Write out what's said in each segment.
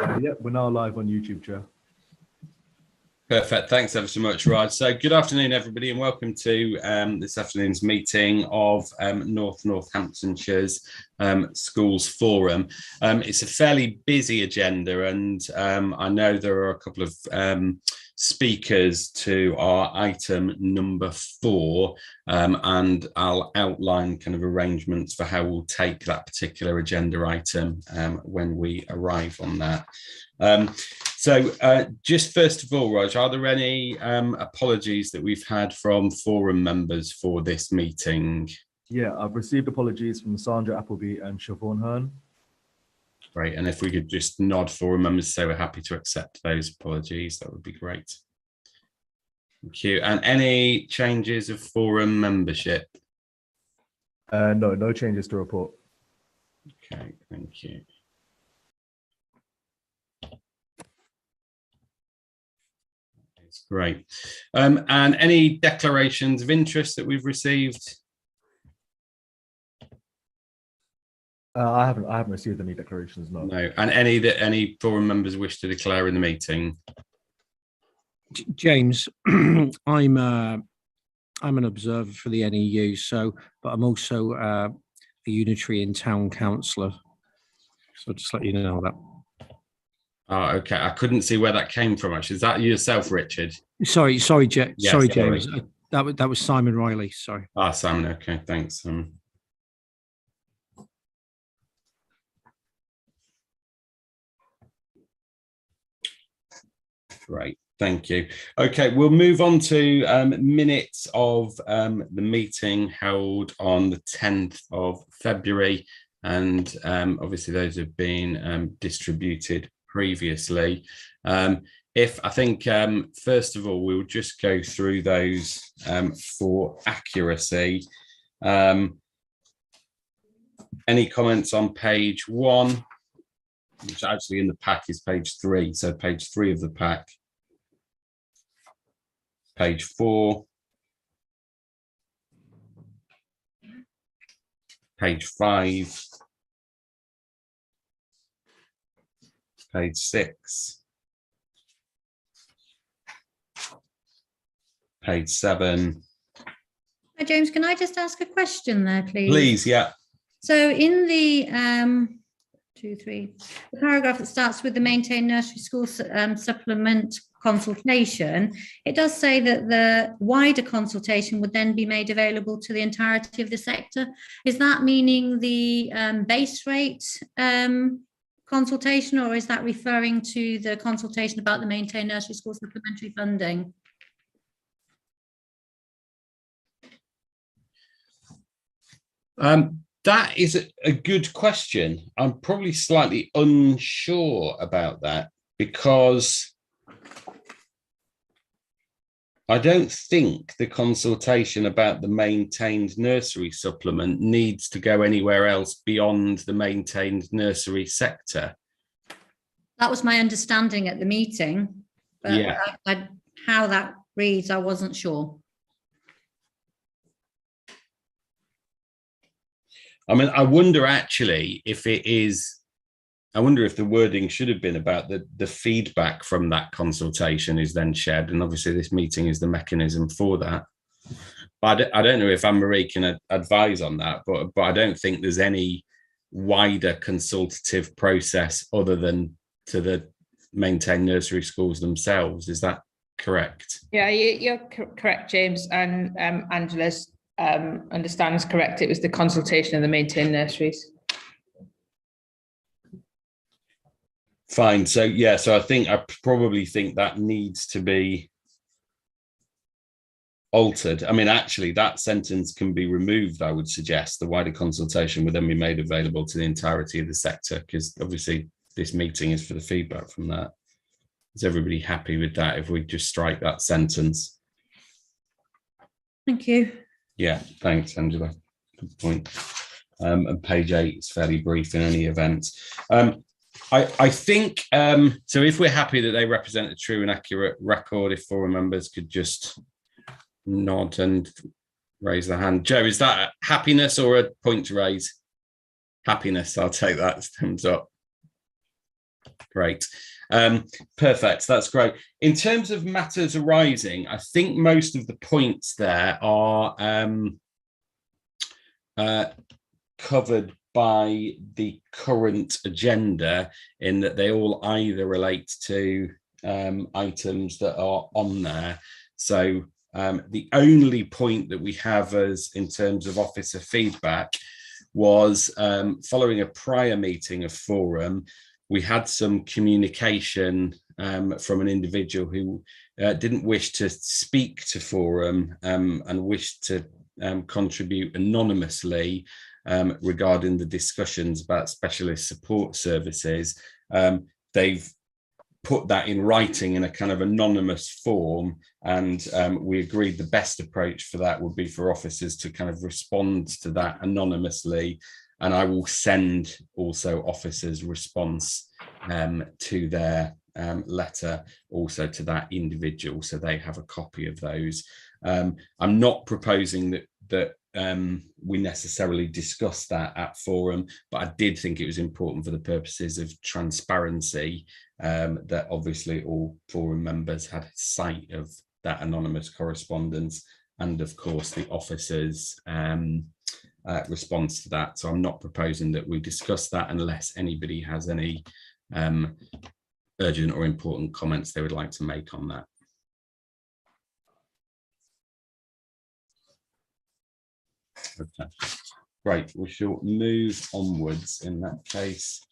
Yeah, we're now live on YouTube, Chair. Perfect. Thanks ever so much, Raj. So good afternoon, everybody, and welcome to this afternoon's meeting of Northamptonshire's Schools Forum. It's a fairly busy agenda, and I know there are a couple of speakers to our item number 4, and I'll outline kind of arrangements for how we'll take that particular agenda item when we arrive on that. So just first of all, Raj, are there any apologies that we've had from forum members for this meeting? Yeah, I've received apologies from Sandra Appleby and Siobhan Hearn. Great, and if we could just nod forum members to say we're happy to accept those apologies, that would be great. Thank you. And any changes of forum membership? No changes to report. Okay, thank you. That's great. And any declarations of interest that we've received? I haven't received any declarations, no. No. And any that any forum members wish to declare in the meeting? James, I'm an observer for the NEU, but I'm also a Unitarian town councillor. So just let you know that. Oh, okay. I couldn't see where that came from. Actually, is that yourself, Richard? Sorry, Yes, James. That was Simon Riley. Sorry. Ah, Simon. Okay, thanks. Great, thank you. Okay, we'll move on to minutes of the meeting held on the 10th of February, and obviously those have been distributed previously. First of all, we'll just go through those for accuracy. Any comments on page 1? Which actually in the pack is page 3, so page 3 of the pack. Page 4. Page 5. Page 6. Page 7. Hi, James, can I just ask a question there, please? Please, yeah. So in the the paragraph that starts with the maintained nursery school supplement consultation, it does say that the wider consultation would then be made available to the entirety of the sector. Is that meaning the base rate consultation, or is that referring to the consultation about the maintained nursery school supplementary funding? That is a good question. I'm probably slightly unsure about that because I don't think the consultation about the maintained nursery supplement needs to go anywhere else beyond the maintained nursery sector. That was my understanding at the meeting, but yeah. How that reads, I wasn't sure. I mean, I wonder actually if it is, I wonder if the wording should have been about the feedback from that consultation is then shared. And obviously this meeting is the mechanism for that. But I don't know if Anne-Marie can advise on that, but I don't think there's any wider consultative process other than to the maintained nursery schools themselves. Is that correct? Yeah, you're correct, James, and Angela's understands correct. It was the consultation of the maintained nurseries. Fine. So yeah, so I probably think that needs to be altered. I mean, actually, that sentence can be removed, I would suggest. The wider consultation would then be made available to the entirety of the sector, because obviously this meeting is for the feedback from that. Is everybody happy with that if we just strike that sentence? Thank you. Yeah, thanks, Angela. Good point. And page 8 is fairly brief in any event. I think, so if we're happy that they represent a true and accurate record, if forum members could just nod and raise their hand. Joe, is that a happiness or a point to raise? Happiness, I'll take that as thumbs up. Great. Perfect. That's great. In terms of matters arising, I think most of the points there are covered by the current agenda, in that they all either relate to items that are on there. So the only point that we have as in terms of officer feedback was following a prior meeting of Forum, we had some communication from an individual who didn't wish to speak to Forum and wished to contribute anonymously regarding the discussions about specialist support services. They've put that in writing in a kind of anonymous form, and we agreed the best approach for that would be for officers to kind of respond to that anonymously, and I will send also officers' response to their letter also to that individual, so they have a copy of those. I'm not proposing that we necessarily discuss that at Forum, but I did think it was important for the purposes of transparency that obviously all Forum members had sight of that anonymous correspondence, and of course the officers' response to that. So I'm not proposing that we discuss that unless anybody has any urgent or important comments they would like to make on that. Okay, great. We shall move onwards in that case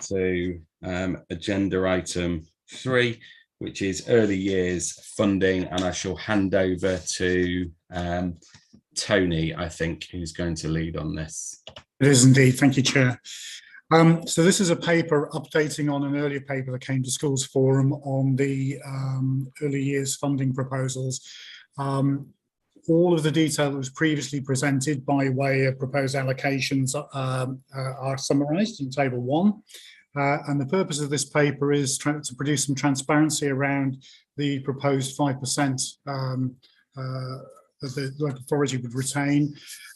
to agenda item 3, which is early years funding, and I shall hand over to Tony, I think, who's going to lead on this. It is indeed. Thank you, Chair. So this is a paper updating on an earlier paper that came to Schools Forum on the early years funding proposals. All of the detail that was previously presented by way of proposed allocations are summarised in Table 1. And the purpose of this paper is to produce some transparency around the proposed 5% that the local authority would retain,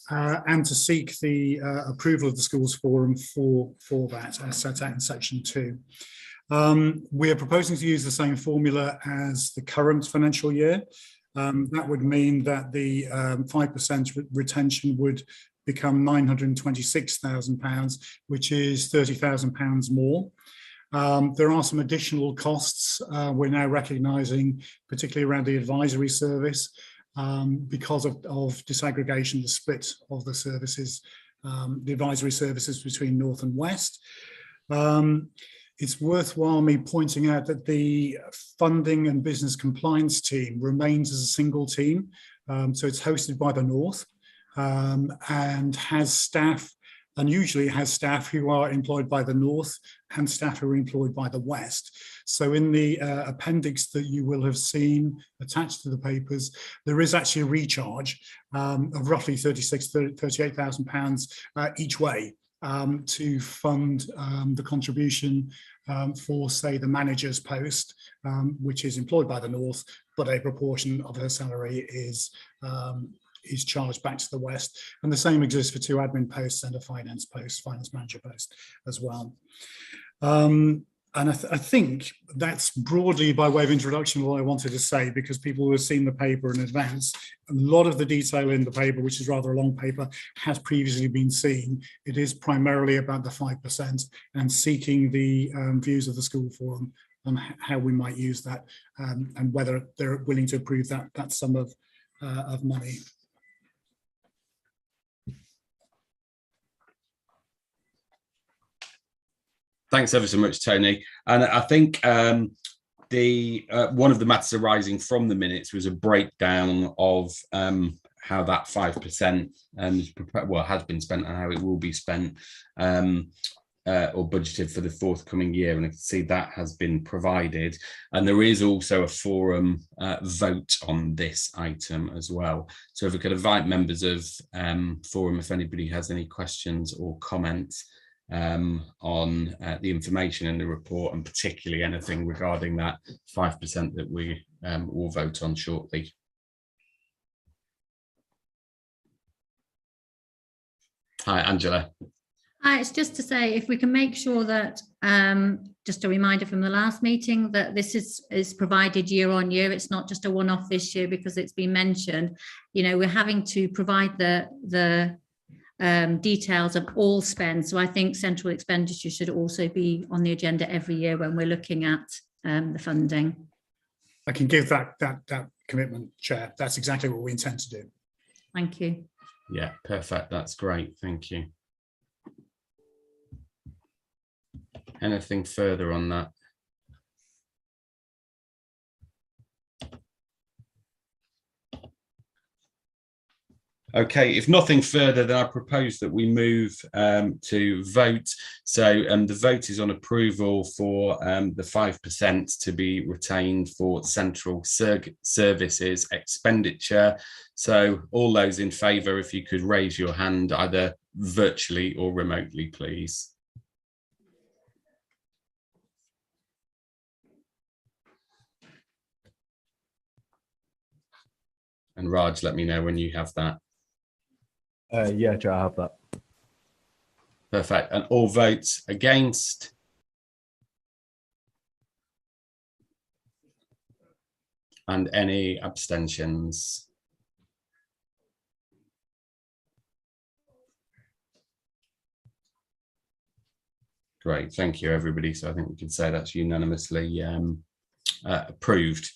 and to seek the approval of the Schools Forum for that, as set out in Section 2. We are proposing to use the same formula as the current financial year. That would mean that the 5% retention would become £926,000, which is £30,000 more. There are some additional costs we're now recognising, particularly around the advisory service, because of disaggregation, the split of the services, the advisory services between North and West. It's worthwhile me pointing out that the funding and business compliance team remains as a single team. So it's hosted by the North and has staff, and usually has staff who are employed by the North and staff who are employed by the West. So in the appendix that you will have seen attached to the papers, there is actually a recharge of roughly £38,000 each way to fund the contribution for, say, the manager's post, which is employed by the North, but a proportion of her salary is charged back to the West. And the same exists for 2 admin posts and a finance post, finance manager post as well. And I think that's broadly by way of introduction what I wanted to say, because people who have seen the paper in advance, a lot of the detail in the paper, which is rather a long paper, has previously been seen. It is primarily about the 5% and seeking the views of the School Forum on how we might use that, and whether they're willing to approve that sum of money. Thanks ever so much, Tony. And I think one of the matters arising from the minutes was a breakdown of how that 5% has been spent and how it will be spent or budgeted for the forthcoming year. And I can see that has been provided. And there is also a Forum vote on this item as well. So if we could invite members of Forum, if anybody has any questions or comments on the information in the report, and particularly anything regarding that 5% that we will vote on shortly. Hi, Angela. It's just to say, if we can make sure that, just a reminder from the last meeting, that this is provided year on year. It's not just a one-off this year because it's been mentioned. You know, we're having to provide the details of all spend. So I think central expenditure should also be on the agenda every year when we're looking at the funding. I can give that commitment, Chair. That's exactly what we intend to do. Thank you. Yeah, perfect. That's great. Thank you. Anything further on that? Okay, if nothing further, then I propose that we move to vote. So the vote is on approval for the 5% to be retained for central services expenditure. So all those in favour, if you could raise your hand either virtually or remotely, please. And Raj, let me know when you have that. Yeah, Chair, I have that. Perfect. And all votes against? And any abstentions? Great, thank you, everybody. So I think we can say that's unanimously approved.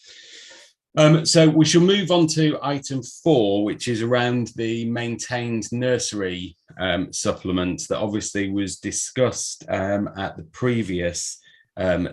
So we shall move on to item 4, which is around the maintained nursery supplement that obviously was discussed at the previous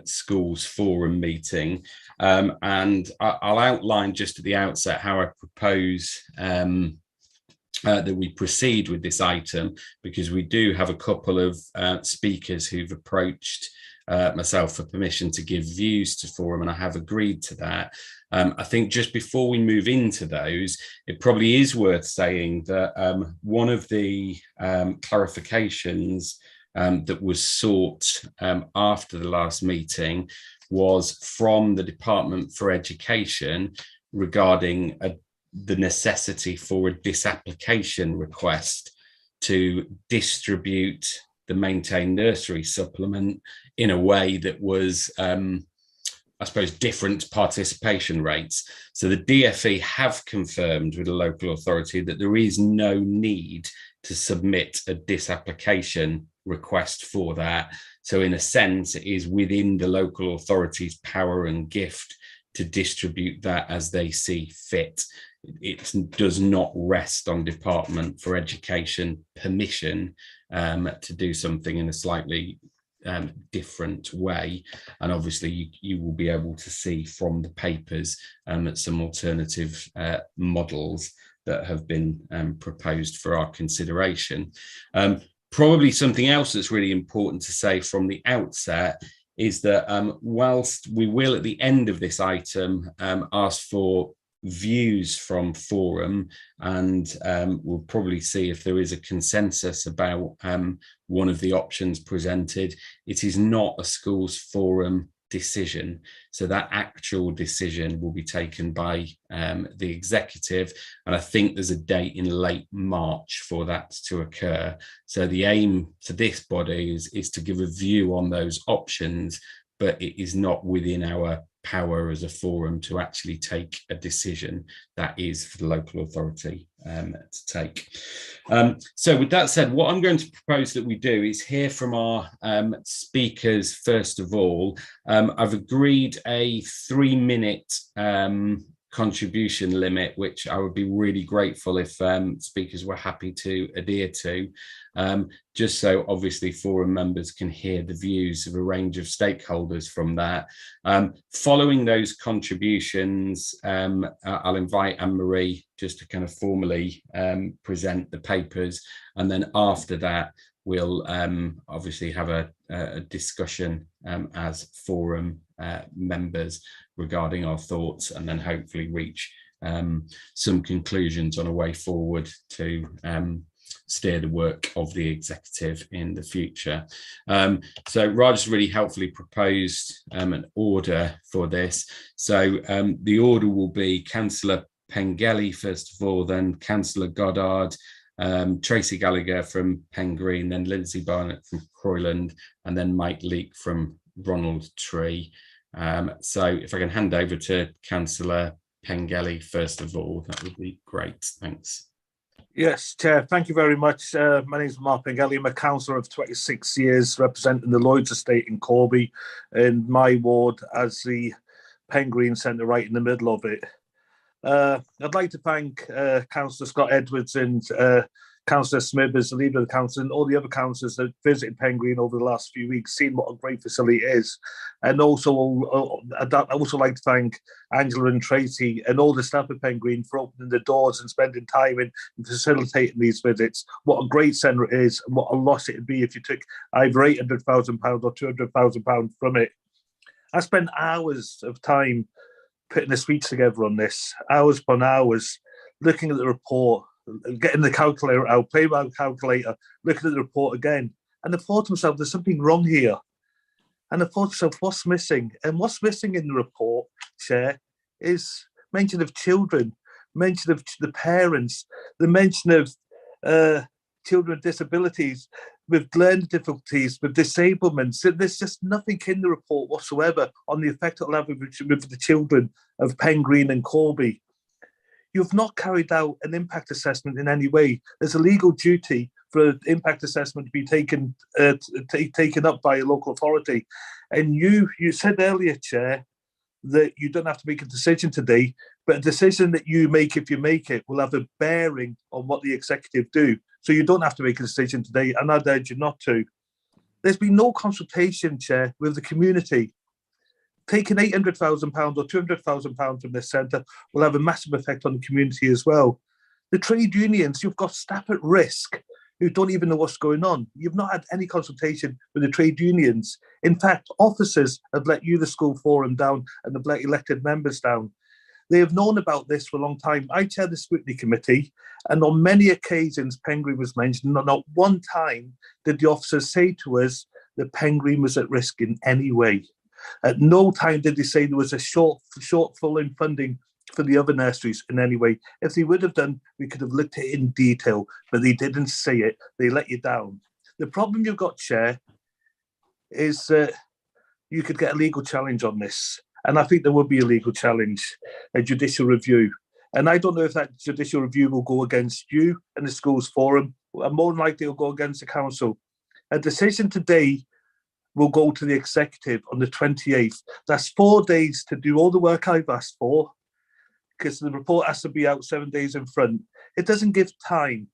schools forum meeting. And I'll outline just at the outset how I propose that we proceed with this item, because we do have a couple of speakers who've approached myself for permission to give views to forum, and I have agreed to that. I think just before we move into those, it probably is worth saying that one of the clarifications that was sought after the last meeting was from the Department for Education regarding the necessity for a disapplication request to distribute the maintained nursery supplement in a way that was I suppose, different participation rates. So the DFE have confirmed with the local authority that there is no need to submit a disapplication request for that. So in a sense, it is within the local authority's power and gift to distribute that as they see fit. It does not rest on Department for Education permission to do something in a slightly different way, and obviously you will be able to see from the papers some alternative models that have been proposed for our consideration. Probably something else that's really important to say from the outset is that whilst we will at the end of this item ask for views from forum, and we'll probably see if there is a consensus about one of the options presented, it is not a schools forum decision. So that actual decision will be taken by the executive, and I think there's a date in late March for that to occur. So the aim for this body is to give a view on those options, but it is not within our power as a forum to actually take a decision. That is for the local authority to take. So with that said, what I'm going to propose that we do is hear from our speakers first of all. I've agreed a 3-minute contribution limit, which I would be really grateful if speakers were happy to adhere to, just so obviously forum members can hear the views of a range of stakeholders from that. Following those contributions, I'll invite Anne-Marie just to kind of formally present the papers, and then after that we'll obviously have a discussion as forum members regarding our thoughts, and then hopefully reach some conclusions on a way forward to steer the work of the executive in the future. So Raj really helpfully proposed an order for this. So the order will be Councillor Pengelly first of all, then Councillor Goddard, Tracy Gallagher from Pen Green, then Lindsay Barnett from Croyland, and then Mike Leake from Ronald Tree. So if I can hand over to Councillor Pengelly first of all, that would be great. Thanks. Yes, Chair, thank you very much. My name is Mark Pengelly. I'm a councillor of 26 years representing the Lloyds Estate in Corby, in my ward as the Pen Green Centre right in the middle of it. I'd like to thank Councillor Scott Edwards and Councillor Smith as the leader of the council, and all the other councillors that visited Pen Green over the last few weeks, seen what a great facility it is. And also, I'd also like to thank Angela and Tracy and all the staff at Pen Green for opening the doors and spending time in facilitating these visits. What a great centre it is, and what a loss it would be if you took either £800,000 or £200,000 from it. I spent hours of time putting a speech together on this, hours upon hours, looking at the report, getting the calculator out, playing my calculator, looking at the report again. And I thought to myself, there's something wrong here. And I thought to myself, what's missing? And what's missing in the report, Chair, is mention of children, mention of the parents, the mention of children with disabilities, with learning difficulties, with disablements. There's just nothing in the report whatsoever on the effect it'll have with the children of Pen Green and Corby. You've not carried out an impact assessment in any way. There's a legal duty for an impact assessment to be taken up by a local authority. And you said earlier, Chair, that you don't have to make a decision today, but a decision that you make, if you make it, will have a bearing on what the executive do. So you don't have to make a decision today, and I'd urge you not to. There's been no consultation, Chair, with the community. Taking £800,000 or £200,000 from this centre will have a massive effect on the community as well. The trade unions, you've got staff at risk who don't even know what's going on. You've not had any consultation with the trade unions. In fact, officers have let you, the school forum, down and have let elected members down. They have known about this for a long time. I chair the scrutiny committee, and on many occasions, Pen Green was mentioned. Not one time did the officers say to us that Pen Green was at risk in any way. At no time did they say there was a shortfall in funding for the other nurseries in any way. If they would have done, we could have looked at it in detail, but they didn't say it. They let you down. The problem you've got, Chair, is that you could get a legal challenge on this. And I think there will be a legal challenge, a judicial review. And I don't know if that judicial review will go against you and the schools forum, and more than likely it'll go against the council. A decision today will go to the executive on the 28th. That's 4 days to do all the work I've asked for, because the report has to be out 7 days in front. It doesn't give time.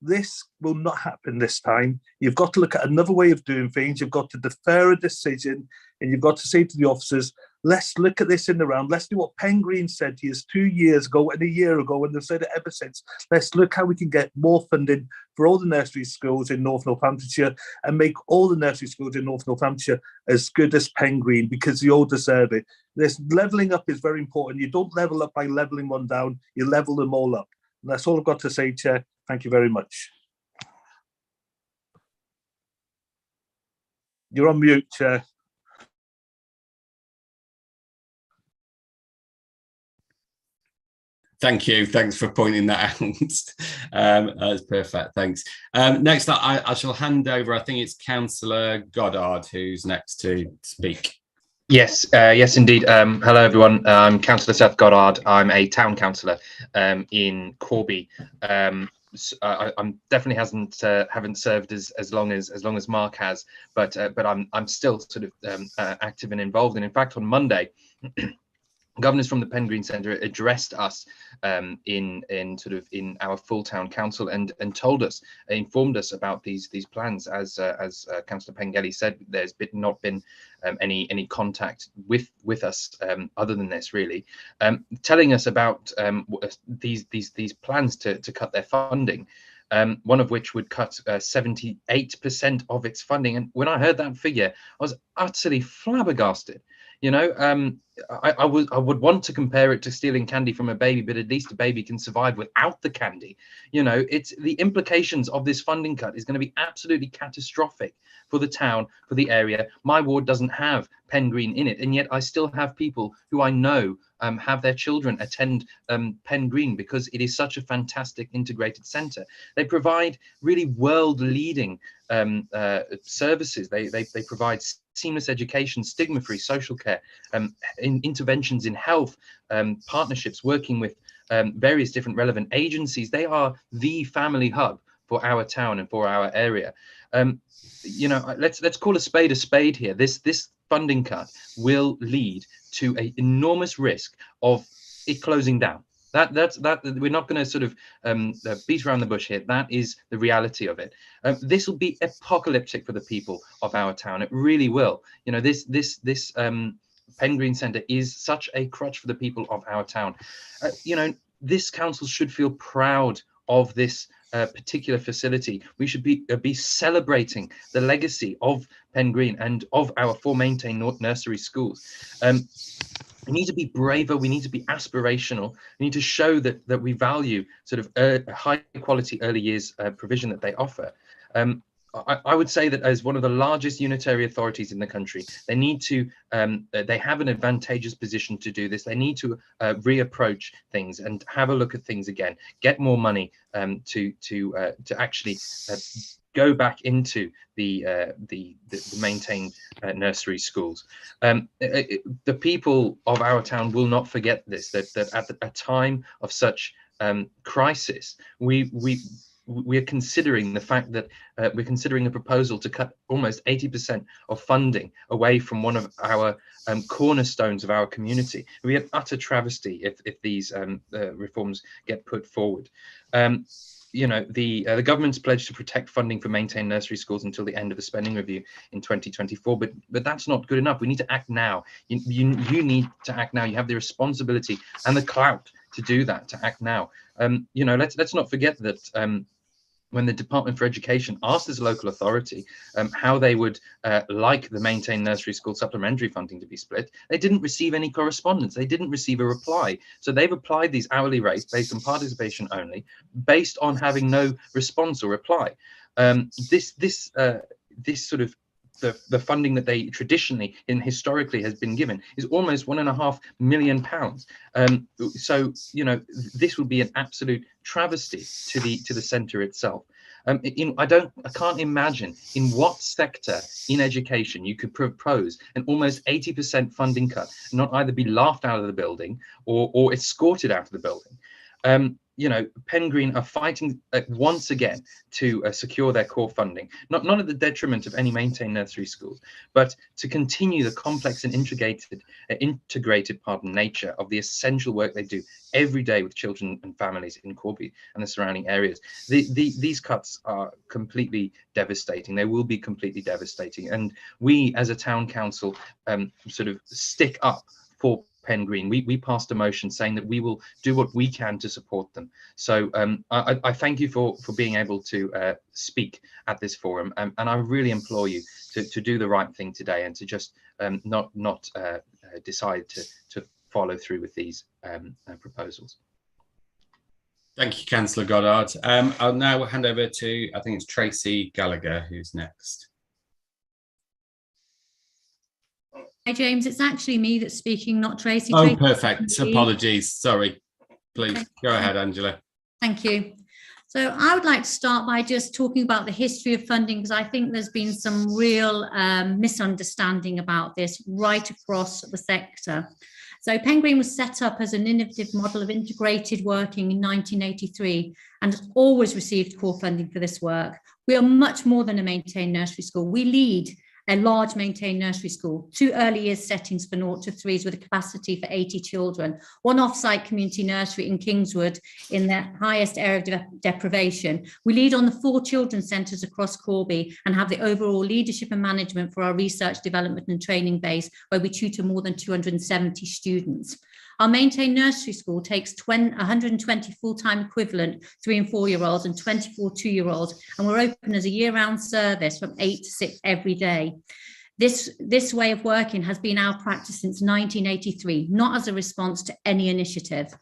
This will not happen this time. You've got to look at another way of doing things. You've got to defer a decision, and you've got to say to the officers, let's look at this in the round. Let's do what Pen Green said to us 2 years ago and a year ago, and they've said it ever since. Let's look how we can get more funding for all the nursery schools in North Northamptonshire and make all the nursery schools in North Northamptonshire as good as Pen Green, because they all deserve it. This levelling up is very important. You don't level up by levelling one down. You level them all up. And that's all I've got to say, Chair. Thank you very much. You're on mute, Chair. Thank you. Thanks for pointing that out. That's perfect. Thanks. Next up, I shall hand over. I think it's Councillor Goddard who's next to speak. Yes, yes, indeed. Hello, everyone. I'm Councillor Seth Goddard. I'm a town councillor in Corby. I'm definitely haven't served as long as Mark has, but I'm still sort of active and involved. And in fact, on Monday, governors from the Pen Green Centre addressed us in our full town council and informed us about these plans. As Councillor Pengelly said, there's not been any contact with us other than this, really, telling us about these plans to cut their funding. One of which would cut 78% of its funding. And when I heard that figure, I was utterly flabbergasted. You know, I would want to compare it to stealing candy from a baby, but at least a baby can survive without the candy. You know, it's the implications of this funding cut is going to be absolutely catastrophic for the town, for the area. My ward doesn't have Pen Green in it, and yet I still have people who I know have their children attend Pen Green because it is such a fantastic integrated centre. They provide really world-leading services. They provide seamless education, stigma-free social care, interventions in health, partnerships, working with various different relevant agencies. They are the family hub for our town and for our area. You know, let's call a spade here. This funding cut will lead to an enormous risk of it closing down. That's we're not going to sort of beat around the bush here. That is the reality of it. This will be apocalyptic for the people of our town. It really will. You know, this Pen Green Centre is such a crutch for the people of our town. You know, this council should feel proud of this particular facility. We should be celebrating the legacy of Pen Green and of our 4 maintained nursery schools. We need to be braver. We need to be aspirational. We need to show that we value sort of high quality early years provision that they offer. I would say that as one of the largest unitary authorities in the country, they need to, they have an advantageous position to do this. They need to reapproach things and have a look at things again, get more money to actually go back into the maintained nursery schools. The people of our town will not forget this, that at a time of such crisis, we are considering the fact that we're considering a proposal to cut almost 80% of funding away from one of our cornerstones of our community. It would be an utter travesty if these reforms get put forward. You know, the government's pledged to protect funding for maintained nursery schools until the end of the spending review in 2024, but that's not good enough. We need to act now. You need to act now. You have the responsibility and the clout to do that, to act now. You know, let's not forget that when the Department for Education asked this local authority how they would like the maintained nursery school supplementary funding to be split, they didn't receive any correspondence. They didn't receive a reply. So they've applied these hourly rates based on participation only, based on having no response or reply. This sort of the funding that they traditionally and historically has been given is almost £1.5 million. So, you know, this would be an absolute travesty to the centre itself. I can't imagine in what sector in education you could propose an almost 80% funding cut and not either be laughed out of the building or escorted out of the building. You know, Pen Green are fighting once again to secure their core funding, not at the detriment of any maintained nursery schools, but to continue the complex and integrated nature of the essential work they do every day with children and families in Corby and the surrounding areas. These cuts are completely devastating. They will be completely devastating. And we as a town council sort of stick up for Pen Green. We passed a motion saying that we will do what we can to support them. So I thank you for being able to speak at this forum, and I really implore you to do the right thing today and to just not decide to follow through with these proposals. Thank you, Councillor Goddard. I'll now hand over to, I think it's Tracy Gallagher, who's next. Hi, James. It's actually me that's speaking, not Tracy. Oh, Tracy, perfect. Apologies. Sorry. Please go ahead, Angela. Thank you. So I would like to start by just talking about the history of funding, because I think there's been some real misunderstanding about this right across the sector. So Pen Green was set up as an innovative model of integrated working in 1983 and has always received core funding for this work. We are much more than a maintained nursery school. We lead a large maintained nursery school, 2 early years settings for 0 to 3s with a capacity for 80 children, 1 off-site community nursery in Kingswood in the highest area of deprivation. We lead on the 4 children's centres across Corby and have the overall leadership and management for our research, development and training base, where we tutor more than 270 students. Our maintained nursery school takes 120 full-time equivalent 3 and 4-year-olds and 24 2-year-olds, and we're open as a year-round service from 8 to 6 every day. This way of working has been our practice since 1983, not as a response to any initiative.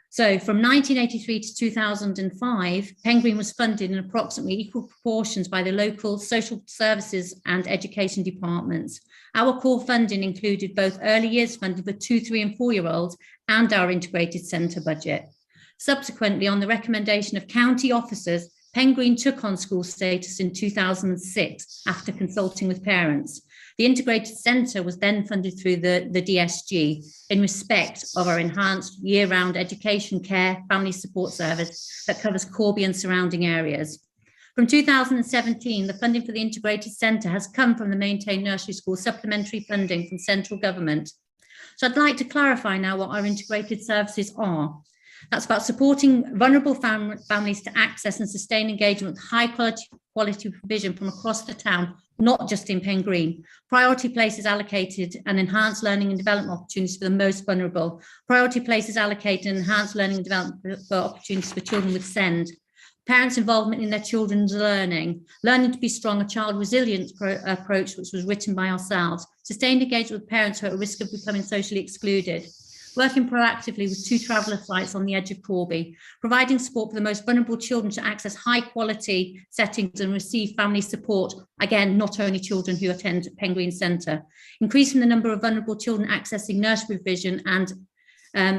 So from 1983 to 2005, Pengreen was funded in approximately equal proportions by the local social services and education departments. Our core funding included both early years funding for 2, 3 and 4-year-olds and our integrated centre budget. Subsequently, on the recommendation of county officers, Pengreen took on school status in 2006 after consulting with parents. The integrated centre was then funded through the DSG in respect of our enhanced year-round education, care, family support service that covers Corby and surrounding areas. From 2017, the funding for the integrated centre has come from the maintained nursery school supplementary funding from central government. So I'd like to clarify now what our integrated services are. That's about supporting vulnerable families to access and sustain engagement with high quality provision from across the town, not just in Pengreen. Priority places allocated and enhanced learning and development opportunities for the most vulnerable. Priority places allocated and enhanced learning and development opportunities for children with SEND. Parents' involvement in their children's learning. Learning to be strong, a child resilience approach, which was written by ourselves. Sustained engagement with parents who are at risk of becoming socially excluded. Working proactively with 2 traveller sites on the edge of Corby, providing support for the most vulnerable children to access high quality settings and receive family support, again, not only children who attend Pengreen Centre, increasing the number of vulnerable children accessing nursery provision and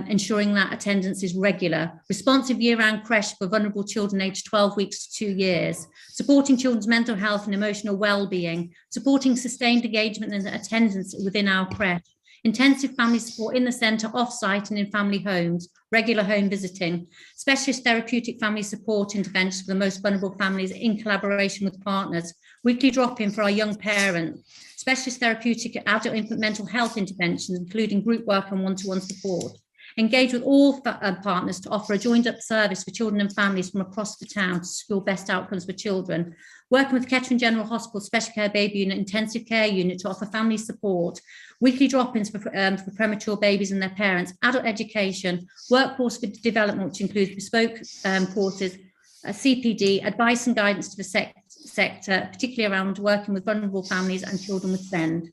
ensuring that attendance is regular, responsive year-round creche for vulnerable children aged 12 weeks to 2 years, supporting children's mental health and emotional well-being, supporting sustained engagement and attendance within our creche, intensive family support in the centre, off-site and in family homes, regular home visiting, specialist therapeutic family support interventions for the most vulnerable families in collaboration with partners, weekly drop-in for our young parents, specialist therapeutic adult infant mental health interventions, including group work and one-to-one support, engage with all partners to offer a joined-up service for children and families from across the town to secure best outcomes for children, working with Kettering General Hospital Special Care Baby Unit, Intensive Care Unit to offer family support, weekly drop-ins for premature babies and their parents, adult education, workforce development, which includes bespoke courses, CPD, advice and guidance to the sector, particularly around working with vulnerable families and children with SEND.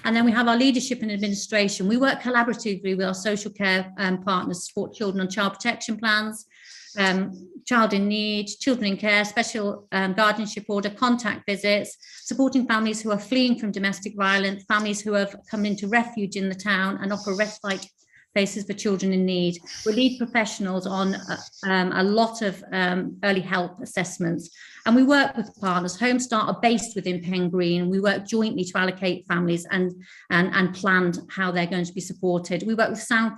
And then we have our leadership and administration. We work collaboratively with our social care partners to support children on child protection plans, child in need, children in care, special guardianship order, contact visits, supporting families who are fleeing from domestic violence, families who have come into refuge in the town and offer respite places for children in need. We lead professionals on a lot of early help assessments, and we work with partners. Home Start are based within Pengreen. We work jointly to allocate families and plan how they're going to be supported. We work with Sound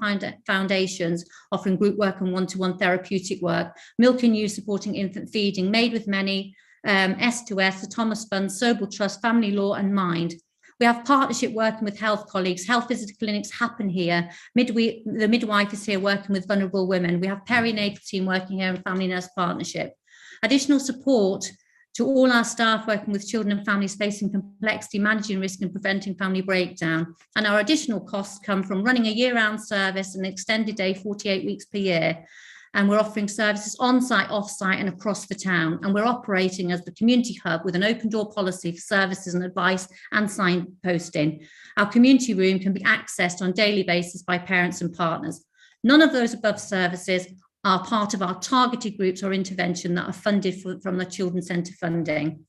Foundations, offering group work and one-to-one therapeutic work, Milk and You supporting infant feeding, Made with Many, S2S, the Thomas Fund, Sobel Trust, Family Law and Mind. We have partnership working with health colleagues. Health visitor clinics happen here. The midwife is here working with vulnerable women. We have perinatal team working here in Family Nurse Partnership. Additional support to all our staff working with children and families facing complexity, managing risk and preventing family breakdown. And our additional costs come from running a year-round service, an extended day, 48 weeks per year. And we're offering services on-site, off-site and across the town. And we're operating as the community hub with an open door policy for services and advice and signposting. Our community room can be accessed on a daily basis by parents and partners. None of those above services are part of our targeted groups or intervention that are funded from the Children's Centre funding.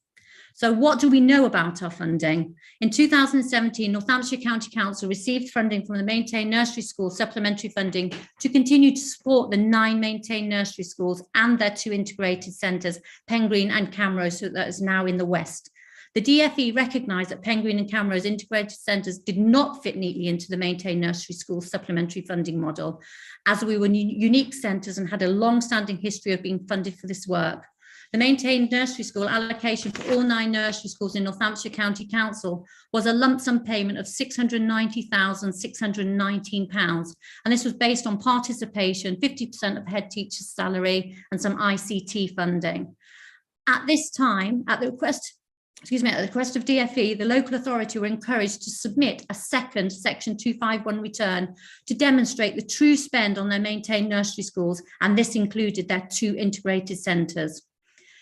So what do we know about our funding? In 2017, Northamptonshire County Council received funding from the maintained nursery school supplementary funding to continue to support the 9 maintained nursery schools and their 2 integrated centres, Pengreen and Camrose, so that is now in the west. The DFE recognised that Pengreen and Camrose integrated centres did not fit neatly into the maintained nursery school supplementary funding model, as we were unique centres and had a long-standing history of being funded for this work. The maintained nursery school allocation for all 9 nursery schools in Northamptonshire County Council was a lump sum payment of £690,619. And this was based on participation, 50% of head teacher's salary and some ICT funding. At this time, at the request of DFE, the local authority were encouraged to submit a second Section 251 return to demonstrate the true spend on their maintained nursery schools, and this included their 2 integrated centres.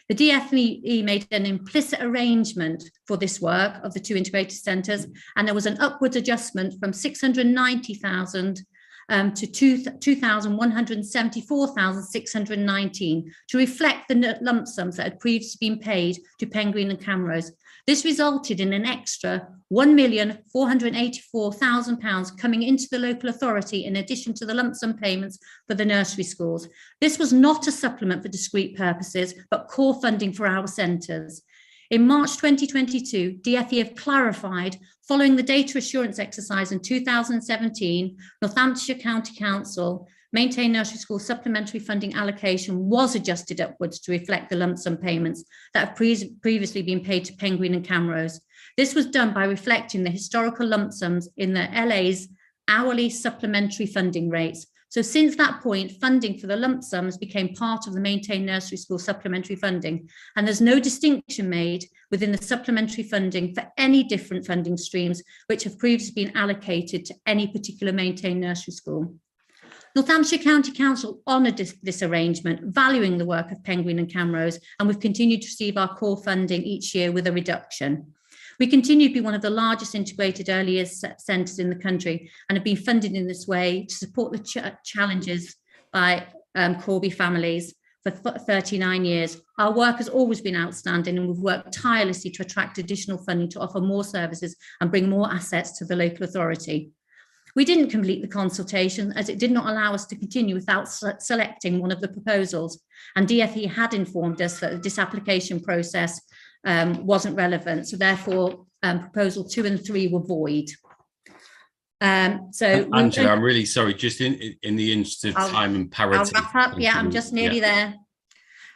The DfE made an implicit arrangement for this work of the 2 integrated centres, and there was an upwards adjustment from 690,000 to 2,174,619 to reflect the lump sums that had previously been paid to Penguin and Camrose. This resulted in an extra £1,484,000 coming into the local authority in addition to the lump sum payments for the nursery schools. This was not a supplement for discrete purposes, but core funding for our centres. In March 2022, DfE have clarified, following the data assurance exercise in 2017, Northamptonshire County Council maintained nursery school supplementary funding allocation was adjusted upwards to reflect the lump sum payments that have previously been paid to Penguin and Camrose. This was done by reflecting the historical lump sums in the LA's hourly supplementary funding rates. So since that point, funding for the lump sums became part of the maintained nursery school supplementary funding, and there's no distinction made within the supplementary funding for any different funding streams which have previously been allocated to any particular maintained nursery school. Northamptonshire County Council honoured this arrangement, valuing the work of Penguin and Camrose, and we've continued to receive our core funding each year with a reduction. We continue to be one of the largest integrated early years centres in the country and have been funded in this way to support the challenges by Corby families for 39 years. Our work has always been outstanding, and we've worked tirelessly to attract additional funding to offer more services and bring more assets to the local authority. We didn't complete the consultation as it did not allow us to continue without selecting one of the proposals, and DfE had informed us that this application process wasn't relevant, so therefore proposal 2 and 3 were void. Angela, I'm really sorry, just in the interest of time and parity. I'll wrap up. Yeah, I'm just nearly there.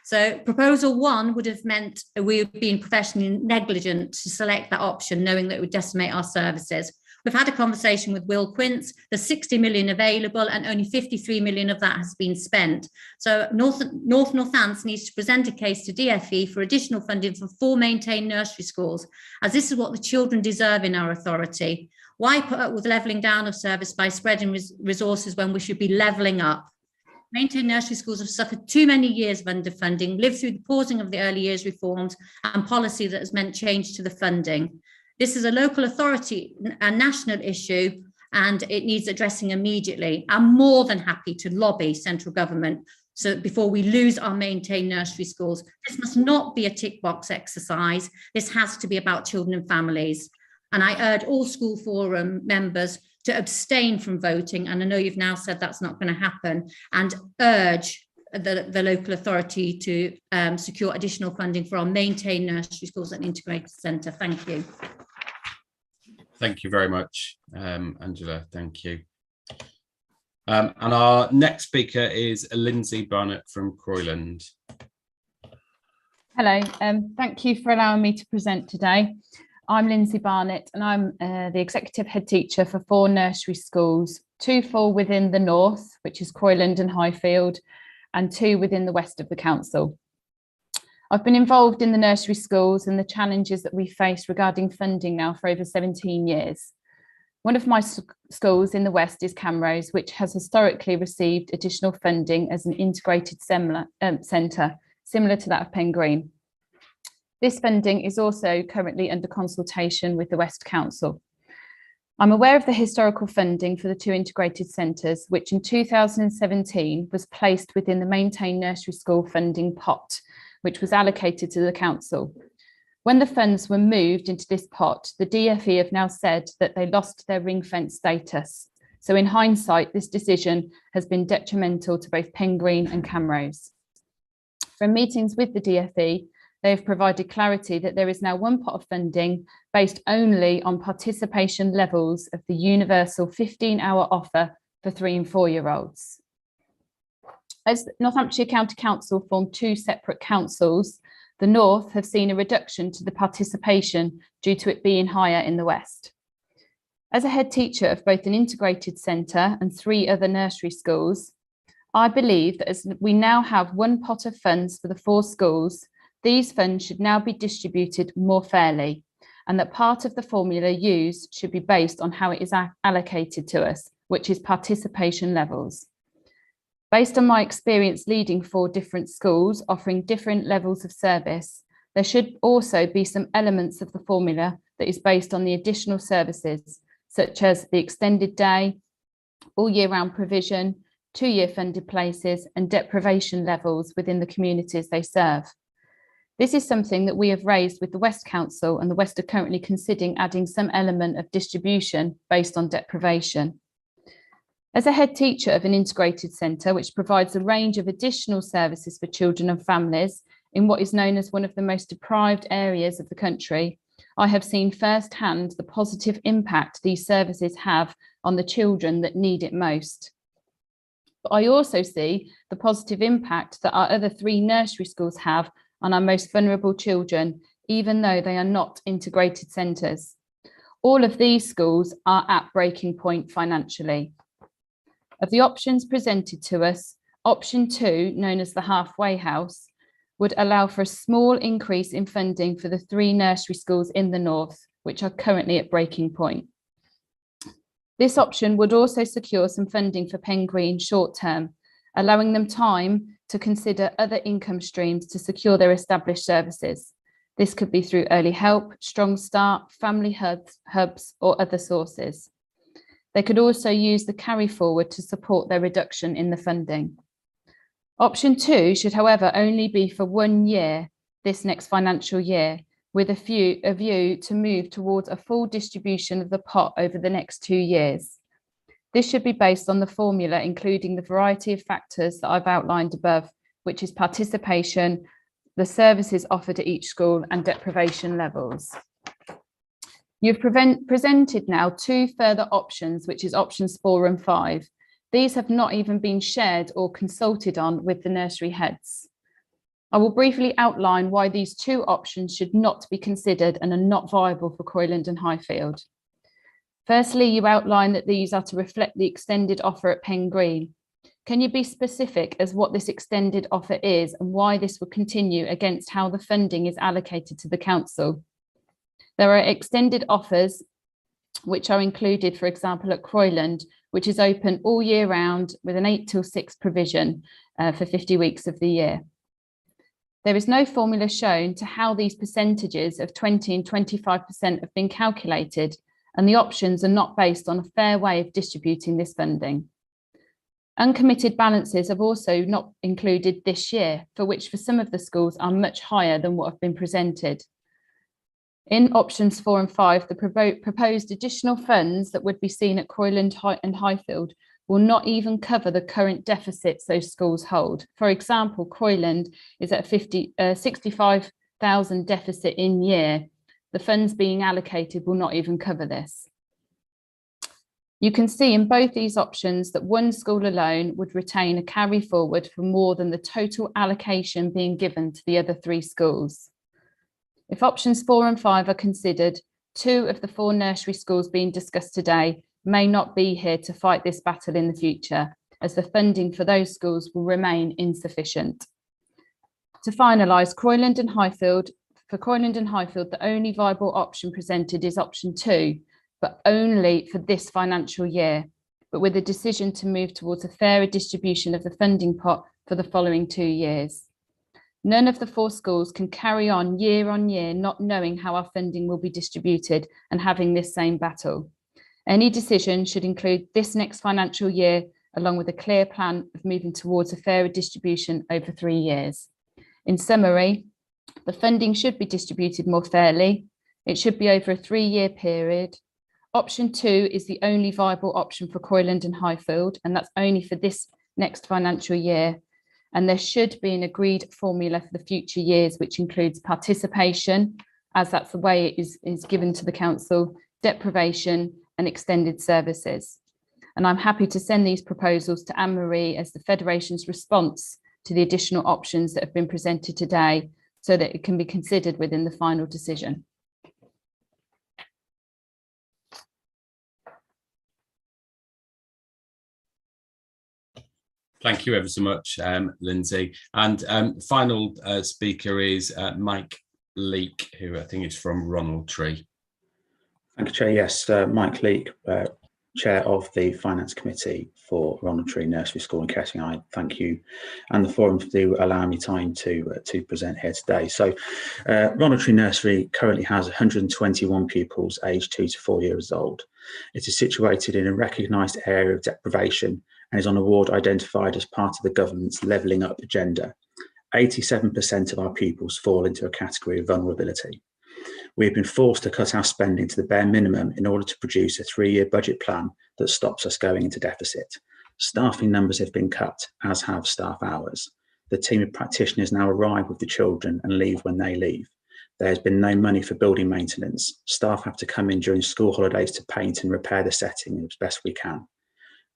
So proposal 1 would have meant we would been professionally negligent to select that option, knowing that it would decimate our services. We've had a conversation with Will Quince. There's 60 million available and only 53 million of that has been spent. So North Northants needs to present a case to DfE for additional funding for 4 maintained nursery schools, as this is what the children deserve in our authority. Why put up with levelling down of service by spreading resources when we should be levelling up? Maintained nursery schools have suffered too many years of underfunding, lived through the pausing of the early years reforms and policy that has meant change to the funding. This is a local authority and national issue, and it needs addressing immediately. I'm more than happy to lobby central government so before we lose our maintained nursery schools. This must not be a tick box exercise. This has to be about children and families. And I urge all school forum members to abstain from voting. And I know you've now said that's not going to happen, and urge the local authority to secure additional funding for our maintained nursery schools at the integrated centre. Thank you. Thank you very much, Angela. Thank you. And our next speaker is Lindsay Barnett from Croyland. Hello, thank you for allowing me to present today. I'm Lindsay Barnett and I'm the Executive Head Teacher for 4 nursery schools, 2 fall within the north, which is Croyland and Highfield, and 2 within the west of the council. I've been involved in the nursery schools and the challenges that we face regarding funding now for over 17 years. One of my schools in the west is Camrose, which has historically received additional funding as an integrated centre, similar to that of Pengreen. This funding is also currently under consultation with the West Council. I'm aware of the historical funding for the 2 integrated centres, which in 2017 was placed within the maintained nursery school funding pot, which was allocated to the council. When the funds were moved into this pot, the DfE have now said that they lost their ring-fence status. So in hindsight, this decision has been detrimental to both Pengreen and Camrose. From meetings with the DfE, they have provided clarity that there is now one pot of funding based only on participation levels of the universal 15-hour offer for 3 and 4-year-olds. As Northamptonshire County Council formed 2 separate councils, the North have seen a reduction to the participation due to it being higher in the West. As a head teacher of both an integrated centre and 3 other nursery schools, I believe that as we now have one pot of funds for the 4 schools, these funds should now be distributed more fairly, and that part of the formula used should be based on how it is allocated to us, which is participation levels. Based on my experience leading 4 different schools offering different levels of service, there should also be some elements of the formula that is based on the additional services, such as the extended day, all year round provision, 2-year funded places and deprivation levels within the communities they serve. This is something that we have raised with the West Council, and the West are currently considering adding some element of distribution based on deprivation. As a head teacher of an integrated centre which provides a range of additional services for children and families in what is known as one of the most deprived areas of the country, I have seen firsthand the positive impact these services have on the children that need it most. But I also see the positive impact that our other 3 nursery schools have on our most vulnerable children, even though they are not integrated centres. All of these schools are at breaking point financially. Of the options presented to us, option 2, known as the halfway house, would allow for a small increase in funding for the 3 nursery schools in the north, which are currently at breaking point. This option would also secure some funding for Pen Green short term, allowing them time to consider other income streams to secure their established services. This could be through early help, strong start, family hubs, or other sources. They could also use the carry forward to support their reduction in the funding. Option 2 should, however, only be for 1 year, this next financial year, with a view to move towards a full distribution of the pot over the next 2 years. This should be based on the formula, including the variety of factors that I've outlined above, which is participation, the services offered at each school, and deprivation levels. You've presented now 2 further options, which is options 4 and 5. These have not even been shared or consulted on with the nursery heads. I will briefly outline why these 2 options should not be considered and are not viable for Croyland and Highfield. Firstly, you outline that these are to reflect the extended offer at Pen Green. Can you be specific as what this extended offer is and why this will continue against how the funding is allocated to the council? There are extended offers which are included, for example, at Croyland, which is open all year round with an 8 till 6 provision for 50 weeks of the year. There is no formula shown to how these percentages of 20 and 25% have been calculated, and the options are not based on a fair way of distributing this funding. Uncommitted balances have also not included this year, for which for some of the schools are much higher than what have been presented. In options 4 and 5, the proposed additional funds that would be seen at Croyland and Highfield will not even cover the current deficits those schools hold. For example, Croyland is at a 65,000 deficit in year. The funds being allocated will not even cover this. You can see in both these options that one school alone would retain a carry forward for more than the total allocation being given to the other 3 schools. If options 4 and 5 are considered, 2 of the 4 nursery schools being discussed today may not be here to fight this battle in the future, as the funding for those schools will remain insufficient. To finalise, Croyland and Highfield, the only viable option presented is option 2, but only for this financial year, but with a decision to move towards a fairer distribution of the funding pot for the following 2 years. None of the 4 schools can carry on year not knowing how our funding will be distributed and having this same battle. Any decision should include this next financial year, along with a clear plan of moving towards a fairer distribution over 3 years. In summary, the funding should be distributed more fairly. It should be over a 3-year period. Option 2 is the only viable option for Croyland and Highfield, and that's only for this next financial year. And there should be an agreed formula for the future years, which includes participation, as that's the way it is given to the council, deprivation and extended services. And I'm happy to send these proposals to Anne-Marie as the Federation's response to the additional options that have been presented today, so that it can be considered within the final decision. Thank you ever so much, Lindsay. And final speaker is Mike Leake, who I think is from Ronald Tree. Thank you, Chair. Yes, Mike Leake, Chair of the Finance Committee for Ronald Tree Nursery School in Kettering, I thank you and the forum for allowing me time to present here today. So Ronald Tree Nursery currently has 121 pupils aged 2 to 4 years old. It is situated in a recognised area of deprivation and is on a ward identified as part of the government's levelling up agenda. 87% of our pupils fall into a category of vulnerability. We have been forced to cut our spending to the bare minimum in order to produce a 3-year budget plan that stops us going into deficit. Staffing numbers have been cut, as have staff hours. The team of practitioners now arrive with the children and leave when they leave. There has been no money for building maintenance. Staff have to come in during school holidays to paint and repair the setting as best we can.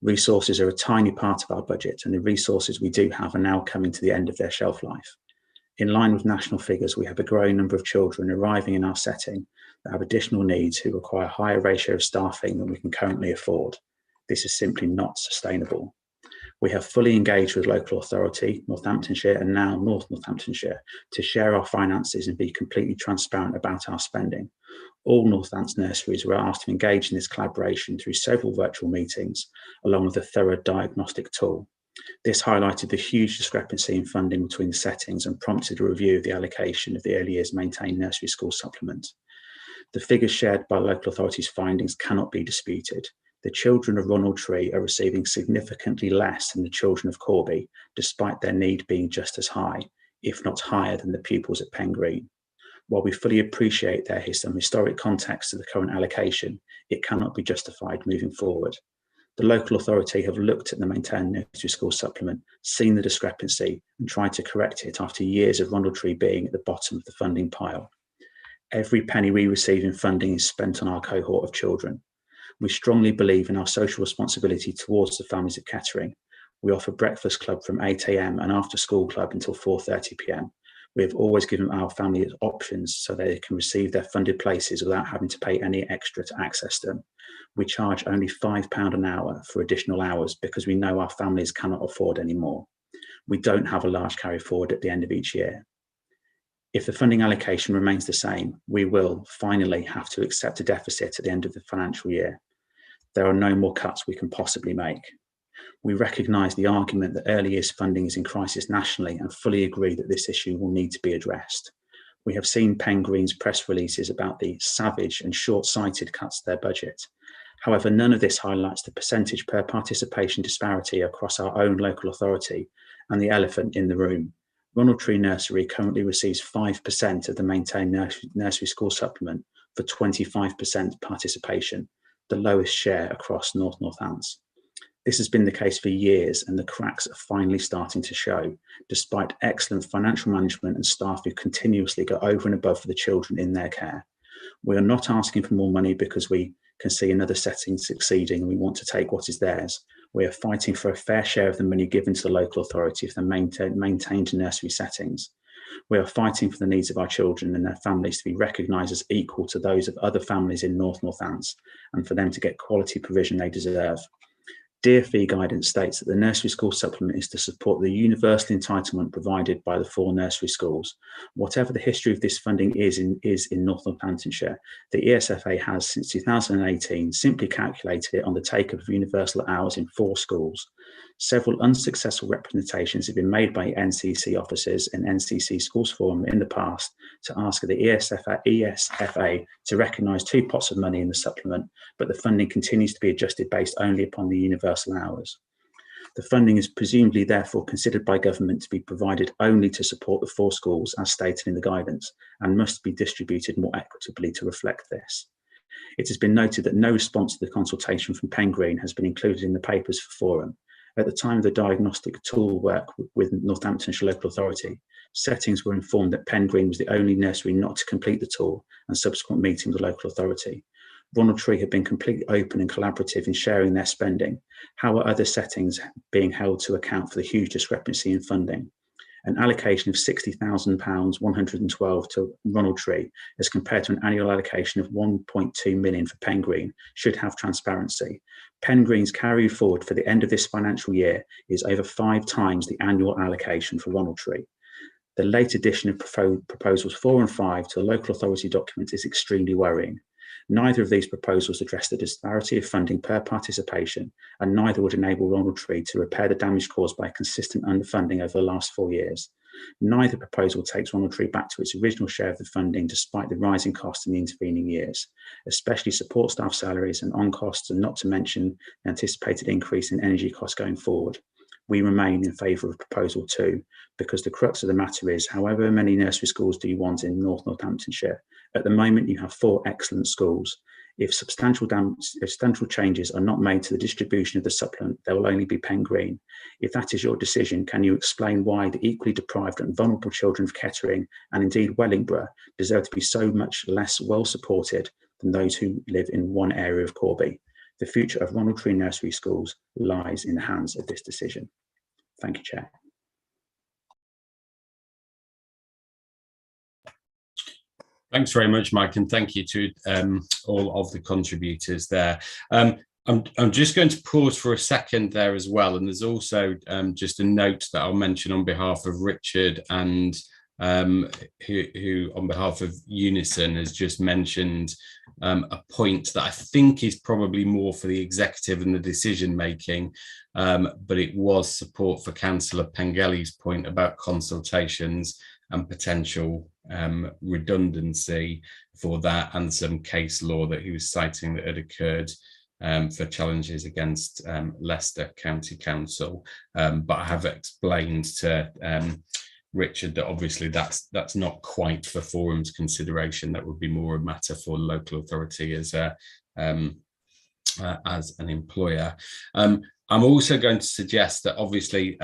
Resources are a tiny part of our budget, and the resources we do have are now coming to the end of their shelf life. In line with national figures, we have a growing number of children arriving in our setting that have additional needs who require a higher ratio of staffing than we can currently afford. This is simply not sustainable. We have fully engaged with local authority, Northamptonshire and now North Northamptonshire, to share our finances and be completely transparent about our spending. All Northants nurseries were asked to engage in this collaboration through several virtual meetings, along with a thorough diagnostic tool. This highlighted the huge discrepancy in funding between the settings and prompted a review of the allocation of the early years maintained nursery school supplement. The figures shared by local authorities' findings cannot be disputed. The children of Ronald Tree are receiving significantly less than the children of Corby, despite their need being just as high, if not higher than the pupils at Pen Green. While we fully appreciate there is some historic context to the current allocation, it cannot be justified moving forward. The local authority have looked at the maintained nursery school supplement, seen the discrepancy and tried to correct it after years of Ronald Tree being at the bottom of the funding pile. Every penny we receive in funding is spent on our cohort of children. We strongly believe in our social responsibility towards the families of Kettering. We offer breakfast club from 8 AM and after school club until 4:30 PM. We have always given our families options so they can receive their funded places without having to pay any extra to access them. We charge only £5 an hour for additional hours because we know our families cannot afford any more. We don't have a large carry forward at the end of each year. If the funding allocation remains the same, we will finally have to accept a deficit at the end of the financial year. There are no more cuts we can possibly make. We recognise the argument that early years funding is in crisis nationally and fully agree that this issue will need to be addressed. We have seen Pen Green's press releases about the savage and short-sighted cuts to their budget. However, none of this highlights the percentage per participation disparity across our own local authority and the elephant in the room. Ronald Tree Nursery currently receives 5% of the maintained nursery school supplement for 25% participation, the lowest share across North Northants. This has been the case for years and the cracks are finally starting to show, despite excellent financial management and staff who continuously go over and above for the children in their care. We are not asking for more money because we can see another setting succeeding and we want to take what is theirs. We are fighting for a fair share of the money given to the local authority for the maintained nursery settings. We are fighting for the needs of our children and their families to be recognised as equal to those of other families in North Northants and for them to get quality provision they deserve. Dear Fee Guidance states that the nursery school supplement is to support the universal entitlement provided by the 4 nursery schools. Whatever the history of this funding is in North Northamptonshire, the ESFA has since 2018 simply calculated it on the take-up of universal hours in 4 schools. Several unsuccessful representations have been made by NCC officers and NCC Schools Forum in the past to ask the ESFA to recognise 2 pots of money in the supplement, but the funding continues to be adjusted based only upon the universal hours. The funding is presumably therefore considered by government to be provided only to support the 4 schools as stated in the guidance and must be distributed more equitably to reflect this. It has been noted that no response to the consultation from Pen Green has been included in the papers for forum. At the time of the diagnostic tool work with Northamptonshire Local Authority, settings were informed that Pen Green was the only nursery not to complete the tool and subsequent meeting with the local authority. Ronald Tree have been completely open and collaborative in sharing their spending. How are other settings being held to account for the huge discrepancy in funding? An allocation of £60,000, 112 to Ronald Tree as compared to an annual allocation of 1.2 million for Pen Green should have transparency. Pen Green's carry forward for the end of this financial year is over 5 times the annual allocation for Ronald Tree. The late addition of proposals 4 and 5 to the local authority documents is extremely worrying. Neither of these proposals address the disparity of funding per participation, and neither would enable Ronald Tree to repair the damage caused by consistent underfunding over the last 4 years. Neither proposal takes Ronald Tree back to its original share of the funding despite the rising costs in the intervening years, especially support staff salaries and on costs, and not to mention the anticipated increase in energy costs going forward. We remain in favour of proposal 2 because the crux of the matter is, however many nursery schools do you want in Northamptonshire? At the moment, you have 4 excellent schools. If substantial changes are not made to the distribution of the supplement, there will only be pen green. If that is your decision, can you explain why the equally deprived and vulnerable children of Kettering and indeed Wellingborough deserve to be so much less well supported than those who live in one area of Corby? The future of Ronald Tree Nursery Schools lies in the hands of this decision. Thank you, Chair. Thanks very much, Mike, and thank you to all of the contributors there. I'm just going to pause for a second there as well, and there's also just a note that I'll mention on behalf of Richard, and who on behalf of Unison has just mentioned a point that I think is probably more for the executive and the decision making, but it was support for Councillor Pengelly's point about consultations and potential redundancy for that, and some case law that he was citing that had occurred for challenges against Leicester County Council. But I have explained to Richard that obviously that's not quite for forum's consideration. That would be more a matter for local authority as an employer. I'm also going to suggest that obviously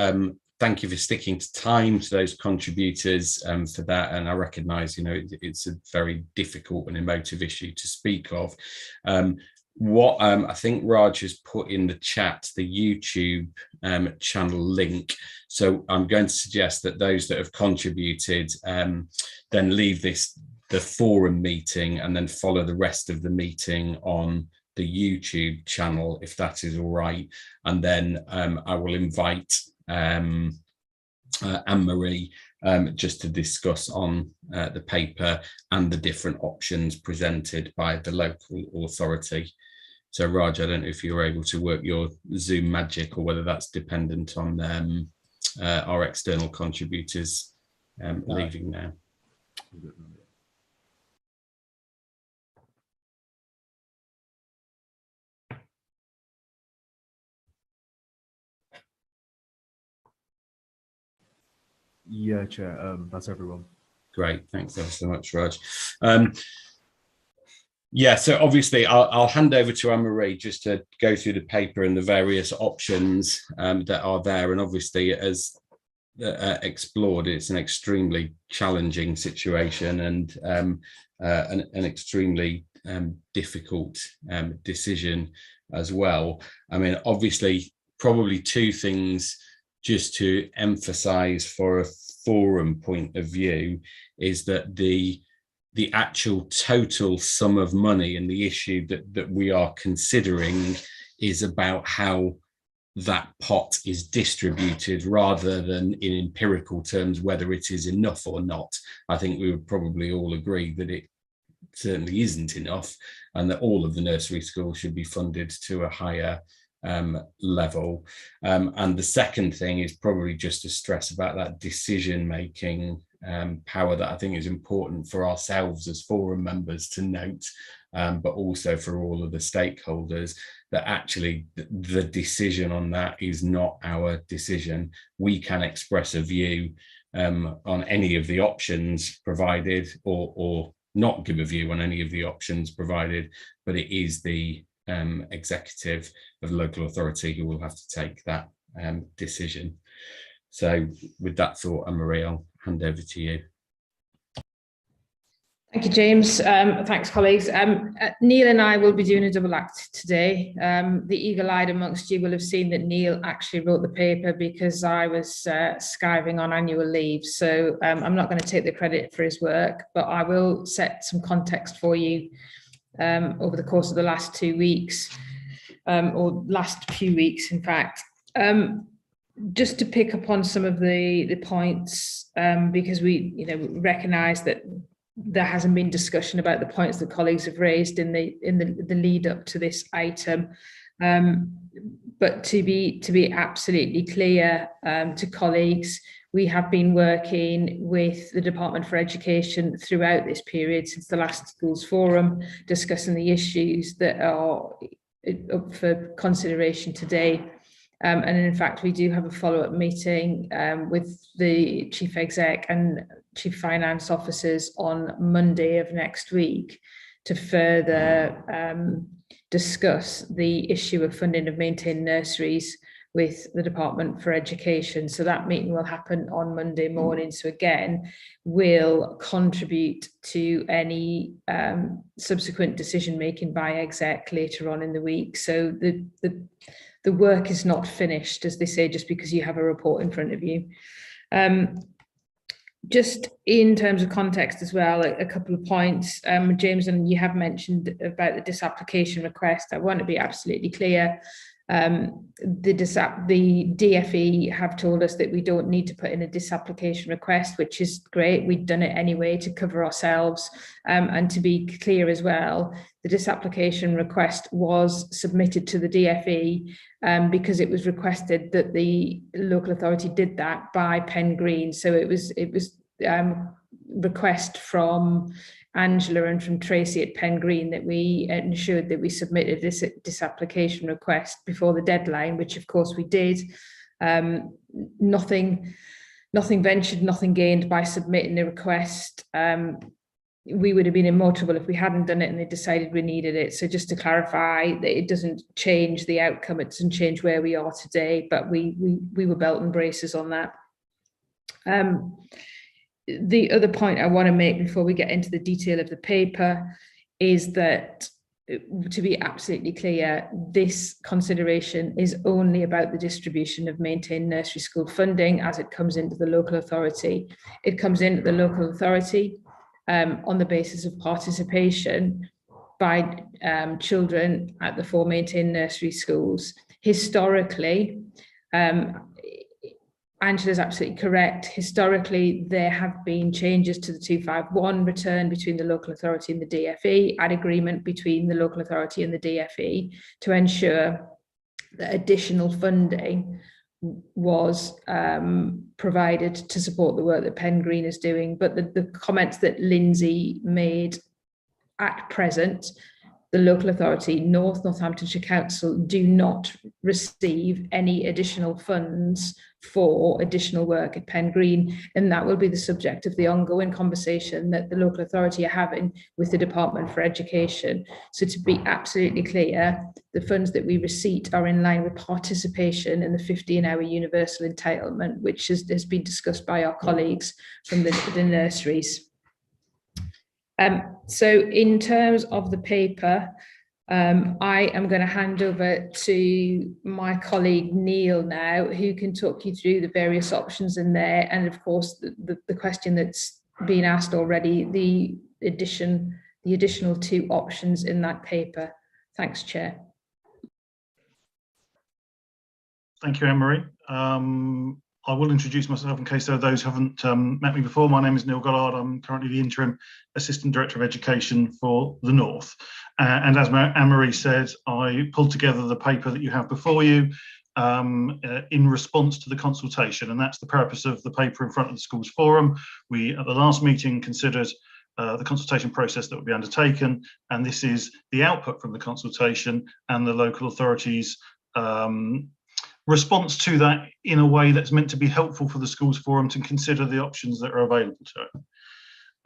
thank you for sticking to time, to those contributors for that. And I recognise, it's a very difficult and emotive issue to speak of. What I think Raj has put in the chat, the YouTube channel link. So I'm going to suggest that those that have contributed then leave the forum meeting and then follow the rest of the meeting on the YouTube channel, if that is all right. And then I will invite Anne-Marie just to discuss on the paper and the different options presented by the local authority. So Raj, I don't know if you're able to work your Zoom magic or whether that's dependent on our external contributors leaving now. Yeah, Chair, that's everyone. Great, thanks ever so much, Raj. Yeah, so obviously I'll hand over to Anne-Marie just to go through the paper and the various options that are there. And obviously, as explored, it's an extremely challenging situation and an extremely difficult decision as well. I mean, obviously, probably 2 things just to emphasize for a forum point of view is that the actual total sum of money and the issue that we are considering is about how that pot is distributed rather than in empirical terms whether it is enough or not. I think we would probably all agree that it certainly isn't enough and that all of the nursery schools should be funded to a higher level. And the second thing is probably just to stress about that decision-making power that I think is important for ourselves as forum members to note, but also for all of the stakeholders, that actually the decision on that is not our decision. We can express a view on any of the options provided or not give a view on any of the options provided, but it is the executive of the local authority who will have to take that decision. So with that thought, Anne-Marie, I'll hand over to you. Thank you, James. Thanks, colleagues. Neil and I will be doing a double act today. The eagle-eyed amongst you will have seen that Neil actually wrote the paper because I was skiving on annual leave. So I'm not going to take the credit for his work, but I will set some context for you over the course of the last 2 weeks, or last few weeks, in fact. Just to pick up on some of the points, because we recognise that there hasn't been discussion about the points that colleagues have raised in the lead up to this item. But to be absolutely clear to colleagues, we have been working with the Department for Education throughout this period since the last schools forum, discussing the issues that are up for consideration today. And in fact, we do have a follow-up meeting with the Chief Exec and Chief Finance officers on Monday of next week to further discuss the issue of funding of maintained nurseries with the Department for Education. So that meeting will happen on Monday morning. So again, we'll contribute to any subsequent decision making by exec later on in the week. So the work is not finished, as they say, just because you have a report in front of you. Just in terms of context as well, a couple of points. James, and you have mentioned about the disapplication request. I want to be absolutely clear. The DFE have told us that we don't need to put in a disapplication request, which is great. We've done it anyway to cover ourselves. And to be clear as well, the disapplication request was submitted to the DFE because it was requested that the local authority did that by Pen Green. So it was request from Angela and from Tracy at Pen Green that we ensured that we submitted this disapplication request before the deadline, which of course we did. Nothing ventured, nothing gained by submitting the request. We would have been in more trouble if we hadn't done it and they decided we needed it. So just to clarify, that it doesn't change the outcome, it doesn't change where we are today, but we were belt and braces on that. The other point I want to make before we get into the detail of the paper is that, to be absolutely clear, this consideration is only about the distribution of maintained nursery school funding as it comes into the local authority. It comes into the local authority on the basis of participation by children at the 4 maintained nursery schools. Historically, Angela's absolutely correct. Historically, there have been changes to the 251 return between the local authority and the DFE, at agreement between the local authority and the DFE to ensure that additional funding was provided to support the work that Pen Green is doing. But the comments that Lindsay made, at present, the local authority, Northamptonshire Council, do not receive any additional funds for additional work at Pen Green, and that will be the subject of the ongoing conversation that the local authority are having with the Department for Education. So to be absolutely clear, the funds that we receive are in line with participation in the 15-hour universal entitlement, which has been discussed by our colleagues from the nurseries. So in terms of the paper, I am going to hand over to my colleague Neil now, who can talk you through the various options in there, and of course the question that's been asked already, the additional 2 options in that paper. Thanks, Chair. Thank you, Anne-Marie. I will introduce myself in case there are those who haven't met me before. My name is Neil Goddard. I'm currently the Interim Assistant Director of Education for the North. And as Anne-Marie said, I pulled together the paper that you have before you in response to the consultation. And that's the purpose of the paper in front of the Schools Forum. We, at the last meeting, considered the consultation process that would be undertaken. And this is the output from the consultation and the local authorities' response to that in a way that's meant to be helpful for the Schools Forum to consider the options that are available to it.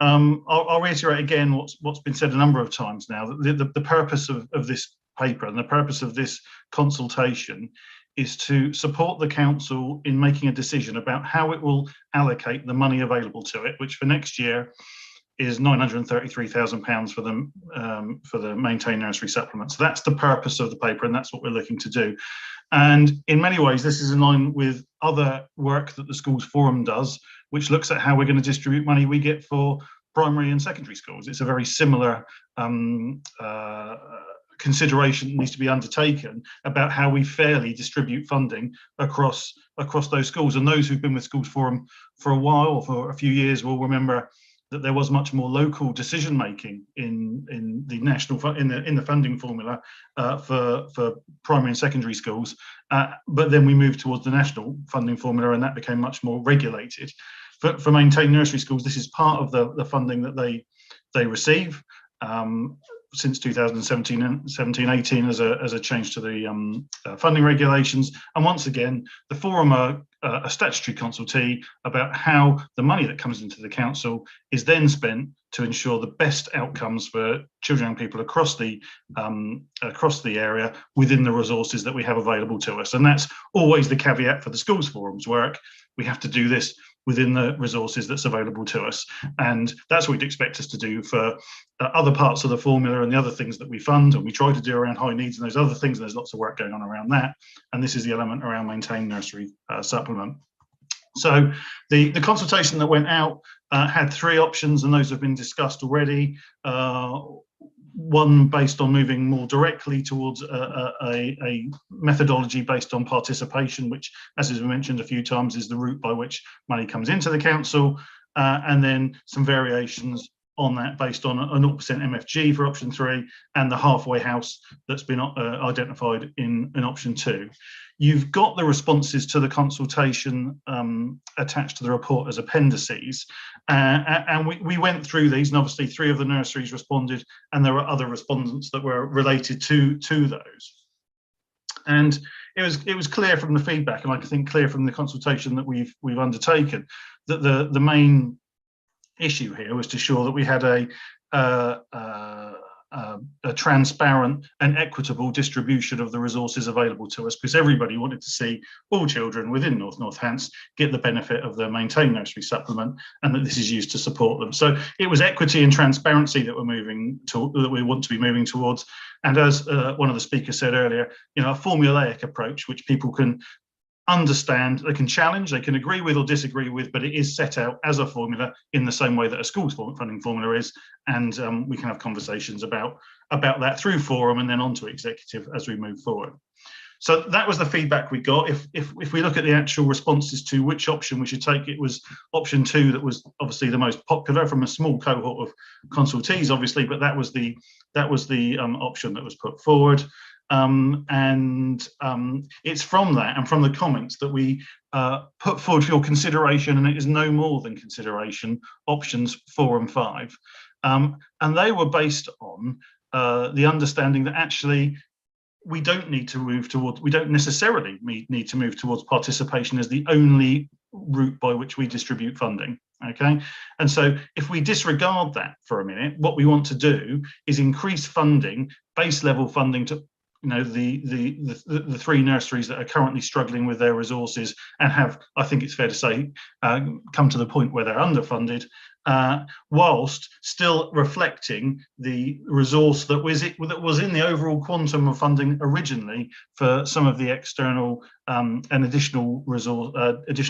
I'll reiterate again what's been said a number of times now. The purpose of this paper and the purpose of this consultation is to support the council in making a decision about how it will allocate the money available to it, which for next year is £933,000 for the maintained nursery supplement. So that's the purpose of the paper, and that's what we're looking to do. And in many ways, this is in line with other work that the Schools Forum does, which looks at how we're going to distribute money we get for primary and secondary schools. It's a very similar consideration that needs to be undertaken about how we fairly distribute funding across those schools. And those who've been with Schools Forum for a while, or for a few years, will remember that there was much more local decision making in the national in the funding formula for primary and secondary schools, but then we moved towards the national funding formula, and that became much more regulated. For maintained nursery schools, this is part of the funding that they receive since 2017-18 as a change to the funding regulations. And once again, the forum are a statutory consultee about how the money that comes into the council is then spent to ensure the best outcomes for children and people across the area within the resources that we have available to us. And that's always the caveat for the schools forums work. We have to do this within the resources that's available to us. And that's what we'd expect us to do for other parts of the formula and the other things that we fund and we try to do around high needs and those other things. There's lots of work going on around that. And this is the element around maintained nursery supplement. So the consultation that went out had 3 options, and those have been discussed already. One based on moving more directly towards a methodology based on participation, which, as has been mentioned a few times, is the route by which money comes into the council, and then some variations on that based on a 0% MFG for option 3 and the halfway house that's been identified in option 2. You've got the responses to the consultation attached to the report as appendices, and we went through these, and obviously 3 of the nurseries responded, and there were other respondents that were related to those. And it was clear from the feedback, and I think clear from the consultation that we've undertaken, that the main issue here was to ensure that we had a transparent and equitable distribution of the resources available to us, because everybody wanted to see all children within Northants get the benefit of the maintained nursery supplement, and that this is used to support them. So it was equity and transparency that we want to be moving towards. And as one of the speakers said earlier, a formulaic approach which people can understand, they can challenge, they can agree with or disagree with, but it is set out as a formula in the same way that a schools funding formula is, and we can have conversations about that through forum and then on to executive as we move forward. So that was the feedback we got. If we look at the actual responses to which option we should take, it was option 2 that was obviously the most popular from a small cohort of consultees, obviously, but that was the option that was put forward. It's from that and from the comments that we put forward for your consideration, and it is no more than consideration, options 4 and 5. And they were based on the understanding that actually we don't necessarily need to move towards participation as the only route by which we distribute funding. Okay, and so if we disregard that for a minute, what we want to do is increase funding, base level funding, to the 3 nurseries that are currently struggling with their resources and have, I think it's fair to say, come to the point where they're underfunded, whilst still reflecting the resource that was in the overall quantum of funding originally for some of the external and additional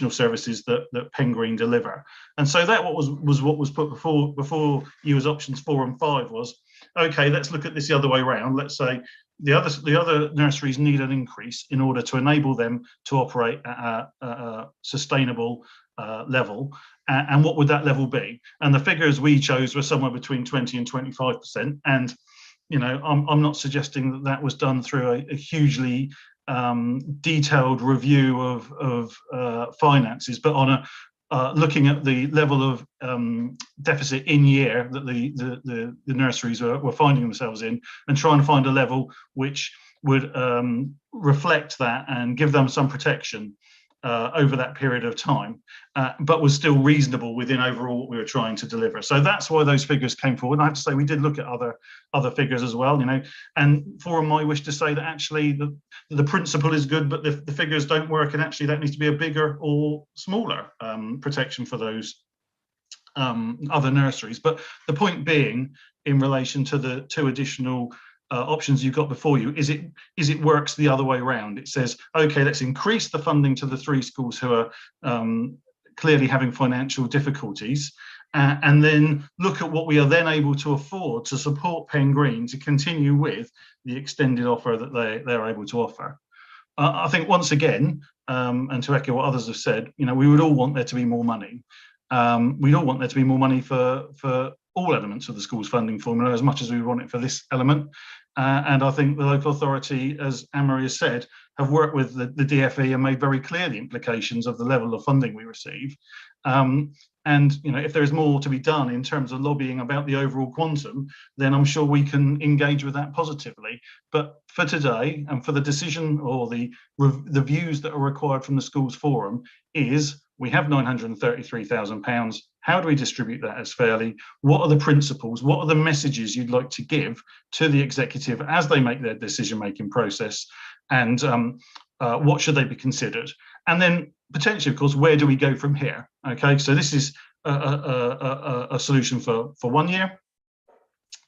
services that Pengreen deliver. And so that was what was put before you as options 4 and 5 was, okay, let's look at this the other way around. Let's say the other nurseries need an increase in order to enable them to operate at a sustainable level. And what would that level be? And the figures we chose were somewhere between 20 and 25%. And I'm not suggesting that was done through a hugely detailed review of finances, but on looking at the level of deficit in year that the nurseries were finding themselves in, and trying to find a level which would reflect that and give them some protection over that period of time, but was still reasonable within overall what we were trying to deliver. So that's why those figures came forward. And I have to say, we did look at other figures as well, and Forum might wish to say that actually the principle is good, but the figures don't work, and actually that needs to be a bigger or smaller protection for those other nurseries. But the point being, in relation to the 2 additional options you've got before you, is it works the other way around. It says, okay, let's increase the funding to the 3 schools who are clearly having financial difficulties, and then look at what we are then able to afford to support Pengreen to continue with the extended offer that they're able to offer. I think once again, and to echo what others have said, we would all want there to be more money. We'd all want there to be more money for all elements of the school's funding formula, as much as we want it for this element. And I think the local authority, as Anne-Marie has said, have worked with the DFE and made very clear the implications of the level of funding we receive. And if there is more to be done in terms of lobbying about the overall quantum, then I'm sure we can engage with that positively. But for today, and for the decision or the views that are required from the schools forum, is we have £933,000. How do we distribute that as fairly? What are the principles? What are the messages you'd like to give to the executive as they make their decision-making process? And what should they be considered? And then potentially, of course, where do we go from here? Okay, so this is a solution for 1 year.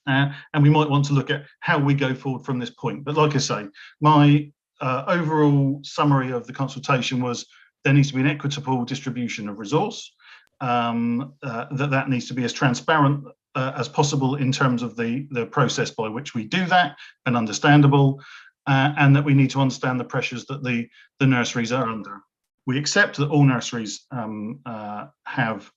And we might want to look at how we go forward from this point. But like I say, my overall summary of the consultation was there needs to be an equitable distribution of resource, that needs to be as transparent as possible in terms of the process by which we do that, and understandable, and that we need to understand the pressures that the nurseries are under. We accept that all nurseries have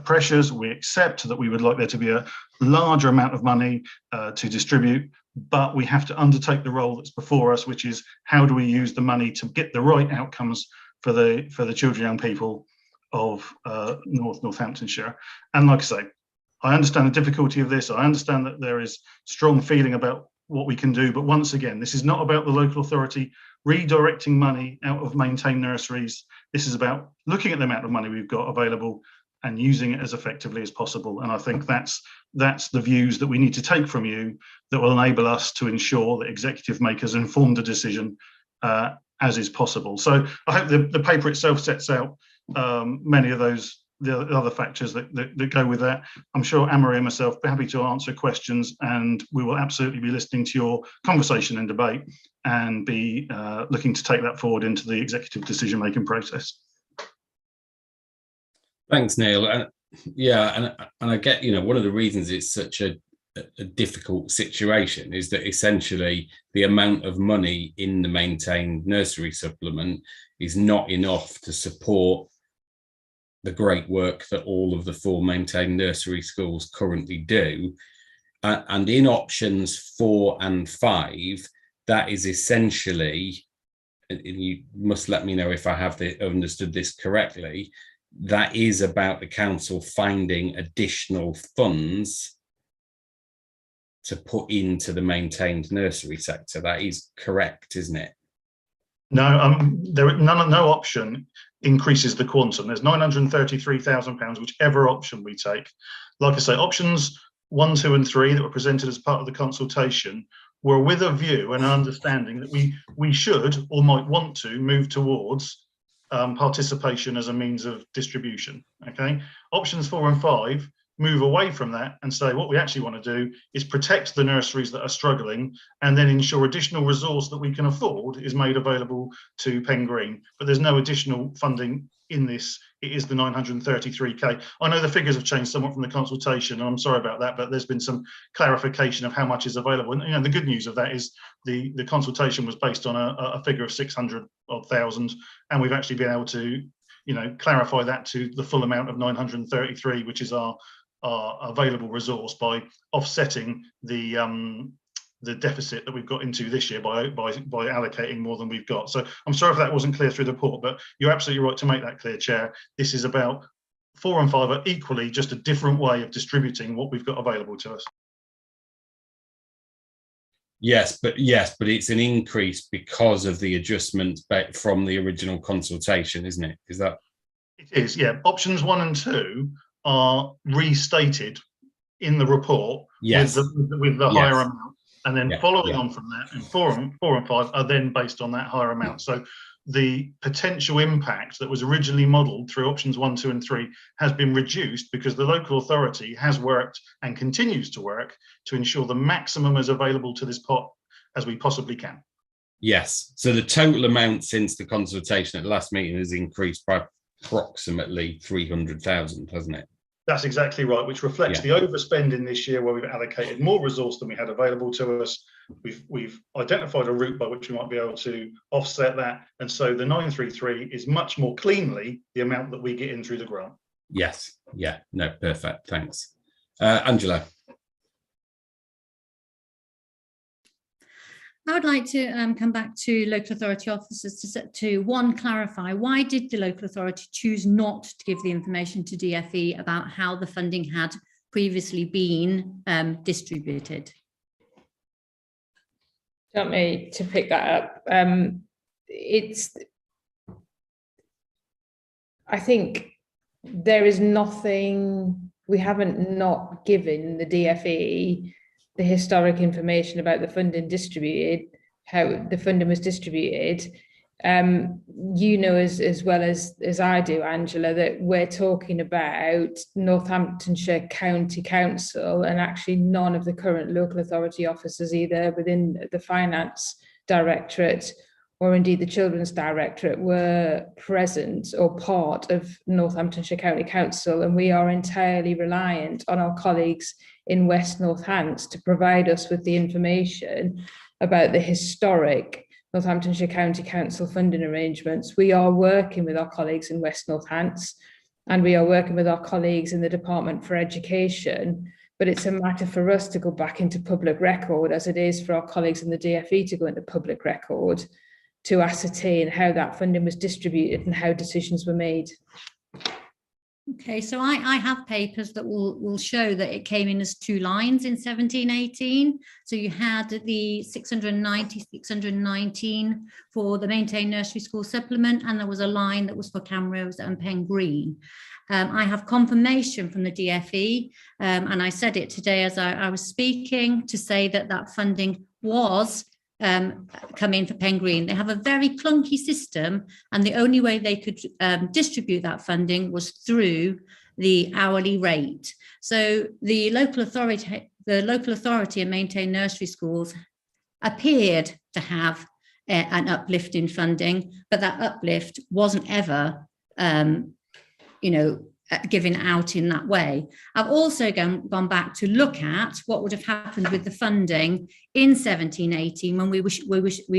pressures. We accept that we would like there to be a larger amount of money to distribute, but we have to undertake the role that's before us, which is how do we use the money to get the right outcomes for the children and young people of Northamptonshire. And like I say, I understand the difficulty of this. I understand that there is strong feeling about what we can do, but once again, this is not about the local authority redirecting money out of maintained nurseries. This is about looking at the amount of money we've got available and using it as effectively as possible. And I think that's the views that we need to take from you that will enable us to ensure that executive makers informed a decision as is possible. So I hope the paper itself sets out many of the other factors that go with that. I'm sure Anne-Marie and myself are happy to answer questions, and we will absolutely be listening to your conversation and debate and be looking to take that forward into the executive decision-making process. Thanks, Neil. And I get, one of the reasons it's such a difficult situation is that essentially the amount of money in the maintained nursery supplement is not enough to support the great work that all of the 4 maintained nursery schools currently do. And in options 4 and 5, that is essentially, and you must let me know if I have understood this correctly, that is about the council finding additional funds to put into the maintained nursery sector. That is correct, isn't it? No, no option increases the quantum. There's £933,000, whichever option we take. Like I say, options 1, 2, and 3 that were presented as part of the consultation were with a view and an understanding that we should or might want to move towards participation as a means of distribution. Okay, options 4 and 5 move away from that and say what we actually want to do is protect the nurseries that are struggling and then ensure additional resource that we can afford is made available to Pen Green. But there's no additional funding in this. It is the 933k. I know the figures have changed somewhat from the consultation, and I'm sorry about that, but there's been some clarification of how much is available. And the good news of that is the consultation was based on a figure of 600,000, and we've actually been able to clarify that to the full amount of 933, which is our available resource, by offsetting the deficit that we've got into this year by allocating more than we've got. So I'm sorry if that wasn't clear through the report, but you're absolutely right to make that clear, Chair. This is about 4 and 5 are equally just a different way of distributing what we've got available to us. Yes, but it's an increase because of the adjustments back from the original consultation, isn't it? Is that? It is, yeah. Options 1 and 2 are restated in the report, yes, with the higher amount, and then following on from that, and 4 and 5 are then based on that higher amount. So the potential impact that was originally modelled through options 1, 2, and 3 has been reduced because the local authority has worked and continues to work to ensure the maximum is available to this pot as we possibly can. Yes. So the total amount since the consultation at the last meeting has increased by approximately 300,000, hasn't it? That's exactly right, which reflects the overspending this year where we've allocated more resource than we had available to us. We've identified a route by which we might be able to offset that. And so the 933 is much more cleanly the amount that we get in through the grant. Yes. Yeah. No. Perfect. Thanks, Angela. I would like to come back to local authority officers to one, clarify, why did the local authority choose not to give the information to DFE about how the funding had previously been distributed? Do you want me to pick that up? I think there is nothing, we haven't not given the DFE the historic information about the funding distributed, how the funding was distributed. You know as well as I do, Angela, that we're talking about Northamptonshire County Council, and actually none of the current local authority officers, either within the Finance Directorate or indeed the Children's Directorate, were present or part of Northamptonshire County Council, and we are entirely reliant on our colleagues in West Northants to provide us with the information about the historic Northamptonshire County Council funding arrangements. We are working with our colleagues in West Northants, and we are working with our colleagues in the Department for Education, but it's a matter for us to go back into public record, as it is for our colleagues in the DFE to go into public record, to ascertain how that funding was distributed and how decisions were made. Okay, so I have papers that will show that it came in as 2 lines in 17-18. So you had the 619 for the maintained nursery school supplement, and there was a line that was for Camrose and Pen Green. I have confirmation from the DFE, and I said it today as I was speaking, to say that that funding was come in for Pen Green. They have a very clunky system, and the only way they could distribute that funding was through the hourly rate. So the local authority and maintained nursery schools appeared to have an uplift in funding, but that uplift wasn't ever given out in that way. I've also gone back to look at what would have happened with the funding in 17-18 when we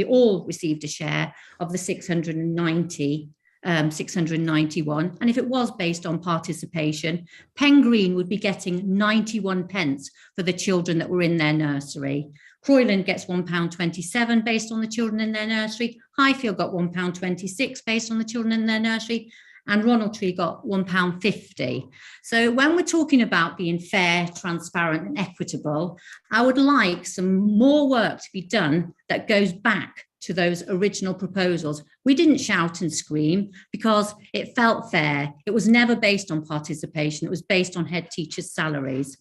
all received a share of the 691, and if it was based on participation, Pen Green would be getting 91 pence for the children that were in their nursery. Croyland gets £1.27 based on the children in their nursery. Highfield got £1.26 based on the children in their nursery, and Ronaldtree got £1.50. So when we're talking about being fair, transparent and equitable, I would like some more work to be done that goes back to those original proposals. We didn't shout and scream because it felt fair. It was never based on participation. It was based on head teachers' salaries.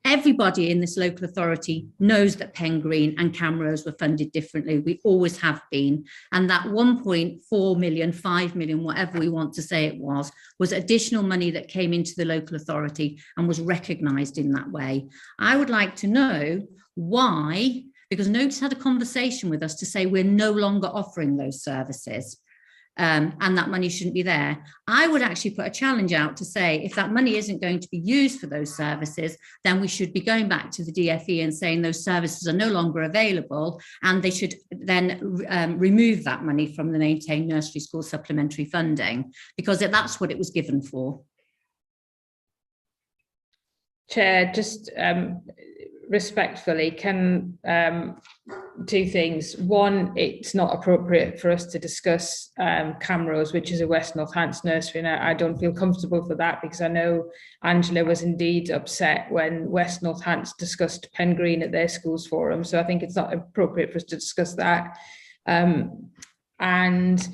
Everybody in this local authority knows that Pen Green and Camrose were funded differently. We always have been. And that 1.4 million, 5 million, whatever we want to say it was additional money that came into the local authority and was recognised in that way. I would like to know why, because nobody's had a conversation with us to say we're no longer offering those services. And that money shouldn't be there. I would actually put a challenge out to say, if that money isn't going to be used for those services, then we should be going back to the DFE and saying those services are no longer available, and they should then remove that money from the maintained nursery school supplementary funding, because that's what it was given for. Chair, just respectfully, can 2 things. One, it's not appropriate for us to discuss Camrose, which is a West Northants nursery, and I don't feel comfortable for that, because I know Angela was indeed upset when West Northants discussed Pen Green at their schools forum, so I think it's not appropriate for us to discuss that. And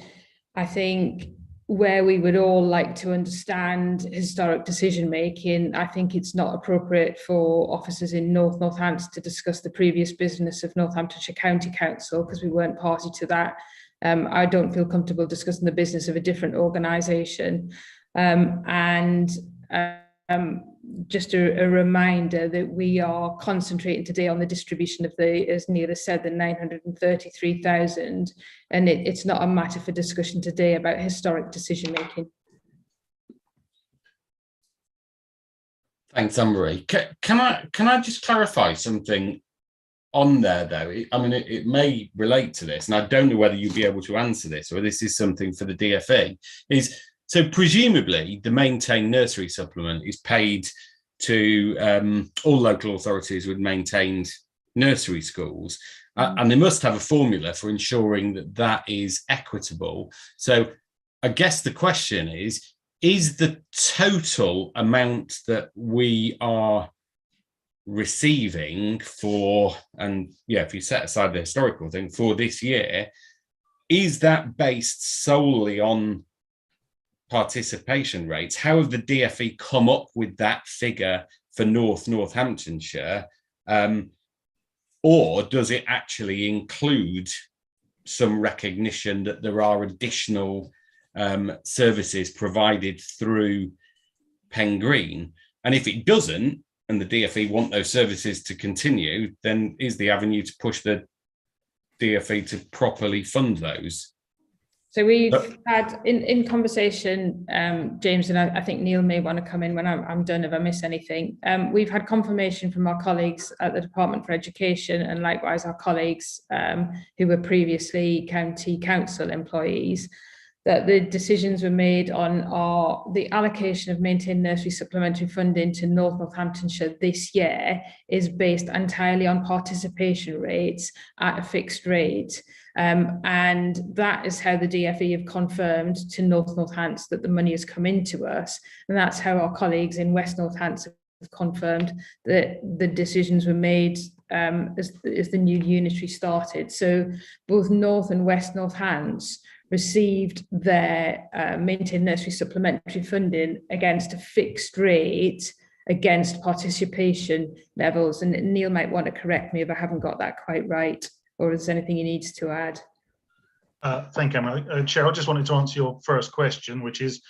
I think where we would all like to understand historic decision making, I think it's not appropriate for officers in North Northants to discuss the previous business of Northamptonshire County Council, because we weren't party to that. I don't feel comfortable discussing the business of a different organisation. Just a reminder that we are concentrating today on the distribution of the, as Neil has said, the 933,000, and it's not a matter for discussion today about historic decision making. Thanks, Anne-Marie. Can I just clarify something on there, though? I mean, it may relate to this, and I don't know whether you'll be able to answer this, or this is something for the DFE. So presumably the maintained nursery supplement is paid to all local authorities with maintained nursery schools, and they must have a formula for ensuring that that is equitable. So I guess the question is the total amount that we are receiving for, and yeah, if you set aside the historical thing for this year, is that based solely on participation rates? How have the DfE come up with that figure for Northamptonshire? Or does it actually include some recognition that there are additional services provided through Pen Green? And if it doesn't, and the DfE want those services to continue, then is the avenue to push the DfE to properly fund those? So we've had in conversation, James, and I think Neil may want to come in when I'm done if I miss anything. We've had confirmation from our colleagues at the Department for Education, and likewise our colleagues who were previously county council employees, that the decisions were made on the allocation of maintained nursery supplementary funding to Northamptonshire this year is based entirely on participation rates at a fixed rate. And that is how the DfE have confirmed to Northants that the money has come into us. And that's how our colleagues in West Northants have confirmed that the decisions were made as the new unitary started. So both North and West Northants received their maintained nursery supplementary funding against a fixed rate against participation levels. And Neil might want to correct me if I haven't got that quite right, or is there anything he needs to add? Thank you, Emma. Chair, I just wanted to answer your first question, which is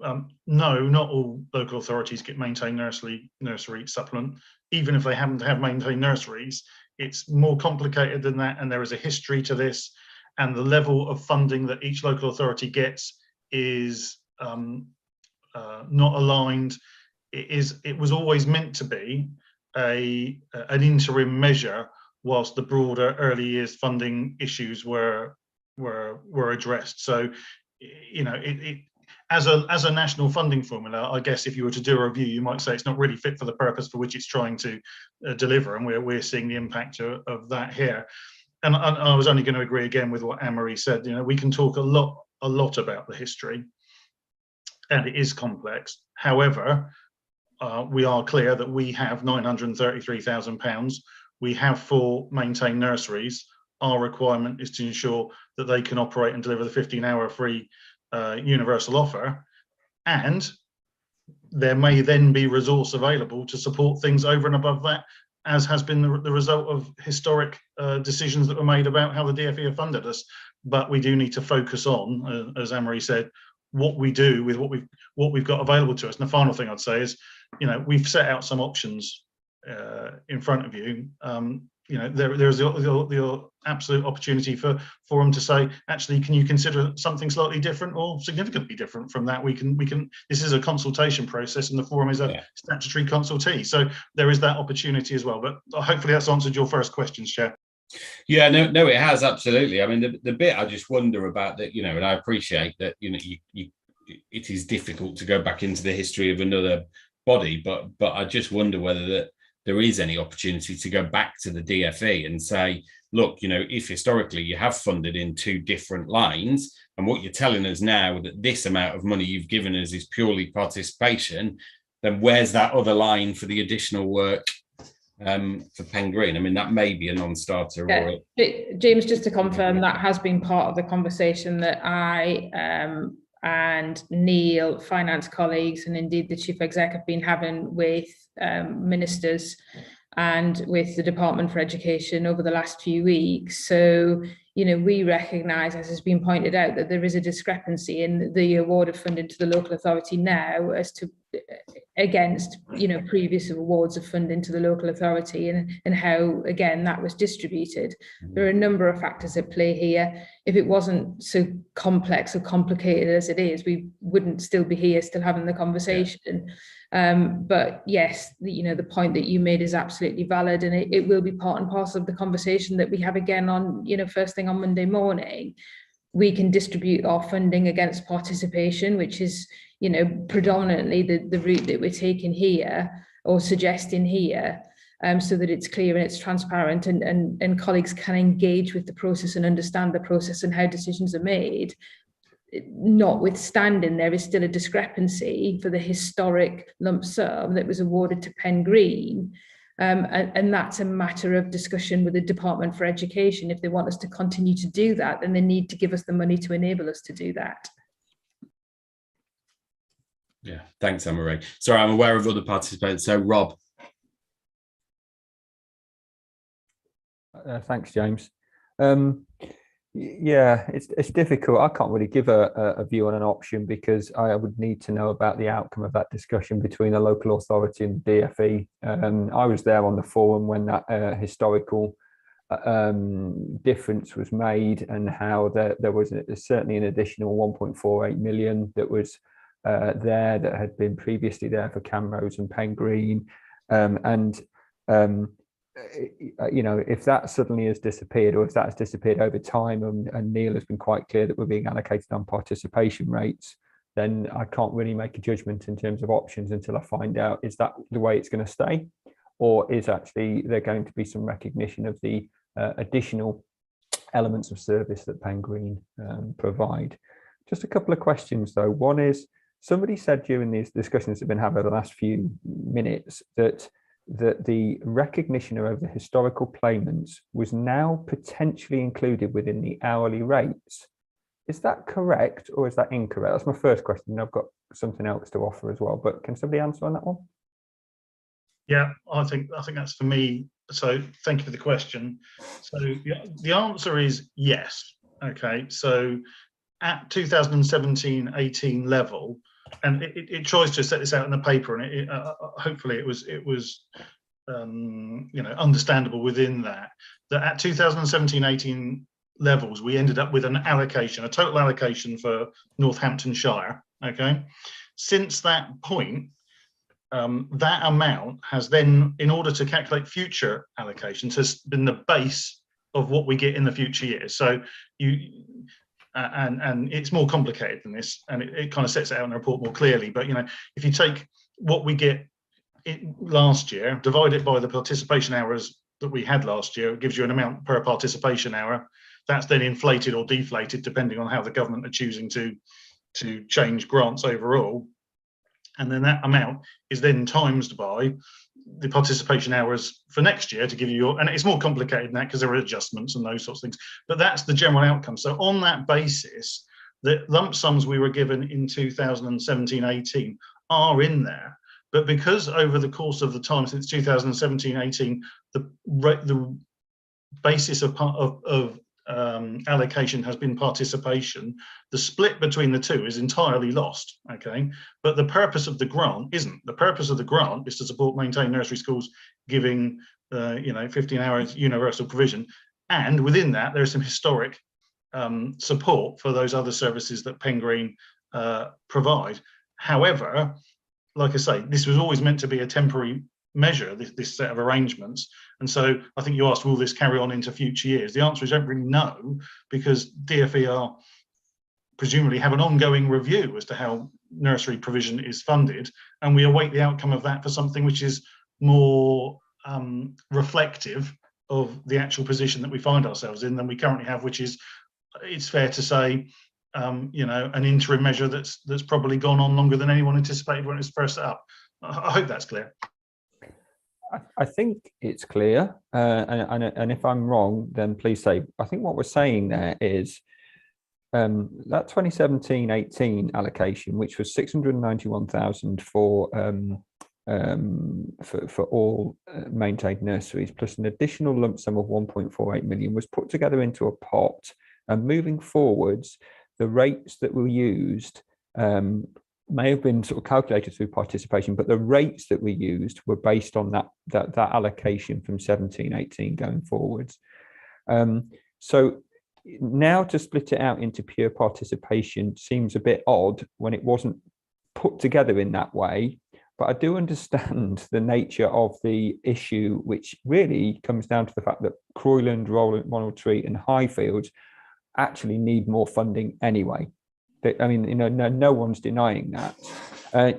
no, not all local authorities get maintained nursery supplement, even if they happen to have maintained nurseries. It's more complicated than that, and there is a history to this, and the level of funding that each local authority gets is not aligned. It was always meant to be an interim measure whilst the broader early years funding issues were addressed. So, you know, as a national funding formula, I guess if you were to do a review, you might say it's not really fit for the purpose for which it's trying to deliver, and we're seeing the impact of that here. And I was only going to agree again with what Anne-Marie said. You know, we can talk a lot about the history, and it is complex. However, we are clear that we have £933,000. We have 4 maintained nurseries. Our requirement is to ensure that they can operate and deliver the 15-hour free universal offer, and there may then be resource available to support things over and above that, as has been the result of historic decisions that were made about how the DfE have funded us. But we do need to focus on, as Anne-Marie said, what we do with what we've got available to us. And the final thing I'd say is, you know, we've set out some options in front of you. You know, there's the absolute opportunity for them to say, actually, can you consider something slightly different or significantly different from that? We can. This is a consultation process, and the forum is a statutory consultee. So there is that opportunity as well. But hopefully that's answered your first questions, Chair. Yeah, no, it has, absolutely. I mean, the bit I just wonder about that, you know, and I appreciate that, you know, it is difficult to go back into the history of another body, but I just wonder whether that there is any opportunity to go back to the DfE and say, look, you know, if historically you have funded in 2 different lines, and what you're telling us now that this amount of money you've given us is purely participation, then where's that other line for the additional work for Pen Green? I mean, that may be a non-starter. Yeah. James, just to confirm, that has been part of the conversation that I and Neil, finance colleagues, and indeed the chief exec have been having with ministers and with the Department for Education over the last few weeks. So, you know, we recognise, as has been pointed out, that there is a discrepancy in the award of funding to the local authority now as to against, you know, previous awards of funding to the local authority, and how, again, that was distributed. There are a number of factors at play here. If it wasn't so complex or complicated as it is, we wouldn't still be here, still having the conversation. But yes, you know, the point that you made is absolutely valid, and it will be part and parcel of the conversation that we have again on, you know, first thing on Monday morning. we can distribute our funding against participation, which is, you know, predominantly the route that we're taking here or suggesting here, so that it's clear and it's transparent, and colleagues can engage with the process and understand the process and how decisions are made. Notwithstanding, there is still a discrepancy for the historic lump sum that was awarded to Pen Green. And that's a matter of discussion with the Department for Education. If they want us to continue to do that, then they need to give us the money to enable us to do that. Yeah, thanks, Anne-Marie. Sorry, I'm aware of other participants. So, Rob. Thanks, James. Yeah, it's difficult. I can't really give a view on an option because I would need to know about the outcome of that discussion between the local authority and DFE. I was there on the forum when that historical difference was made, and how there was certainly an additional 1.48 million that was there that had been previously there for Camrose and Pen Green, you know, if that suddenly has disappeared, or if that has disappeared over time, and Neil has been quite clear that we're being allocated on participation rates, then I can't really make a judgment in terms of options until I find out, is that the way it's going to stay, or is actually there going to be some recognition of the additional elements of service that Pen Green provide. Just a couple of questions though. One is, somebody said during these discussions that have been having over the last few minutes that the recognition of the historical claimants was now potentially included within the hourly rates. Is that correct, or is that incorrect? That's my first question. I've got something else to offer as well, but can somebody answer on that one? Yeah, I think that's for me. So thank you for the question. So the answer is yes. Okay, so at 2017-18 level, and it tries to set this out in the paper, and hopefully it was you know, understandable within that at 2017-18 levels, we ended up with an allocation, a total allocation for Northamptonshire. Okay, since that point, that amount has then, in order to calculate future allocations, has been the base of what we get in the future years. So and it's more complicated than this, and it kind of sets it out in the report more clearly. But you know, if you take what we get last year, divide it by the participation hours that we had last year, it gives you an amount per participation hour. That's then inflated or deflated depending on how the government are choosing to change grants overall. And then that amount is then times by the participation hours for next year to give you your, and it's more complicated than that because there are adjustments and those sorts of things, but that's the general outcome. So on that basis, the lump sums we were given in 2017-18 are in there, but because over the course of the time since 2017-18, the basis of allocation has been participation, the split between the two is entirely lost. Okay, but the purpose of the grant isn't. The purpose of the grant is to support, maintain nursery schools, giving you know, 15 hours universal provision, and within that there is some historic support for those other services that Pen Green provide. However, like I say, this was always meant to be a temporary measure, this set of arrangements, and so I think you asked, will this carry on into future years? The answer is, I don't really know, because DFE are presumably have an ongoing review as to how nursery provision is funded, and we await the outcome of that for something which is more reflective of the actual position that we find ourselves in than we currently have, which is, it's fair to say, you know, an interim measure that's probably gone on longer than anyone anticipated when it was first set up. I hope that's clear. I think it's clear, and if I'm wrong, then please say. I think what we're saying there is that 2017-18 allocation, which was 691,000 for all maintained nurseries, plus an additional lump sum of 1.48 million, was put together into a pot. And moving forwards, the rates that were used may have been sort of calculated through participation, but the rates that we used were based on that allocation from 17-18 going forwards. So now to split it out into pure participation seems a bit odd when it wasn't put together in that way. But I do understand the nature of the issue, which really comes down to the fact that Croyland, Ronald Tree and Highfields actually need more funding anyway. I mean, you know, no one's denying that.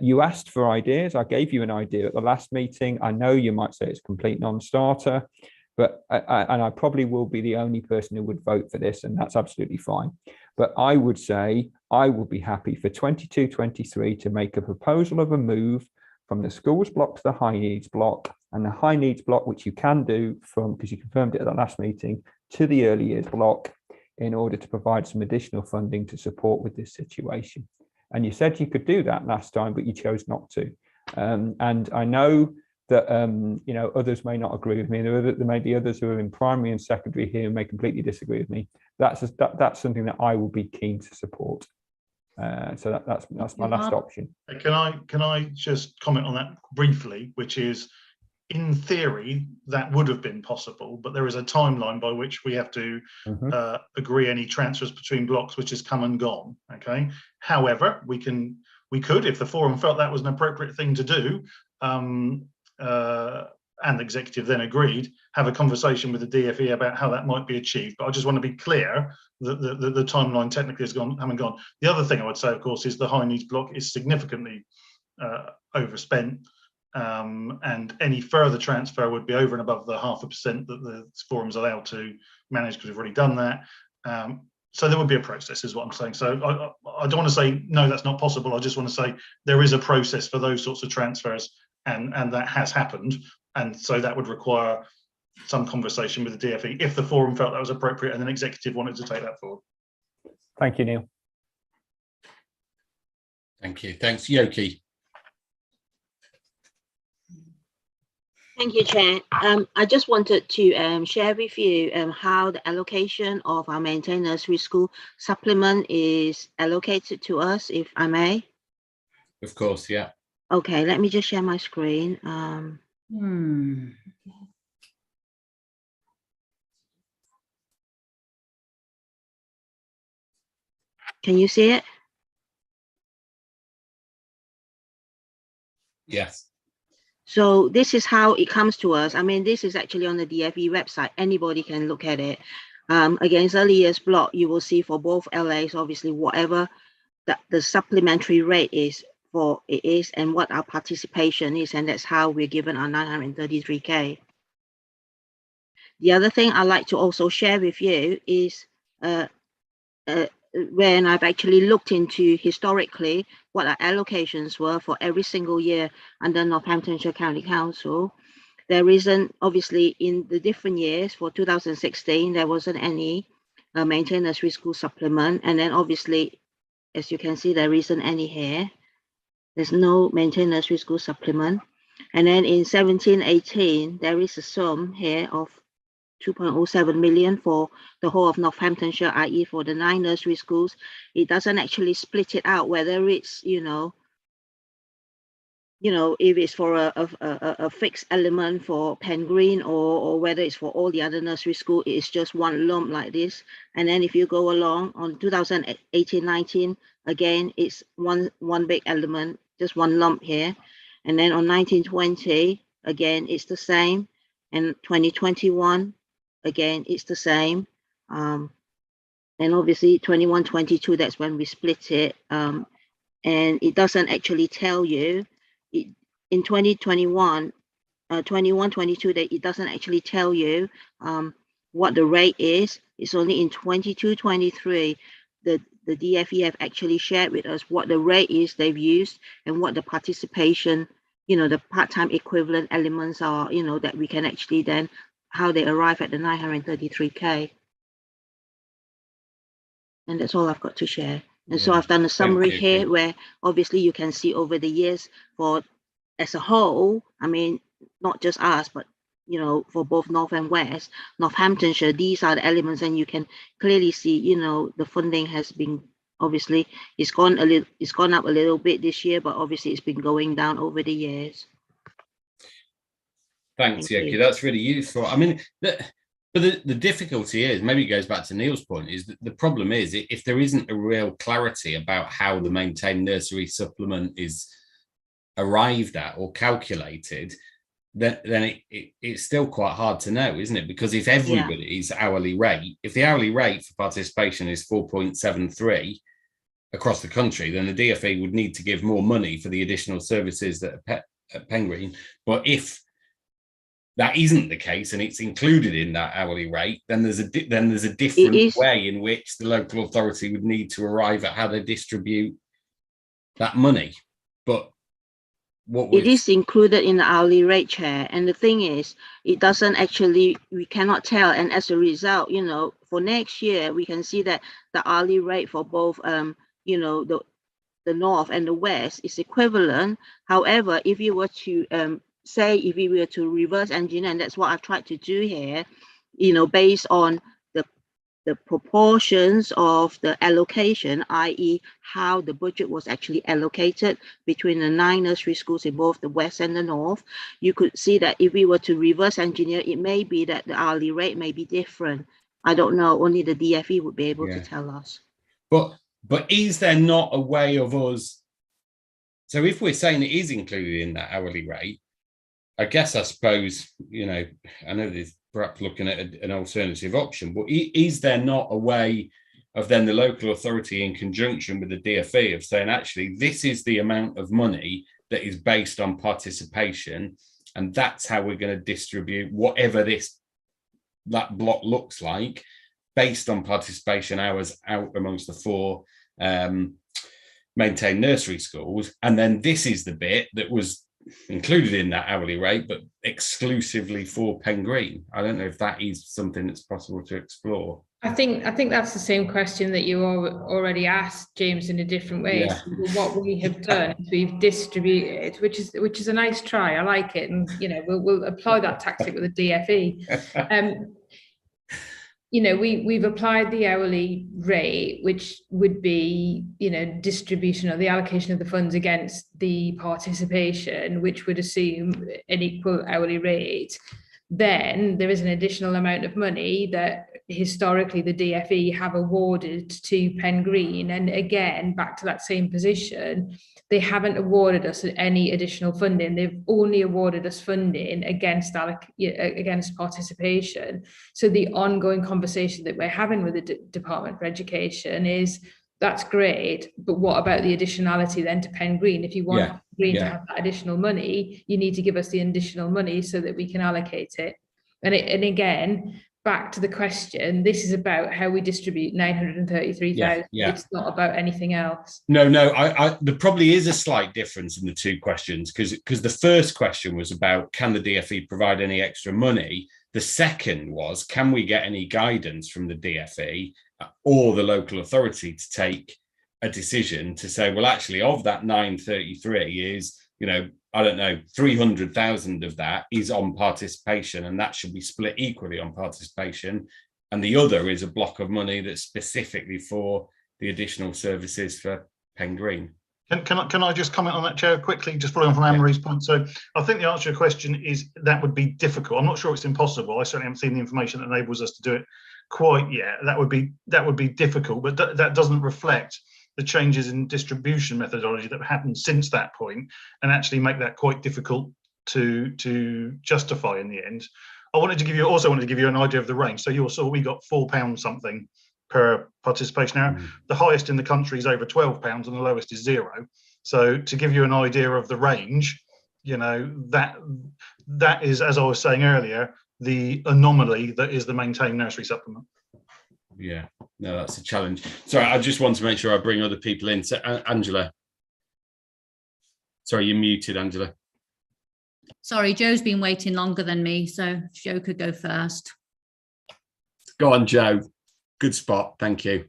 You asked for ideas. I gave you an idea at the last meeting. I know you might say it's a complete non-starter, but I probably will be the only person who would vote for this, and that's absolutely fine. But I would say I would be happy for 22-23 to make a proposal of a move from the schools block to the high needs block, and the high needs block, which you can do from, because you confirmed it at the last meeting, to the early years block, in order to provide some additional funding to support with this situation. And you said you could do that last time, but you chose not to. And I know that you know, others may not agree with me. There may be others who are in primary and secondary here who may completely disagree with me. That's something that I will be keen to support. So that's my last option. Can I just comment on that briefly, which is, in theory, that would have been possible, but there is a timeline by which we have to agree any transfers between blocks, which has come and gone. Okay. However, we could, if the forum felt that was an appropriate thing to do, and the executive then agreed, have a conversation with the DfE about how that might be achieved. But I just want to be clear that the timeline technically has haven't gone. The other thing I would say, of course, is the high needs block is significantly overspent. And any further transfer would be over and above the 0.5% that the forum's allowed to manage, because we've already done that. So there would be a process, is what I'm saying. So I don't want to say, no, that's not possible. I just want to say there is a process for those sorts of transfers, and that has happened. And so that would require some conversation with the DfE if the forum felt that was appropriate and an executive wanted to take that forward. Thank you, Neil. Thank you. Thanks, Yoki. Thank you, Chair. I just wanted to share with you how the allocation of our maintained nursery school supplement is allocated to us, if I may. Of course, yeah. Okay, let me just share my screen. Can you see it? Yes. So this is how it comes to us. I mean, this is actually on the DfE website. Anybody can look at it. Against early years block, you will see for both LAs, obviously, whatever the supplementary rate is for it is and what our participation is. And that's how we're given our 933K. The other thing I'd like to also share with you is when I've actually looked into historically what our allocations were for every single year under Northamptonshire County Council. There isn't, obviously, in the different years. For 2016, there wasn't any maintained nursery school supplement. And then obviously, as you can see, there isn't any here. There's no maintained nursery school supplement. And then in 17-18, there is a sum here of 2.07 million for the whole of Northamptonshire, i.e. for the 9 nursery schools. It doesn't actually split it out, whether it's, you know, if it's for a fixed element for Pen Green or whether it's for all the other nursery school. It's just one lump like this. And then if you go along on 2018-19, again, it's one big element, just one lump here. And then on 19-20, again, it's the same. And 2021, again, it's the same. And obviously 21-22, that's when we split it. And it doesn't actually tell you in 2021, 21-22, that it doesn't actually tell you what the rate is. It's only in 22-23 the DfE have actually shared with us what the rate is they've used and what the participation, the part-time equivalent elements are, that we can actually then, how they arrive at the 933K. And that's all I've got to share. And so I've done a summary here where obviously you can see over the years for as a whole, I mean, not just us, but for both North and West, Northamptonshire, these are the elements, and you can clearly see, the funding has been, obviously, it's gone up a little bit this year, but obviously it's been going down over the years. Thanks, Yoki. That's really useful. I mean, but the difficulty is, maybe it goes back to Neil's point, is that the problem is if there isn't a real clarity about how the maintained nursery supplement is arrived at or calculated, then it's still quite hard to know, isn't it? Because if everybody's hourly rate, if the hourly rate for participation is 4.73 across the country, then the DfE would need to give more money for the additional services that are at Pengreen. But if that isn't the case and it's included in that hourly rate, then there's a different way in which the local authority would need to arrive at how they distribute that money. But it is included in the hourly rate, Chair. And the thing is, it doesn't actually, we cannot tell. And as a result, you know, for next year, we can see that the hourly rate for both, you know, the North and the West is equivalent. However, if you were to say, if we were to reverse engineer, and that's what I've tried to do here, you know, based on the proportions of the allocation, i.e. how the budget was actually allocated between the 9 nursery schools in both the West and the North, you could see that if we were to reverse engineer, it may be that the hourly rate may be different. I don't know, only the DfE would be able to tell us. But is there not a way of us, so if we're saying it is included in that hourly rate, I guess, I suppose, you know, I know there's perhaps looking at an alternative option, but is there not a way of then the local authority in conjunction with the DfE of saying, actually, this is the amount of money that is based on participation, and that's how we're going to distribute whatever that block looks like based on participation hours out amongst the 4 maintained nursery schools, and then this is the bit that was included in that hourly rate, but exclusively for Pengreen. I don't know if that is something that's possible to explore. I think that's the same question that you already asked, James, in a different way. Yeah. So what we have done is we've distributed, which is a nice try. I like it, and you know we'll apply that tactic with the DfE. You know, we've applied the hourly rate, which would be, you know, distribution of the allocation of the funds against the participation, which would assume an equal hourly rate. Then there is an additional amount of money that historically the DfE have awarded to Pengreen. And again, back to that same position, they haven't awarded us any additional funding. They've only awarded us funding against participation. So the ongoing conversation that we're having with the Department for Education is, that's great, but what about the additionality then to Pengreen? If you want Pengreen to have that additional money, you need to give us the additional money so that we can allocate it. And again, back to the question, this is about how we distribute 933,000. It's not about anything else. No, there probably is a slight difference in the two questions, because the first question was about, can the DfE provide any extra money? The second was, can we get any guidance from the DfE or the local authority to take a decision to say, well, actually, of that 933 is, you know, I don't know, 300,000 of that is on participation, and that should be split equally on participation. And the other is a block of money that's specifically for the additional services for Pengreen. Can I just comment on that, Chair, quickly, just following on from Anne-Marie's point? So I think the answer to your question is that would be difficult. I'm not sure it's impossible. I certainly haven't seen the information that enables us to do it quite yet. That would be difficult, but that doesn't reflect the changes in distribution methodology that have happened since that point, and actually make that quite difficult to justify in the end. I wanted to give you an idea of the range. So you saw we got £4 something per participation hour. The highest in the country is over £12 and the lowest is 0. So to give you an idea of the range, you know, that is, as I was saying earlier, the anomaly that is the maintained nursery supplement. Yeah, no, that's a challenge. Sorry, I just want to make sure I bring other people in. So, Angela. Sorry, you're muted, Angela. Sorry, Joe's been waiting longer than me, so Joe could go first. Go on, Joe. Good spot. Thank you.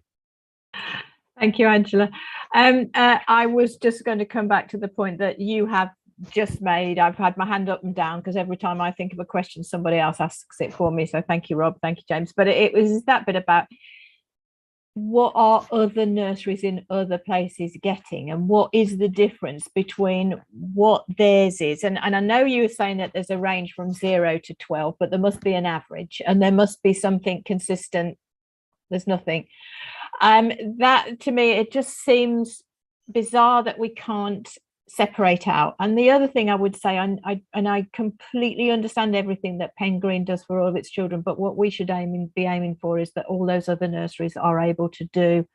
Thank you, Angela. I was just going to come back to the point that you have just made. I've had my hand up and down because every time I think of a question, somebody else asks it for me. So thank you, Rob. Thank you, James. But it was that bit about what are other nurseries in other places getting, and what is the difference between what theirs is? And I know you were saying that there's a range from 0 to 12, but there must be an average and there must be something consistent. There's nothing. That to me, it just seems bizarre that we can't separate out. And the other thing I would say, and I completely understand everything that Pen Green does for all of its children, but what we should be aiming for is that all those other nurseries are able to do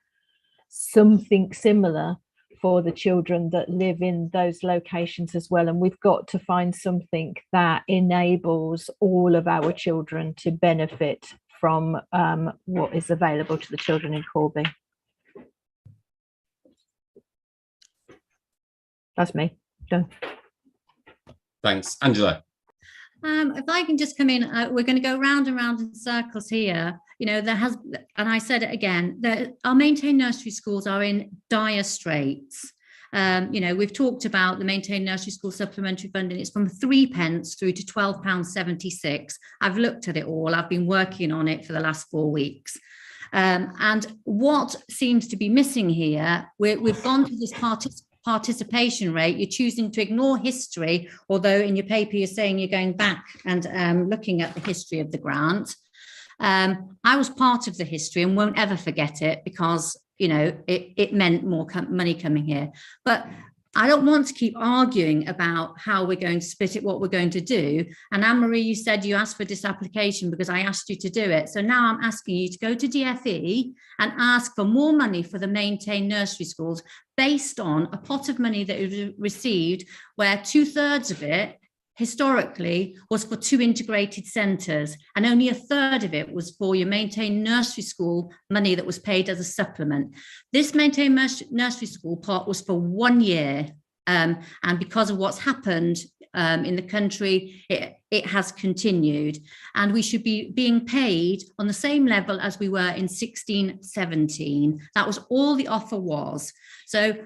something similar for the children that live in those locations as well. And we've got to find something that enables all of our children to benefit from what is available to the children in Corby. That's me. Done. Thanks. Angela. If I can just come in, we're going to go round and round in circles here. You know, there has, and I said it again, that our maintained nursery schools are in dire straits. You know, we've talked about the maintained nursery school supplementary funding. It's from 3p through to £12.76. I've looked at it all. I've been working on it for the last 4 weeks. And what seems to be missing here, we've gone to this participation rate. You're choosing to ignore history, although in your paper you're saying you're going back and looking at the history of the grant. I was part of the history and won't ever forget it, because you know it meant more money coming here. But I don't want to keep arguing about how we're going to split it, what we're going to do. And Anne-Marie, you said you asked for disapplication because I asked you to do it. So now I'm asking you to go to DFE and ask for more money for the maintained nursery schools based on a pot of money that was received, where 2/3 of it historically was for 2 integrated centres, and only 1/3 of it was for your maintained nursery school money that was paid as a supplement. This maintained nursery school part was for 1 year, and because of what's happened in the country, it has continued, and we should be being paid on the same level as we were in 16-17. That was all the offer was. So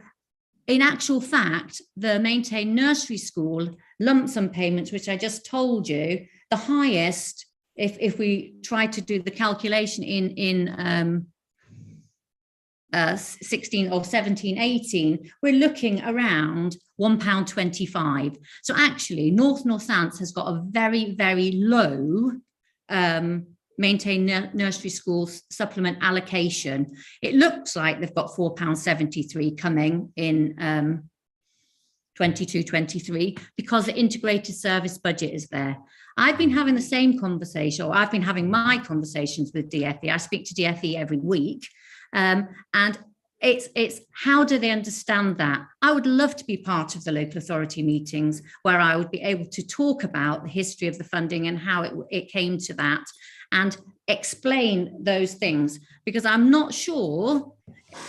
in actual fact, the maintained nursery school lump sum payments, which I just told you, the highest, if we try to do the calculation in 16 or 17, 18, we're looking around £1.25. So actually, Northants has got a very, very low maintained nursery school supplement allocation. It looks like they've got £4.73 coming in 22-23 because the integrated service budget is there. I've been having the same conversation, or I've been having my conversations with DFE. I speak to DFE every week, and it's how do they understand that? I would love to be part of the local authority meetings where I would be able to talk about the history of the funding and how it came to that, and explain those things, because I'm not sure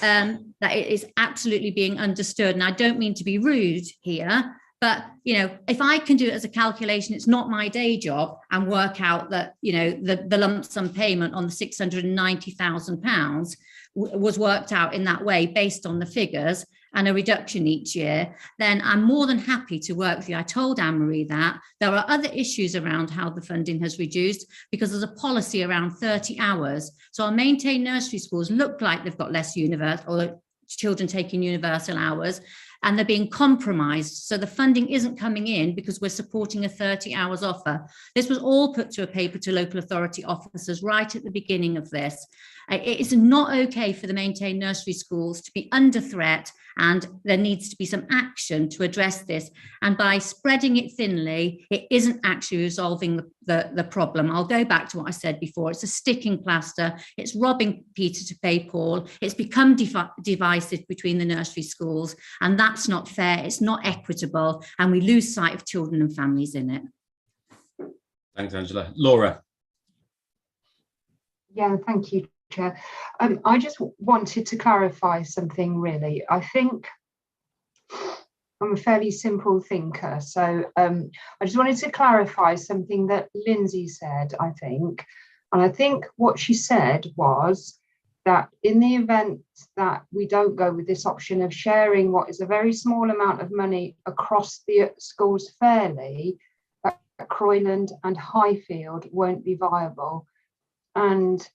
that it is absolutely being understood. And I don't mean to be rude here, but you know, if I can do it as a calculation, it's not my day job, and work out that, you know, the lump sum payment on the £690,000 was worked out in that way based on the figures and a reduction each year, then I'm more than happy to work with you. I told Anne-Marie that there are other issues around how the funding has reduced, because there's a policy around 30 hours. So our maintained nursery schools look like they've got less universal, or children taking universal hours, and they're being compromised. So the funding isn't coming in because we're supporting a 30 hours offer. This was all put to a paper to local authority officers right at the beginning of this. It is not okay for the maintained nursery schools to be under threat, and there needs to be some action to address this. And by spreading it thinly, it isn't actually resolving the problem. I'll go back to what I said before. It's a sticking plaster. It's robbing Peter to pay Paul. It's become divisive between the nursery schools, and that's not fair. It's not equitable, and we lose sight of children and families in it. Thanks, Angela. Laura. Yeah, thank you, Chair. I just wanted to clarify something, really. I think I'm a fairly simple thinker, so I just wanted to clarify something that Lindsay said, I think. And I think what she said was that in the event that we don't go with this option of sharing what is a very small amount of money across the schools fairly, that Croyland and Highfield won't be viable. And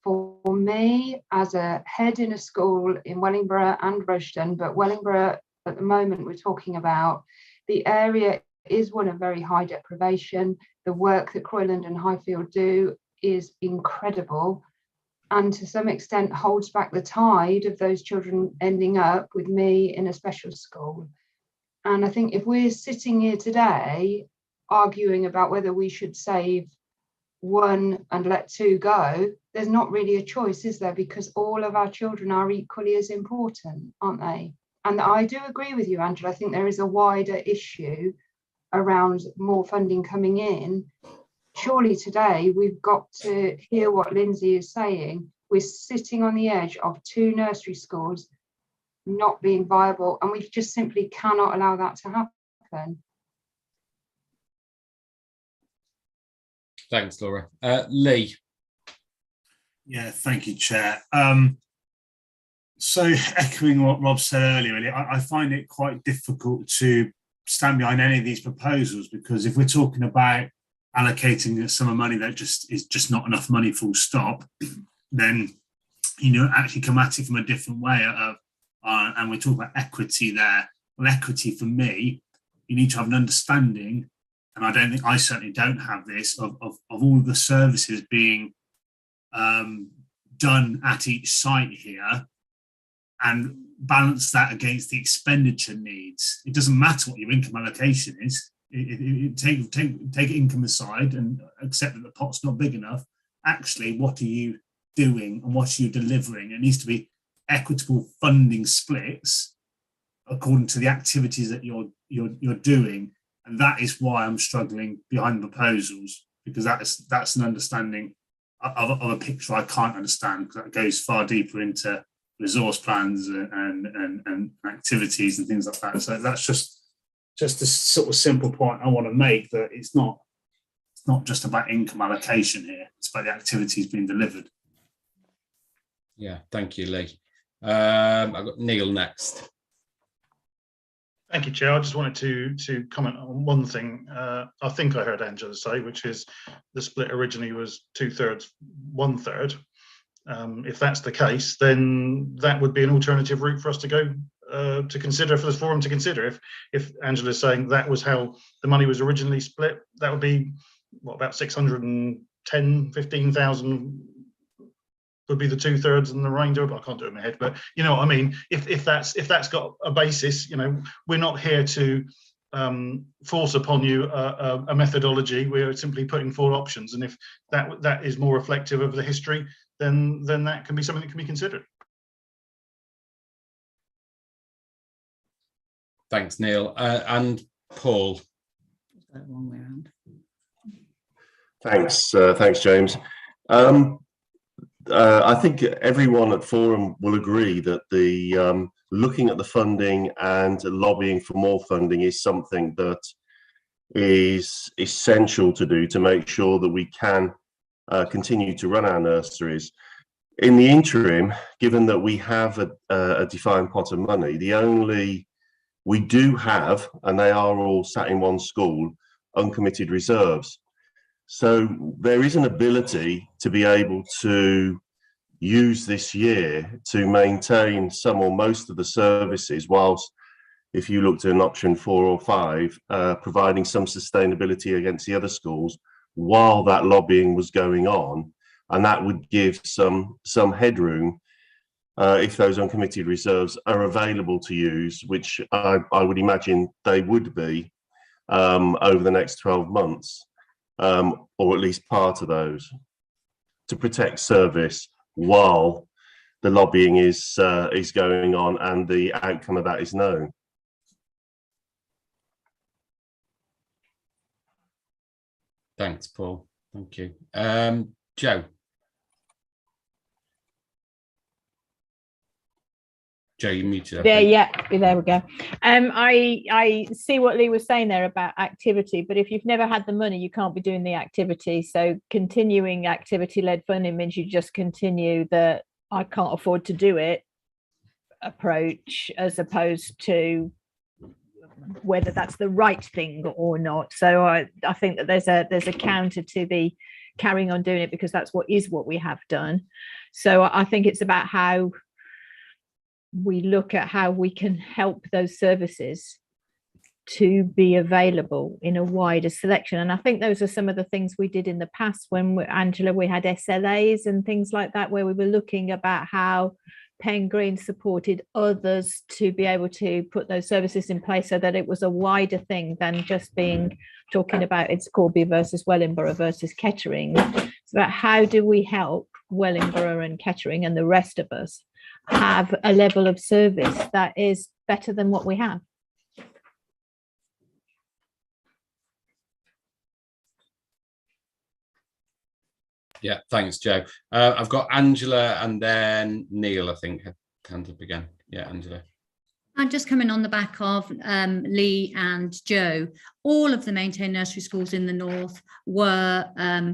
for me, as a head in a school in Wellingborough and Rushden, but Wellingborough at the moment we're talking about, the area is one of very high deprivation. The work that Croyland and Highfield do is incredible, and to some extent holds back the tide of those children ending up with me in a special school. And I think if we're sitting here today arguing about whether we should save one and let two go, there's not really a choice, is there? Because all of our children are equally as important, aren't they? And I do agree with you, Angela. I think there is a wider issue around more funding coming in. Surely today we've got to hear what Lindsay is saying. We're sitting on the edge of two nursery schools not being viable, and we just simply cannot allow that to happen. Thanks, Laura. Lee. Yeah, thank you, Chair. So echoing what Rob said earlier, really, I find it quite difficult to stand behind any of these proposals, because if we're talking about allocating a sum of money that is just not enough money, full stop, then actually come at it from a different way. And we talk about equity there. Well, equity for me, you need to have an understanding, and I certainly don't have this, of all the services being done at each site here, and balance that against the expenditure needs. It doesn't matter what your income allocation is. Take income aside and accept that the pot's not big enough. Actually, what are you doing and what are you delivering? It needs to be equitable funding splits according to the activities that you're doing, and that is why I'm struggling behind the proposals, because that's an understanding of a picture I can't understand, because that goes far deeper into resource plans and activities and things like that. So that's just a sort of simple point I want to make, that it's not just about income allocation here, it's about the activities being delivered. Yeah, thank you, Lee. I've got Neil next. Thank you, Chair. I just wanted to comment on one thing. I think I heard Angela say, which is the split originally was 2/3, 1/3. If that's the case, then that would be an alternative route for us to go to consider, for the forum to consider. If Angela's saying that was how the money was originally split, that would be about 610, 15,000 would be the 2/3 and the remainder. I can't do it in my head, but you know what I mean. If that's got a basis, we're not here to force upon you a methodology. We're simply putting forward options, and if that is more reflective of the history, then that can be something that can be considered. Thanks, Neil. And Paul. Thanks, James. I think everyone at Forum will agree that the looking at the funding and lobbying for more funding is something that is essential to do to make sure that we can continue to run our nurseries. In the interim, given that we have a defined pot of money, we do have, and they are all sat in one school, uncommitted reserves. So there is an ability to be able to use this year to maintain some or most of the services, whilst, if you looked at an option 4 or 5, providing some sustainability against the other schools while that lobbying was going on, and that would give some headroom if those uncommitted reserves are available to use, which I would imagine they would be over the next 12 months. Or at least part of those, to protect service while the lobbying is going on and the outcome of that is known. Thanks, Paul. Thank you. Joe. Joe, you muted. Yeah, there we go. I see what Lee was saying there about activity, but if you've never had the money, you can't be doing the activity. So continuing activity-led funding means you just continue the I can't afford to do it approach, as opposed to whether that's the right thing or not. So I think that there's a counter to the carrying on doing it, because that's what we have done. So I think it's about how we look at how we can help those services to be available in a wider selection. And I think those are some of the things we did in the past when, Angela, we had SLAs and things like that, where we were looking about how Pen Green supported others to be able to put those services in place, so that it was a wider thing than just talking about it's Corby versus Wellingborough versus Kettering. It's about how do we help Wellingborough and Kettering and the rest of us have a level of service that is better than what we have. Yeah, thanks, Joe. I've got Angela and then Neil, I think, hand up again. Yeah, Angela. And just coming on the back of Lee and Joe, all of the maintained nursery schools in the north were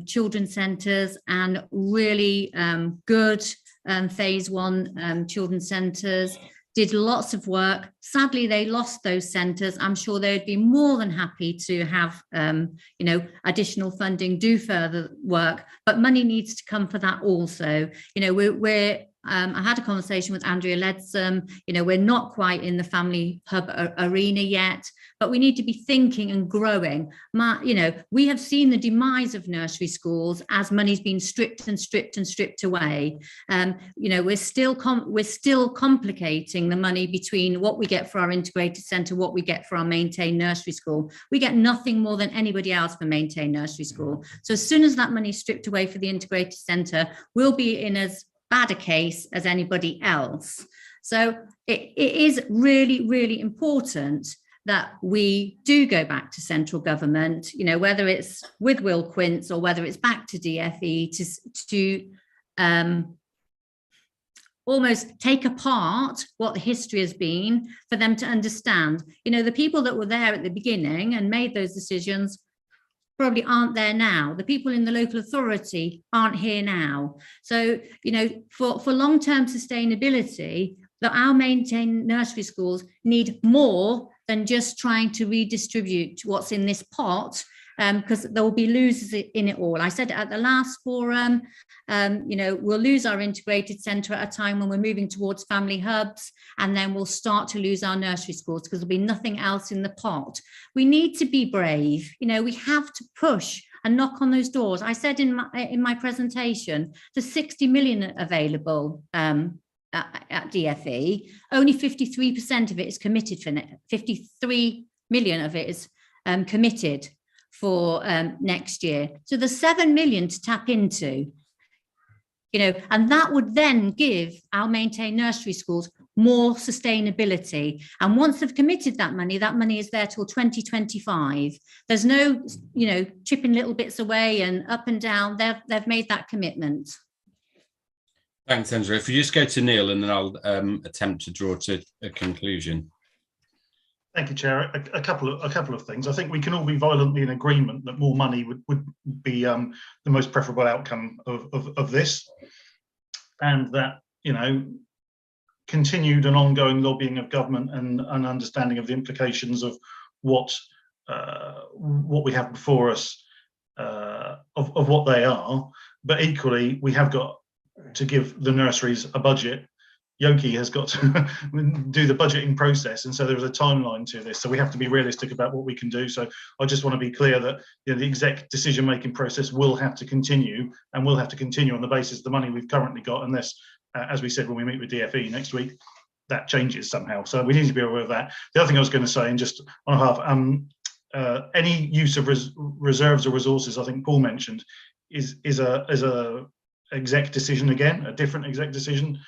children's centres, and really good phase one children's centres, did lots of work. Sadly, they lost those centres. I'm sure they'd be more than happy to have, additional funding, do further work, but money needs to come for that also. I had a conversation with Andrea Leadsom. We're not quite in the family hub arena yet, but we need to be thinking and growing. We have seen the demise of nursery schools as money's been stripped and stripped and stripped away. We're still complicating the money between what we get for our integrated centre, what we get for our maintained nursery school. We get nothing more than anybody else for maintained nursery school. So as soon as that money is stripped away for the integrated centre, we'll be in as bad a case as anybody else. So it is really, really important that we do go back to central government, whether it's with Will Quince or whether it's back to DFE to almost take apart what the history has been for them to understand. The people that were there at the beginning and made those decisions probably aren't there now. The people in the local authority aren't here now. So, for long-term sustainability, our maintained nursery schools need more than just trying to redistribute what's in this pot, because there will be losers in it all. I said at the last forum, we'll lose our integrated centre at a time when we're moving towards family hubs, and then we'll start to lose our nursery schools because there'll be nothing else in the pot. We need to be brave. We have to push and knock on those doors. I said in my presentation, there's 60 million available at DFE. Only 53% of it is committed for 53 million of it is committed for next year. So there's 7 million to tap into, and that would then give our maintained nursery schools more sustainability. And once they've committed that money is there till 2025. There's no, chipping little bits away and up and down. They've made that commitment. Thanks, Angela. If you just go to Neil, and then I'll attempt to draw to a conclusion. Thank you, Chair. A couple of things. I think we can all be violently in agreement that more money would be the most preferable outcome of this, and that continued and ongoing lobbying of government and an understanding of the implications of what we have before us, of what they are. But equally, we have got to give the nurseries a budget. Yoki has got to do the budgeting process, and so there is a timeline to this. So we have to be realistic about what we can do. So I just want to be clear that the exec decision-making process will have to continue, and will have to continue on the basis of the money we've currently got, unless, as we said when we meet with DFE next week, that changes somehow. So we need to be aware of that. The other thing I was going to say, and just on half, any use of reserves or resources, I think Paul mentioned, is a exec decision again, a different exec decision.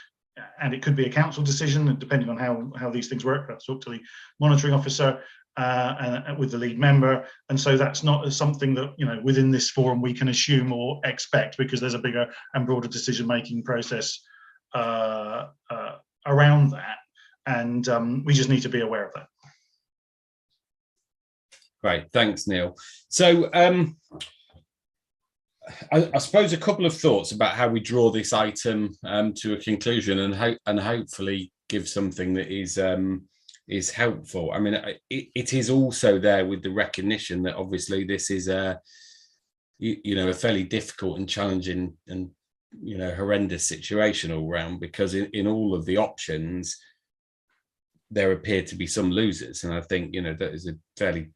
And it could be a council decision, depending on how these things work. Perhaps talk to the monitoring officer and with the lead member. And so that's not something that within this forum we can assume or expect, because there's a bigger and broader decision-making process around that, and we just need to be aware of that. Great, thanks, Neil. So I suppose a couple of thoughts about how we draw this item to a conclusion, and hopefully give something that is helpful. I mean, it is also there with the recognition that obviously this is a fairly difficult and challenging and horrendous situation all round, because in all of the options there appear to be some losers, and I think that is a fairly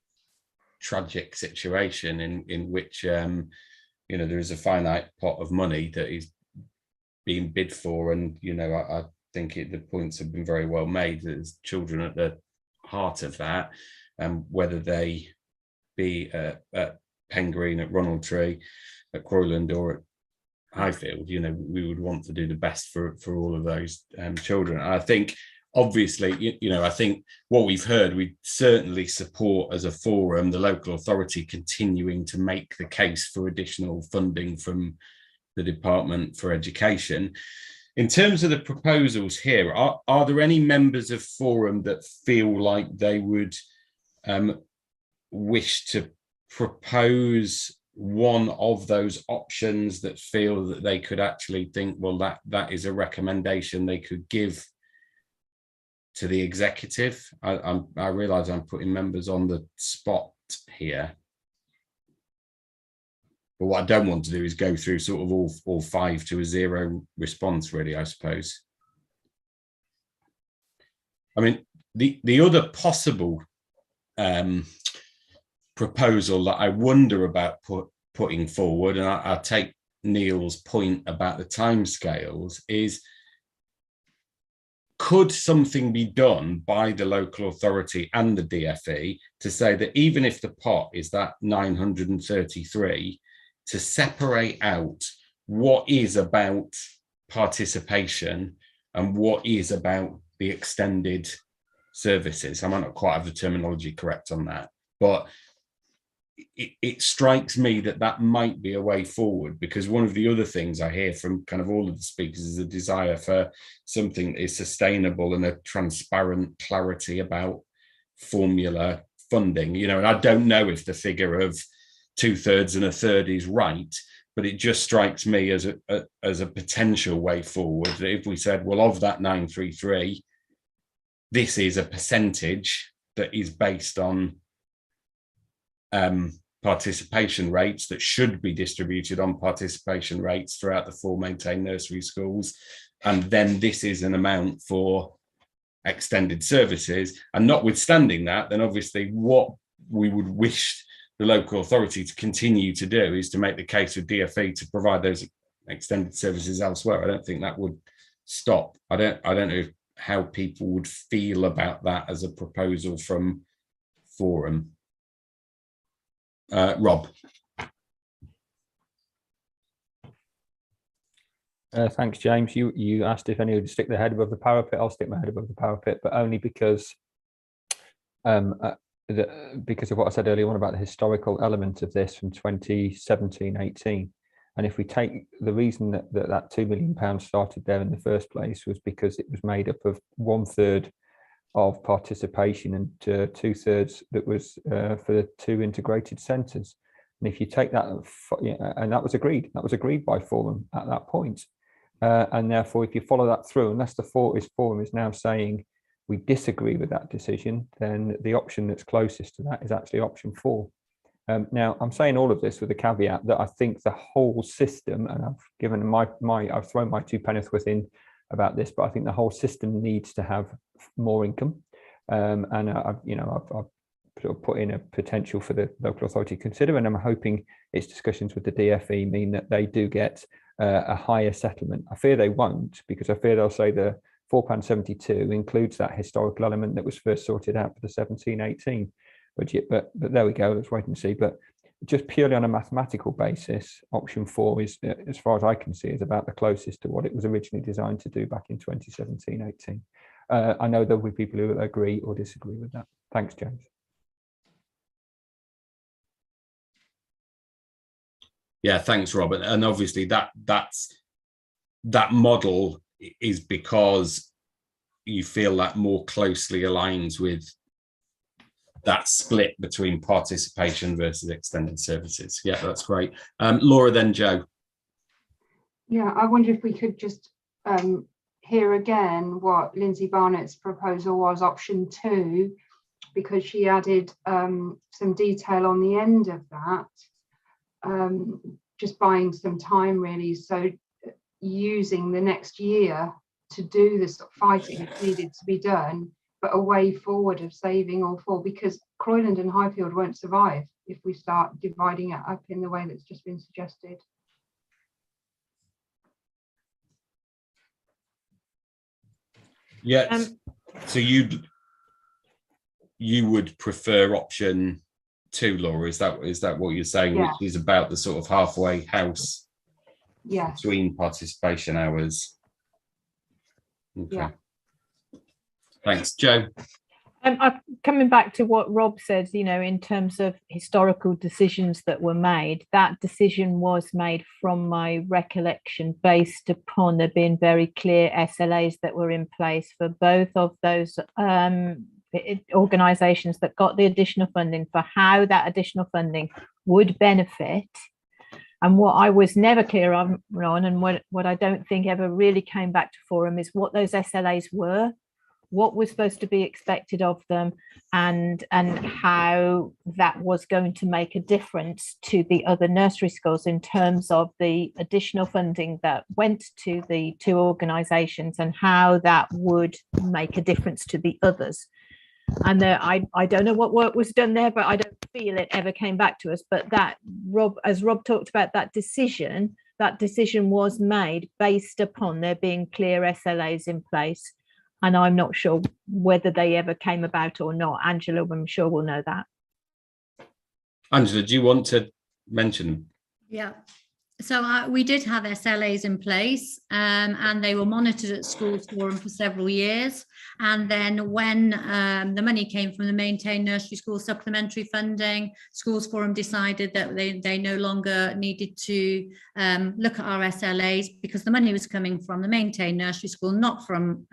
tragic situation in which there is a finite pot of money that is being bid for, and think the points have been very well made. There's children at the heart of that, and whether they be at Pengreen, at Ronaldtree, at Croyland, or at Highfield, you know, we would want to do the best for all of those children. And I think, obviously, you know, I think what we've heard, we certainly support as a forum the local authority continuing to make the case for additional funding from the Department for Education. In terms of the proposals here, are there any members of forum that feel like they would wish to propose one of those options, that feel that they could actually think, well, that is a recommendation they could give to the executive? I realise I'm putting members on the spot here, but what I don't want to do is go through sort of all 5 to a 0 response, really, I suppose. I mean, the other possible proposal that I wonder about putting forward, and I take Neil's point about the timescales, is could something be done by the local authority and the DFE to say that even if the pot is that 933, to separate out what is about participation and what is about the extended services? I might not quite have the terminology correct on that, but it strikes me that might be a way forward, because one of the other things I hear from kind of all of the speakers is a desire for something that is sustainable and a transparent clarity about formula funding, you know. And I don't know if the figure of 2/3 and 1/3 is right, but it just strikes me as a potential way forward, that if we said, well, of that 933, this is a percentage that is based on participation rates that should be distributed on participation rates throughout the 4 maintained nursery schools, and then this is an amount for extended services. And notwithstanding that, then obviously what we would wish the local authority to continue to do is to make the case with DFE to provide those extended services elsewhere. I don't think that would stop. I don't know how people would feel about that as a proposal from forum. Rob. Thanks, James. You asked if anyone would stick their head above the parapet. I'll stick my head above the parapet, but only because of what I said earlier on about the historical element of this from 2017-18. And if we take the reason that £2 million started there in the first place was because it was made up of 1/3 of participation and 2/3 that was for the 2 integrated centres. And if you take that, and that was agreed by forum at that point. And therefore, if you follow that through, unless the forum is now saying we disagree with that decision, then the option that's closest to that is actually option 4. Now, I'm saying all of this with a caveat that I think the whole system, and I've given I've thrown my 2 penneth worth in about this, but I think the whole system needs to have more income. And I've sort of put in a potential for the local authority to consider, and I'm hoping its discussions with the DFE mean that they do get a higher settlement. I fear they won't, because I fear they'll say the £4.72 includes that historical element that was first sorted out for the 17-18 budget. But there we go, let's wait and see. But just purely on a mathematical basis, option 4 is, as far as I can see, is about the closest to what it was originally designed to do back in 2017-18. I know there'll be people who agree or disagree with that. Thanks, James. Yeah, thanks, Robert. And obviously that model is because you feel that more closely aligns with that split between participation versus extended services. Yeah, that's great. Laura, then Joe. Yeah, I wonder if we could just hear again what Lindsay Barnett's proposal was, option 2, because she added some detail on the end of that, just buying some time really. So using the next year to do this fighting that needed to be done, but a way forward of saving all 4, because Croyland and Highfield won't survive if we start dividing it up in the way that's just been suggested. Yes. So you would prefer option 2, Laura? Is that what you're saying? Yeah. Which is about the sort of halfway house Yes. between participation hours. Okay. Yeah. Thanks, Joe. Coming back to what Rob said, in terms of historical decisions that were made, that decision was made, from my recollection, based upon there being very clear SLAs that were in place for both of those organisations that got the additional funding, for how that additional funding would benefit. And what I was never clear on, and what I don't think ever really came back to Forum, is what those SLAs were, what was supposed to be expected of them, and how that was going to make a difference to the other nursery schools in terms of the additional funding that went to the 2 organisations, and how that would make a difference to the others. And I don't know what work was done there, but I don't feel it ever came back to us. But that, as Rob talked about, that decision was made based upon there being clear SLAs in place. And I'm not sure whether they ever came about or not. Angela, I'm sure will know that. Angela, do you want to mention them? Yeah. So we did have SLAs in place, and they were monitored at Schools Forum for several years. And then when the money came from the Maintain Nursery School supplementary funding, Schools Forum decided that they no longer needed to look at our SLAs, because the money was coming from the Maintain Nursery School, not from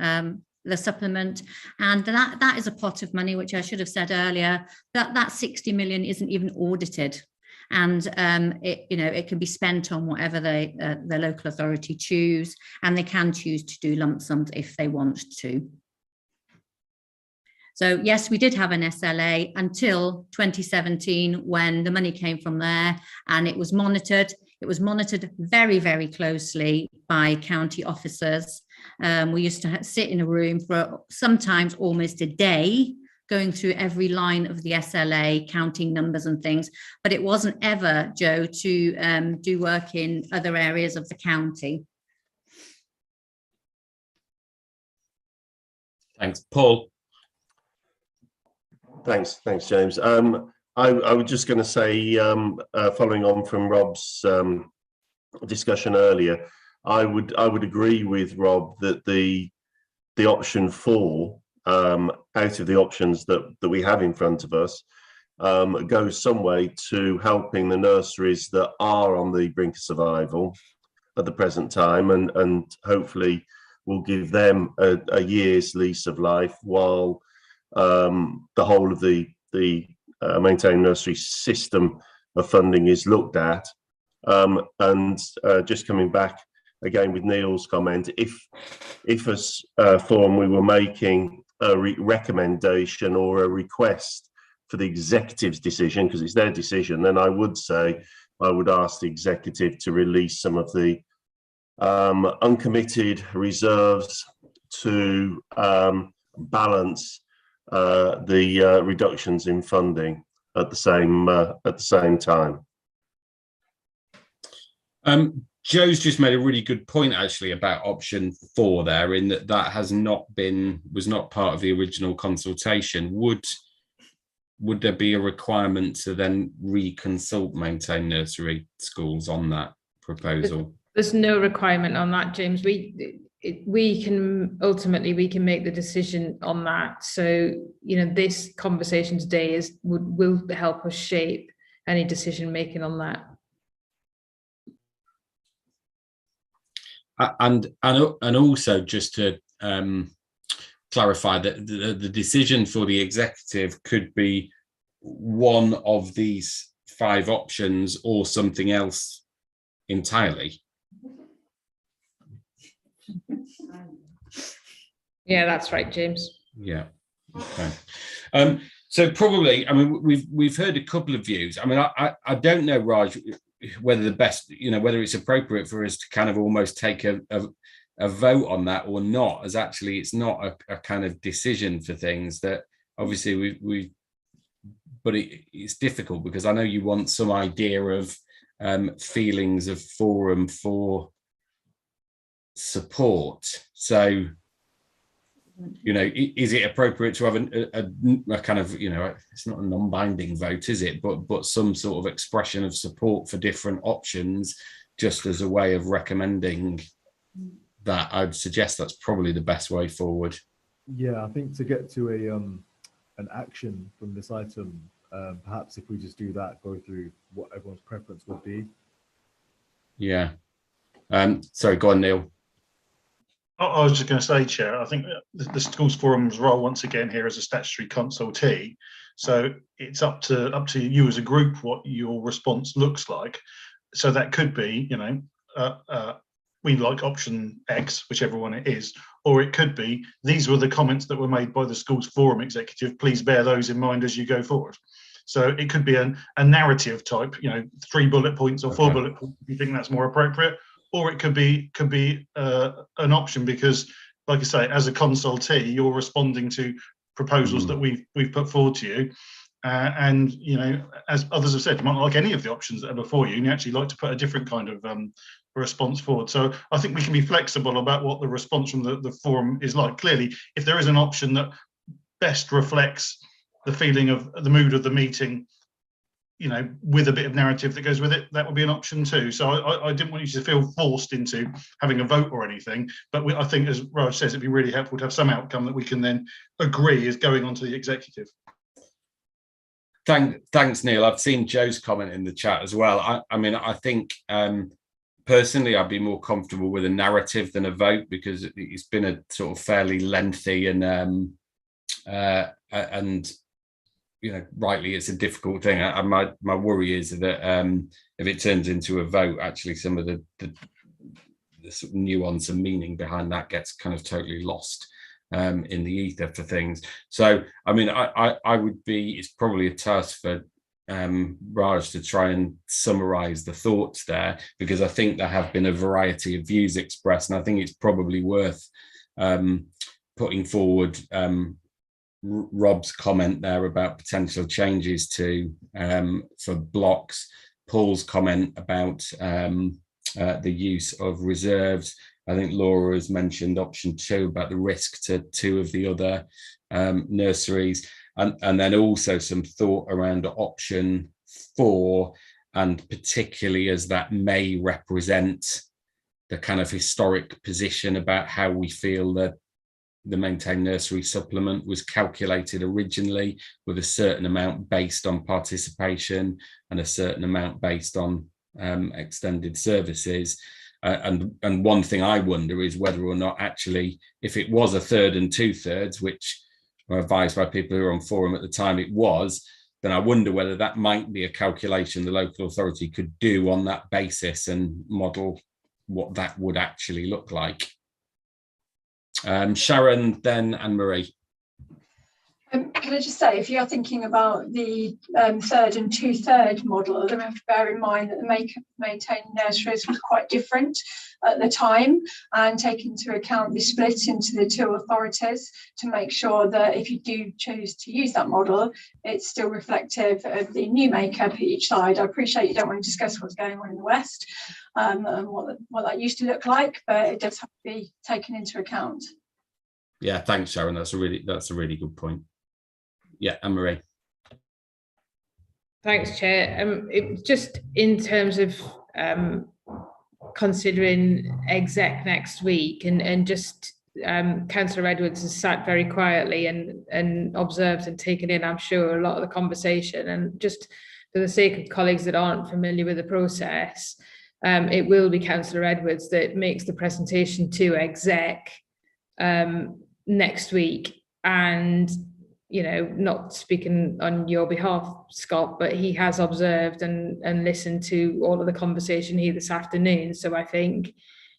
the supplement. And that is a pot of money, which I should have said earlier, that 60 million isn't even audited. And it can be spent on whatever the local authority choose, and they can choose to do lump sums if they want to. So yes, we did have an SLA until 2017, when the money came from there, and it was monitored. It was monitored very, very closely by county officers. We used to sit in a room for sometimes almost a day, going through every line of the SLA, counting numbers and things. But it wasn't ever, Joe, to do work in other areas of the county. Thanks, Paul. Thanks, James. I was just going to say, following on from Rob's discussion earlier, I would agree with Rob that the option 4, out of the options that we have in front of us, goes some way to helping the nurseries that are on the brink of survival at the present time, and hopefully will give them a year's lease of life while the whole of the Maintain Nursery system of funding is looked at. And just coming back again with Neil's comment, if as Forum we were making a recommendation or a request for the executive's decision, because it's their decision, then I would say I would ask the executive to release some of the uncommitted reserves to balance the reductions in funding at the same time. Joe's just made a really good point actually about option 4 there, in that was not part of the original consultation. Would there be a requirement to then reconsult Maintain Nursery Schools on that proposal? There's no requirement on that, James. We can ultimately make the decision on that. So this conversation today will help us shape any decision making on that. And also just to clarify that the decision for the executive could be one of these 5 options or something else entirely. Yeah, that's right, James. Yeah. Okay. So probably, I mean, we've heard a couple of views. I mean, I don't know, Raj, whether whether it's appropriate for us to kind of almost take a vote on that or not, as actually it's not a kind of decision for things that obviously but it's difficult, because I know you want some idea of feelings of Forum for support. So you know, is it appropriate to have a kind of, you know, it's not a non-binding vote, is it? But some sort of expression of support for different options, just as a way of recommending that. I'd suggest that's probably the best way forward. Yeah, I think to get to an action from this item, perhaps if we just do that, go through what everyone's preference would be. Yeah. Sorry, go on, Neil. I was just going to say, Chair, I think the Schools Forum's role once again here as a statutory consultee. So it's up to you as a group what your response looks like. So that could be, you know, we like option X, whichever one it is, or it could be these were the comments that were made by the Schools Forum executive. Please bear those in mind as you go forward. So it could be a narrative type, you know, 3 bullet points or 4 bullet points if you think that's more appropriate. Or it could be an option because, like I say, as a consultee, you're responding to proposals that we've put forward to you, and you know, as others have said, you might not like any of the options that are before you, and you actually like to put a different kind of response forward. So I think we can be flexible about what the response from the forum is like. Clearly, if there is an option that best reflects the feeling of the mood of the meeting, you know, with a bit of narrative that goes with it, that would be an option too. So I didn't want you to feel forced into having a vote or anything, but I think, as Raj says, it'd be really helpful to have some outcome that we can then agree is going on to the executive. Thanks, Neil. I've seen Joe's comment in the chat as well. I mean, I think personally, I'd be more comfortable with a narrative than a vote, because it's been a sort of fairly lengthy and you know, rightly, it's a difficult thing. My worry is that if it turns into a vote, actually some of the sort of nuance and meaning behind that gets kind of totally lost in the ether for things. So, I mean, I would be, it's probably a task for Raj to try and summarize the thoughts there, because I think there have been a variety of views expressed, and I think it's probably worth putting forward Rob's comment there about potential changes to for blocks, Paul's comment about the use of reserves. I think Laura has mentioned option 2 about the risk to 2 of the other nurseries, and then also some thought around option 4, and particularly as that may represent the kind of historic position about how we feel that the maintained nursery supplement was calculated originally, with a certain amount based on participation and a certain amount based on extended services. And one thing I wonder is whether or not actually, if it was 1/3 and 2/3, which were advised by people who were on forum at the time it was, then I wonder whether that might be a calculation the local authority could do on that basis and model what that would actually look like. Sharon, then Anne-Marie. Can I just say, if you're thinking about the 1/3 and 2/3 model, then we have to bear in mind that the maintained nurseries was quite different at the time, and take into account the split into the 2 authorities to make sure that if you do choose to use that model, it's still reflective of the new makeup at each side. I appreciate you don't want to discuss what's going on in the West and what that used to look like, but it does have to be taken into account. Yeah, thanks, Sharon. That's a really good point. Yeah, Anne-Marie. Thanks, Chair. Just in terms of considering exec next week, and just Councillor Edwards has sat very quietly and observed and taken in, I'm sure, a lot of the conversation. And just for the sake of colleagues that aren't familiar with the process, it will be Councillor Edwards that makes the presentation to exec next week. And you know, not speaking on your behalf, Scott, but he has observed and listened to all of the conversation here this afternoon. So I think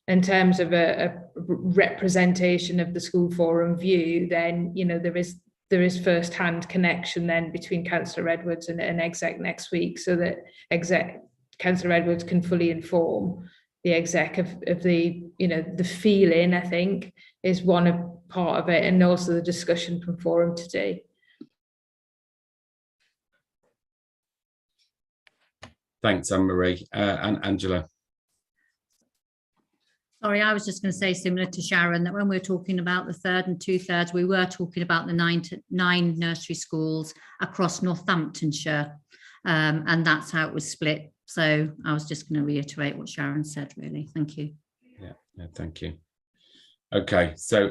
in terms of a representation of the school forum view, then, you know, there is first-hand connection then between Councillor Edwards and exec next week, so that Councillor Edwards can fully inform the exec of the, you know, the feeling, I think, is one of part of it, and also the discussion from forum today. Thanks, Anne-Marie. And Angela. Sorry, I was just going to say, similar to Sharon, that when we were talking about the third and 2/3, we were talking about the nine nursery schools across Northamptonshire, and that's how it was split. So I was just going to reiterate what Sharon said, really. Thank you. Yeah, thank you. Okay, so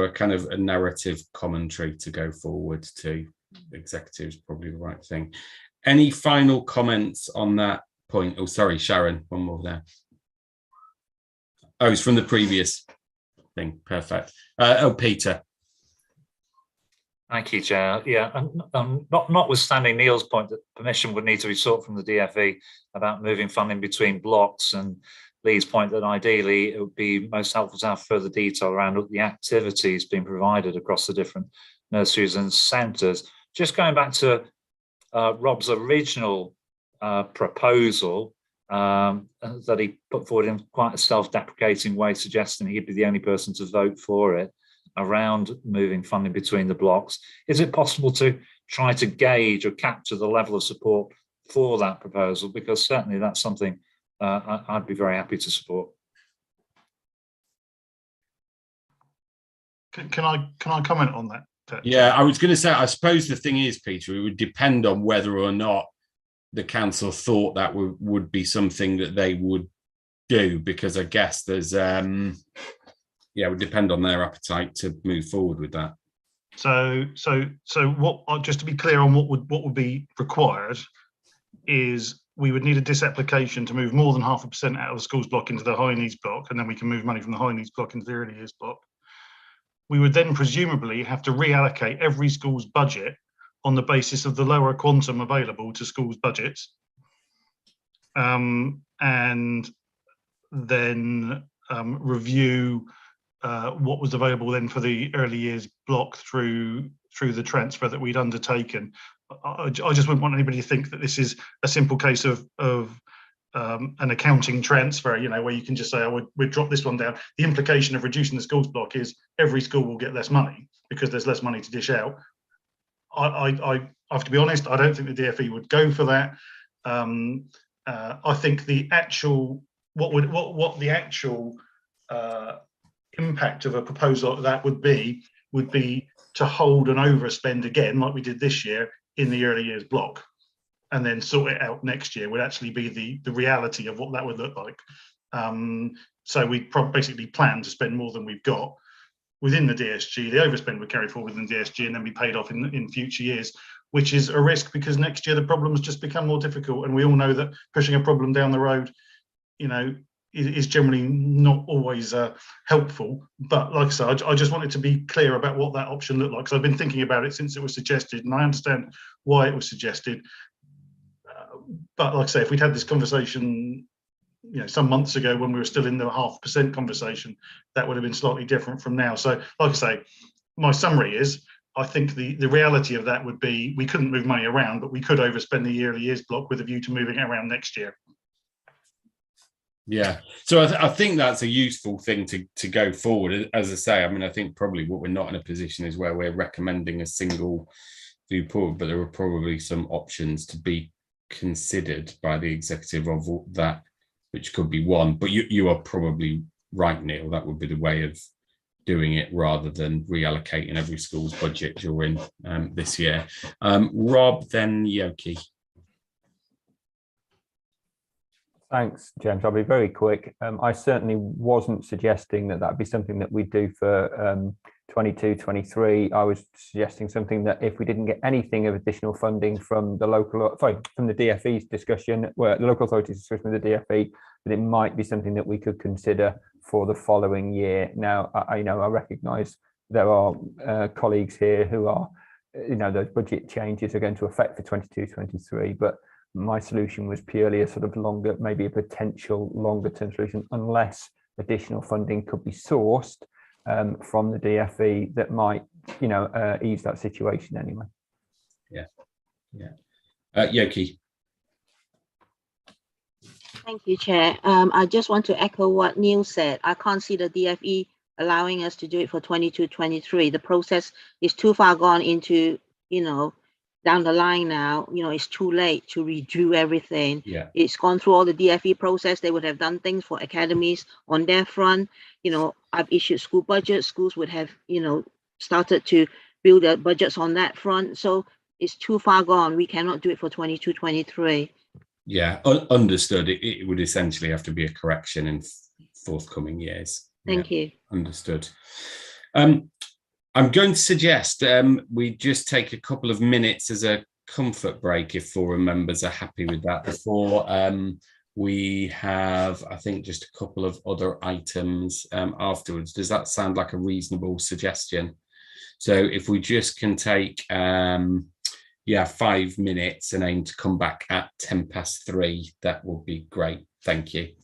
a kind of a narrative commentary to go forward to executive is probably the right thing. Any final comments on that point? Oh, sorry, Sharon, one more there. Oh, it's from the previous thing. Perfect. Peter. Thank you, Chair. Yeah, and notwithstanding Neil's point that permission would need to be sought from the DFE about moving funding between blocks, and Lee's point that ideally it would be most helpful to have further detail around the activities being provided across the different nurseries and centres. Just going back to Rob's original proposal that he put forward in quite a self-deprecating way, suggesting he'd be the only person to vote for it, around moving funding between the blocks. Is it possible to try to gauge or capture the level of support for that proposal? Because certainly that's something I'd be very happy to support. Can I comment on that? Yeah, I was going to say, I suppose the thing is, Peter, it would depend on whether or not the council thought that would be something that they would do, because I guess there's it would depend on their appetite to move forward with that. So what, just to be clear on what would be required, is we would need a disapplication to move more than 0.5% out of the schools block into the high needs block, and then we can move money from the high needs block into the early years block. We would then presumably have to reallocate every school's budget on the basis of the lower quantum available to schools' budgets, and then review what was available then for the early years block through the transfer that we'd undertaken. I just wouldn't want anybody to think that this is a simple case of an accounting transfer, where you can just say, oh, we'd drop this one down. The implication of reducing the schools block is every school will get less money because there's less money to dish out. I have to be honest, I don't think the DFE would go for that. I think the actual impact of a proposal like that would be to hold an overspend again, like we did this year, in the early years block, and then sort it out next year would actually be the reality of what that would look like. So we basically plan to spend more than we've got within the DSG. The overspend would carry forward within the DSG and then be paid off in future years, which is a risk because next year the problems just become more difficult, and we all know that pushing a problem down the road, is generally not always helpful. But like I said, I just wanted to be clear about what that option looked like, because I've been thinking about it since it was suggested, and I understand why it was suggested. But like I say, if we'd had this conversation, some months ago when we were still in the 0.5% conversation, that would have been slightly different from now. So like I say, my summary is, I think the reality of that would be we couldn't move money around, but we could overspend the early years block with a view to moving it around next year. Yeah, so I think that's a useful thing to go forward. As I say, I think probably what we're not in a position is where we're recommending a single viewpoint, but there are probably some options to be considered by the executive of that, which could be one. But you are probably right, Neil. That would be the way of doing it, rather than reallocating every school's budget during this year. Rob, then Yoki. Thanks, James. I'll be very quick. I certainly wasn't suggesting that that'd be something that we'd do for 22-23. I was suggesting something that if we didn't get anything of additional funding from the from the DFE's discussion, where the local authorities discussion with the DFE, that it might be something that we could consider for the following year. Now, I recognise there are colleagues here who are, those budget changes are going to affect for 22-23, but my solution was purely a sort of longer, maybe a potential longer term solution, unless additional funding could be sourced from the DFE that might, ease that situation anyway. Yeah. Yoki. Thank you, Chair. I just want to echo what Neil said. I can't see the DFE allowing us to do it for 22-23. The process is too far gone into, down the line now, you know, it's too late to redo everything. Yeah. It's gone through all the DFE process. They would have done things for academies on their front. You know, I've issued school budgets. Schools would have, you know, started to build their budgets on that front. So it's too far gone. We cannot do it for 22, 23. Yeah, understood. It would essentially have to be a correction in forthcoming years. Thank you. Understood. I'm going to suggest we just take a couple of minutes as a comfort break if forum members are happy with that before we have, I think, just a couple of other items afterwards. Does that sound like a reasonable suggestion? So if we just can take 5 minutes and aim to come back at 3:10, that would be great. Thank you.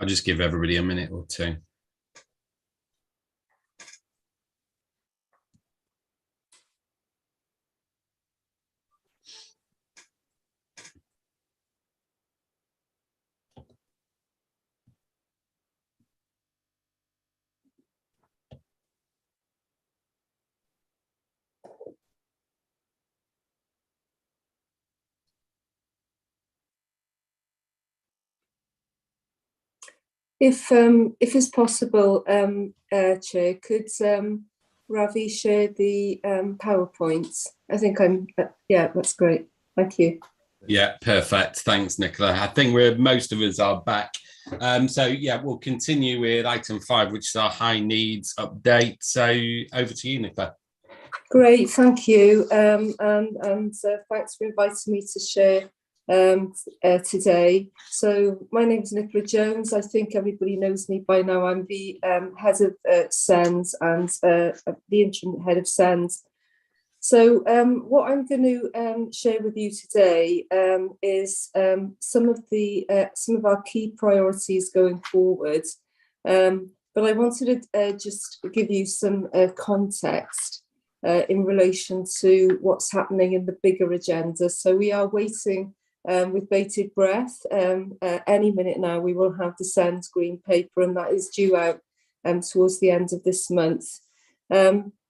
I'll just give everybody a minute or two. If it's possible, Chair, could Ravi share the PowerPoint? I think yeah, that's great. Thank you. Yeah, perfect. Thanks, Nicola. I think most of us are back. So yeah, we'll continue with item 5, which is our high needs update. So over to you, Nicola. Great, thank you. And thanks for inviting me to share today. So my name is Nicola Jones. I think everybody knows me by now. I'm the head of SENS and the interim head of SENS. So what I'm going to share with you today is some of our key priorities going forward. But I wanted to just give you some context in relation to what's happening in the bigger agenda. So we are waiting with bated breath. Any minute now, we will have the SENS green paper, and that is due out towards the end of this month.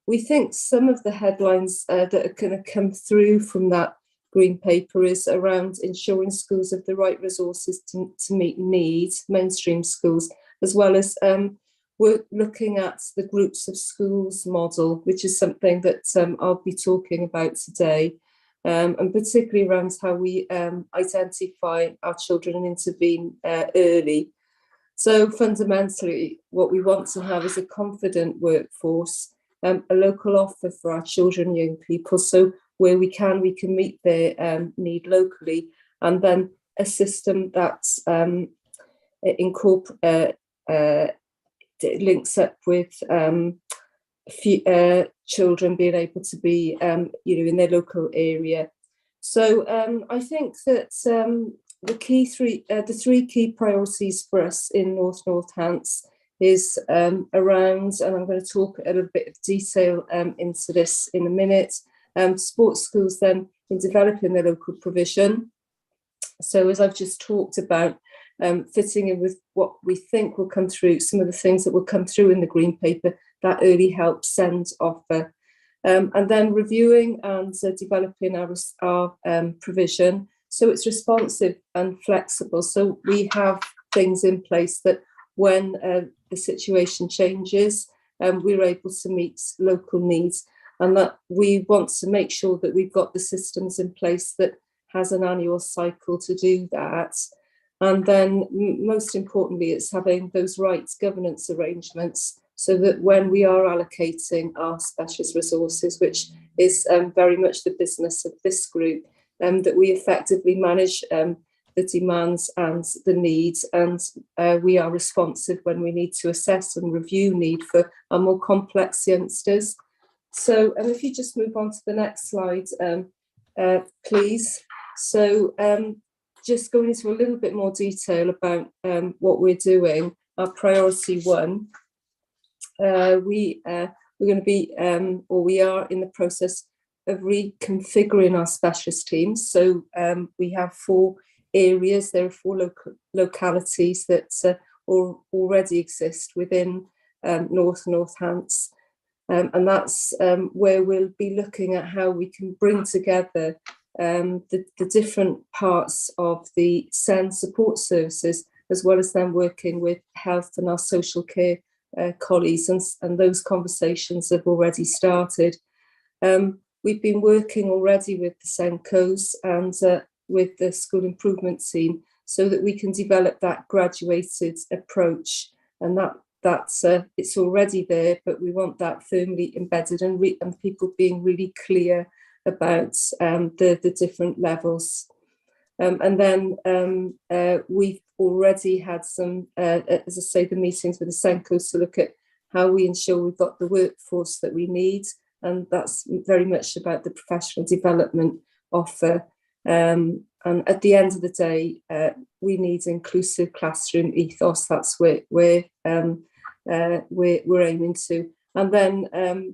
We think some of the headlines that are going to come through from that green paper is around ensuring schools have the right resources to meet needs, mainstream schools, as well as we're looking at the groups of schools model, which is something that I'll be talking about today, and particularly around how we identify our children and intervene early. So fundamentally, what we want to have is a confident workforce, a local offer for our children and young people. So where we can meet their need locally, and then a system that's links up with children being able to be, in their local area. So I think that the three key priorities for us in Northants is around, and I'm going to talk a little bit of detail into this in a minute, support schools then in developing their local provision. So as I've just talked about, fitting in with what we think will come through, some of the things that will come through in the green paper, that early help SENS offer. And then reviewing and developing our provision so it's responsive and flexible. So we have things in place that when the situation changes, we're able to meet local needs, and that we want to make sure that we've got the systems in place that has an annual cycle to do that. And then most importantly, it's having those right governance arrangements so that when we are allocating our specialist resources, which is very much the business of this group, that we effectively manage the demands and the needs, and we are responsive when we need to assess and review need for our more complex youngsters. So, and if you just move on to the next slide, please. So, just going into a little bit more detail about what we're doing. Our priority 1, we're going to be, or we are in the process of reconfiguring our specialist teams. So we have 4 areas. There are 4 localities that already exist within Northants. And that's where we'll be looking at how we can bring together the different parts of the SENS support services, as well as then working with health and our social care colleagues, and those conversations have already started. We've been working already with the SENCOs and with the school improvement team so that we can develop that graduated approach, and that's it's already there, but we want that firmly embedded and people being really clear about the different levels. And then we've already had some, as I say, the meetings with the SENCOs to look at how we ensure we've got the workforce that we need. And that's very much about the professional development offer. And and at the end of the day, we need inclusive classroom ethos. That's where we're aiming to. And then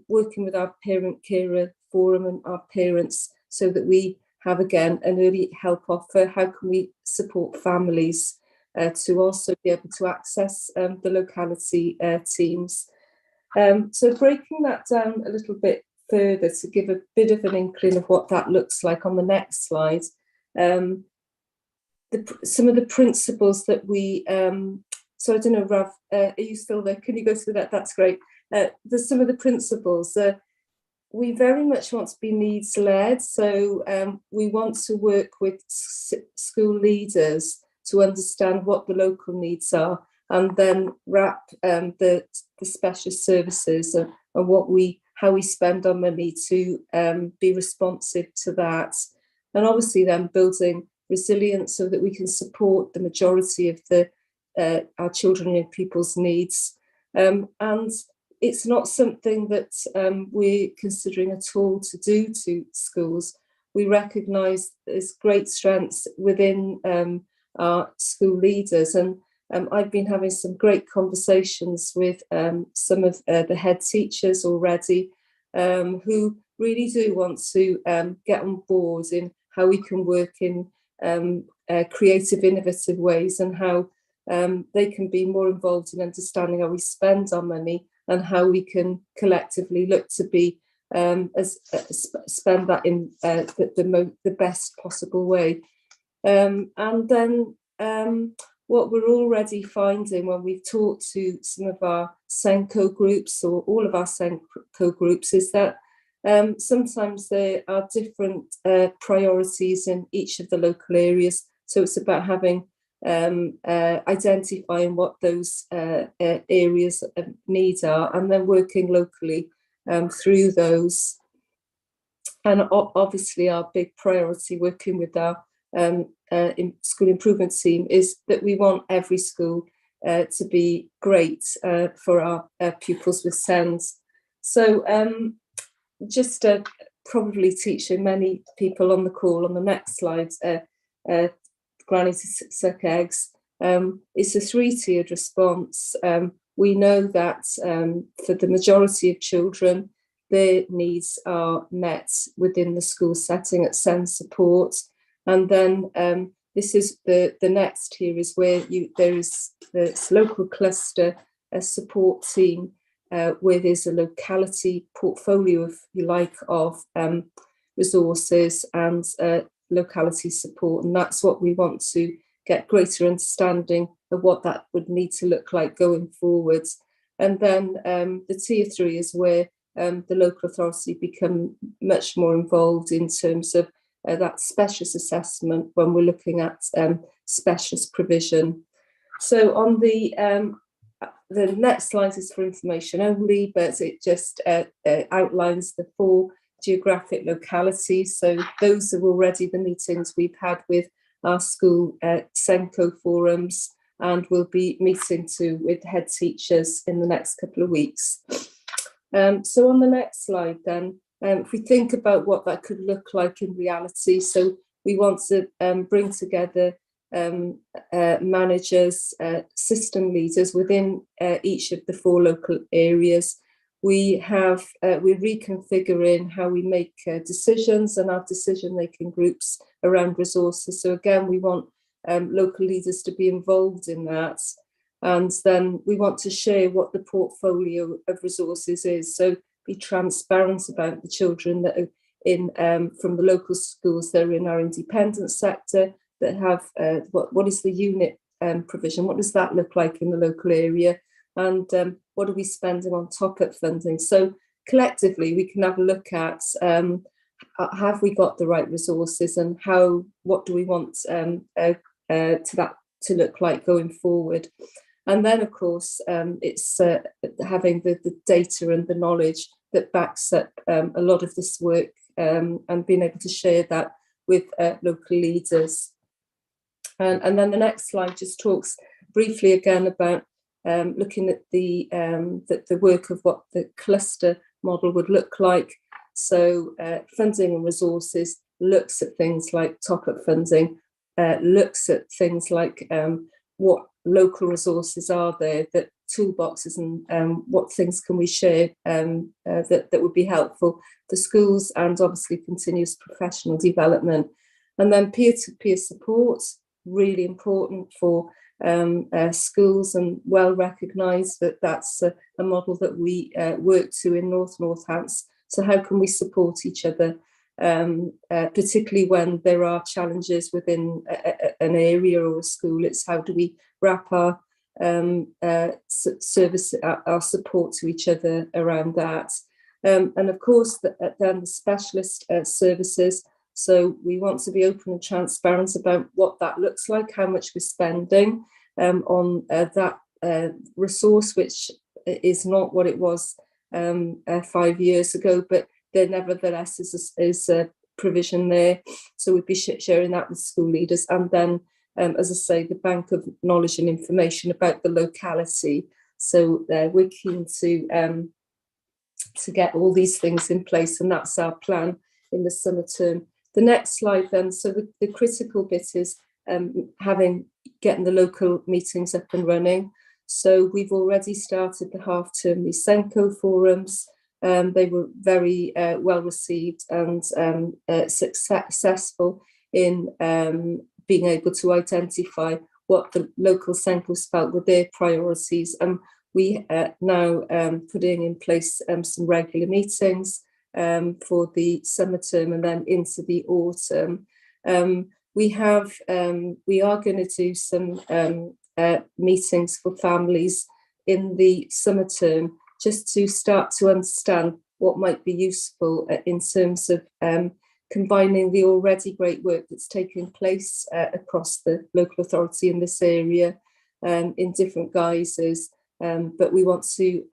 working with our parent carer forum and our parents so that we have, again, an early help offer. How can we support families to also be able to access the locality teams? So breaking that down a little bit further to give a bit of an inkling of what that looks like on the next slide. Some of the principles that we, so I don't know, Rav, are you still there? Can you go through that? That's great. There's some of the principles. We very much want to be needs led. So we want to work with school leaders to understand what the local needs are, and then wrap the special services and how we spend our money to be responsive to that. And obviously then building resilience so that we can support the majority of our children and young people's needs. And it's not something that we're considering at all to do to schools. We recognise there's great strengths within our school leaders, and I've been having some great conversations with some of the head teachers already, who really do want to get on board in how we can work in creative, innovative ways, and how they can be more involved in understanding how we spend our money and how we can collectively look to be spend that in the best possible way. And then what we're already finding when we've talked to some of our SENCO groups, or all of our SENCO groups, is that sometimes there are different priorities in each of the local areas. So it's about having identifying what those areas of need are, and then working locally through those. And obviously our big priority working with our school improvement team is that we want every school to be great for our pupils with SENS. So just probably teaching many people on the call on the next slide, Granny to suck eggs. It's a three-tiered response. We know that for the majority of children, their needs are met within the school setting at SENS support. And then this is the next tier is where there is this local cluster, a support team, where there's a locality portfolio, if you like, of resources and locality support. And that's what we want to get greater understanding of what that would need to look like going forward. And then the tier 3 is where the local authority become much more involved in terms of that specialist assessment when we're looking at specialist provision. So on the next slide is for information only, but it just outlines the 4 geographic localities. So those are already the meetings we've had with our school SENCO forums, and we'll be meeting with head teachers in the next couple of weeks. So on the next slide then, if we think about what that could look like in reality, so we want to bring together managers, system leaders within each of the 4 local areas. We're reconfiguring how we make decisions and our decision-making groups around resources. So again, we want local leaders to be involved in that. And then we want to share what the portfolio of resources is. So be transparent about the children that are in from the local schools that are in our independent sector, that have what is the unit provision, what does that look like in the local area, and what are we spending on top-up funding. So collectively we can have a look at have we got the right resources, and what do we want to look like going forward. And then of course it's having the data and the knowledge that backs up a lot of this work, and being able to share that with local leaders. And then the next slide just talks briefly again about looking at the work of what the cluster model would look like. So funding and resources looks at things like top-up funding, looks at things like what local resources are there, that toolboxes, and what things can we share that would be helpful for schools, and obviously continuous professional development. And then peer-to-peer support, really important for schools, and well recognised that that's a model that we work to in Northants. So how can we support each other, particularly when there are challenges within an area or a school? It's how do we wrap our service, our support to each other around that. And of course, then the specialist services. So we want to be open and transparent about what that looks like, how much we're spending on that resource, which is not what it was 5 years ago, but there nevertheless is a provision there. So we'd be sharing that with school leaders. And then, as I say, the bank of knowledge and information about the locality. So we're keen to get all these things in place, and that's our plan in the summer term. The next slide then, so the critical bit is getting the local meetings up and running. So we've already started the half-term Lysenko forums. They were very well received and successful in being able to identify what the local Senkos felt were their priorities. And we are now putting in place some regular meetings for the summer term and then into the autumn. We are going to do some meetings for families in the summer term, just to start to understand what might be useful in terms of combining the already great work that's taking place across the local authority in this area in different guises. But we want to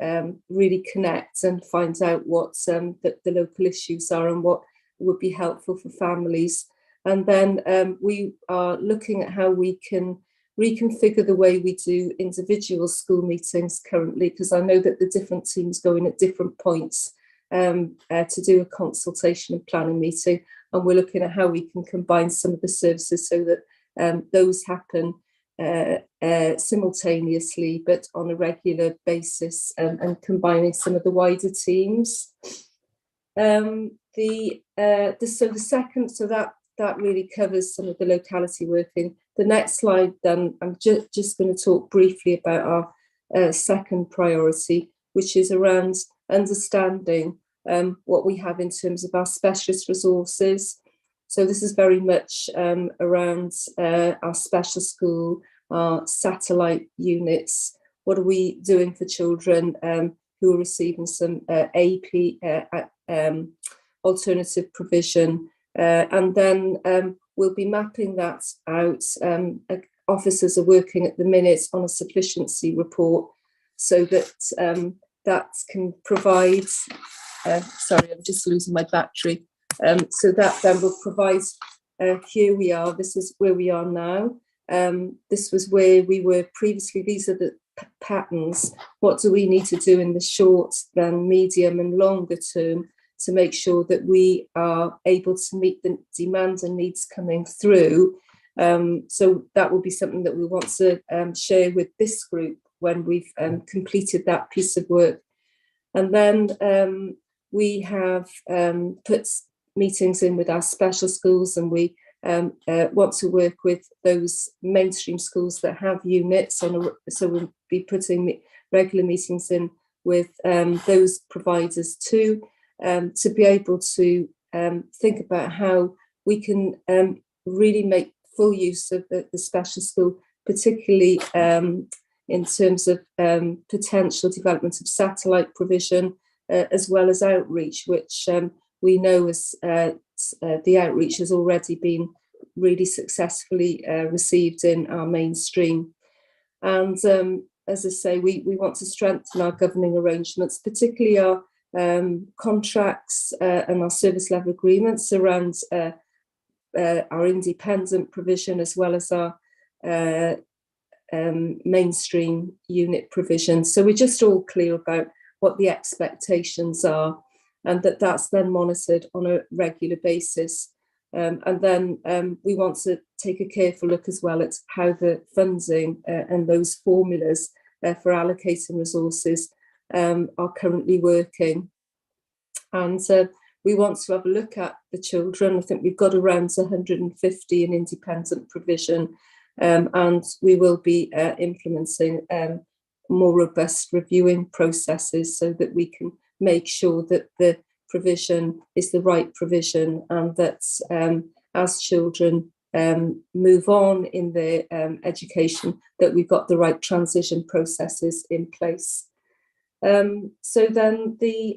really connect and find out what the local issues are and what would be helpful for families. And then we are looking at how we can reconfigure the way we do individual school meetings currently, because I know that the different teams go in at different points to do a consultation and planning meeting. And we're looking at how we can combine some of the services so that those happen simultaneously, but on a regular basis, and combining some of the wider teams. That really covers some of the locality working. The next slide, then, I'm just going to talk briefly about our second priority, which is around understanding what we have in terms of our specialist resources. So this is very much around our special school, our satellite units. What are we doing for children who are receiving some AP alternative provision? And then we'll be mapping that out. Officers are working at the minute on a sufficiency report so that that can provide, sorry, I'm just losing my battery. So that then will provide, here we are, this is where we are now. This was where we were previously. These are the patterns. What do we need to do in the short, then medium and longer term to make sure that we are able to meet the demand and needs coming through? So that will be something that we want to share with this group when we've completed that piece of work. And then we have put meetings in with our special schools, and we want to work with those mainstream schools that have units on so we'll be putting regular meetings in with those providers too, to be able to think about how we can really make full use of the special school, particularly in terms of potential development of satellite provision, as well as outreach, which we know as the outreach has already been really successfully received in our mainstream. And as I say, we want to strengthen our governing arrangements, particularly our contracts and our service level agreements around our independent provision, as well as our mainstream unit provision. So we're just all clear about what the expectations are, and that's then monitored on a regular basis. And then we want to take a careful look as well at how the funding and those formulas for allocating resources are currently working. And we want to have a look at the children. I think we've got around 150 in independent provision, and we will be implementing more robust reviewing processes so that we can make sure that the provision is the right provision, and that as children move on in their education, that we've got the right transition processes in place. So then the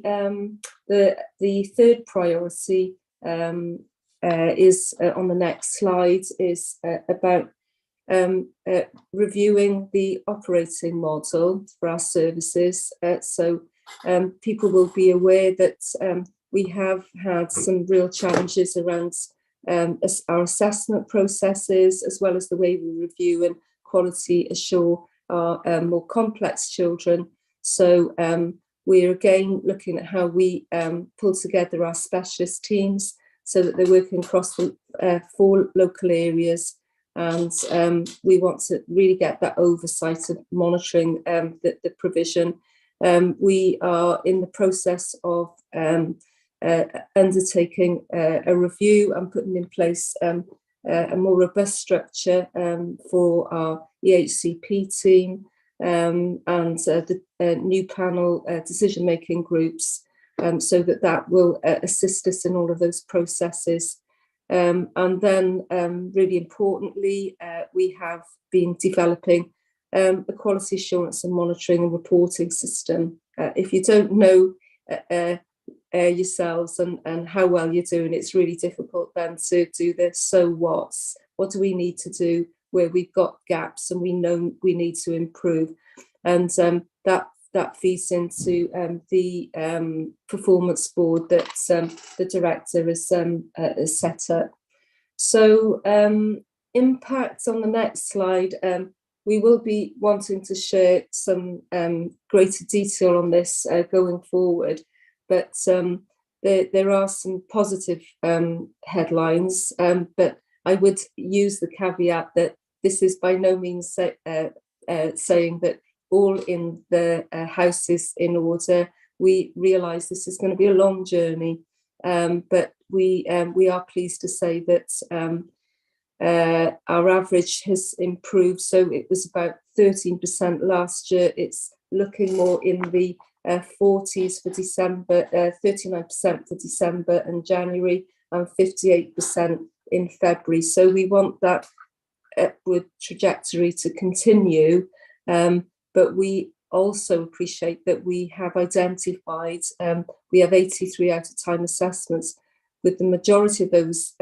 third priority is on the next slide, is about reviewing the operating model for our services. So people will be aware that we have had some real challenges around our assessment processes, as well as the way we review and quality assure our more complex children. So we're again looking at how we pull together our specialist teams so that they're working across the 4 local areas, and we want to really get that oversight of monitoring the provision. We are in the process of undertaking a review and putting in place a more robust structure for our EHCP team and the new panel decision-making groups, so that will assist us in all of those processes. And then really importantly, we have been developing a quality assurance and monitoring and reporting system. If you don't know yourselves and how well you're doing, it's really difficult then to do this. So what do we need to do where we've got gaps and we know we need to improve? And that feeds into the performance board that the director has set up. So impact on the next slide. We will be wanting to share some greater detail on this going forward, but there are some positive headlines, but I would use the caveat that this is by no means saying that all in the house is in order. We realise this is going to be a long journey, but we are pleased to say that our average has improved. So it was about 13% last year. It's looking more in the 40s for December, 39% for December and January, and 58% in February. So we want that upward trajectory to continue, but we also appreciate that we have identified, we have 83 out of time assessments, with the majority of those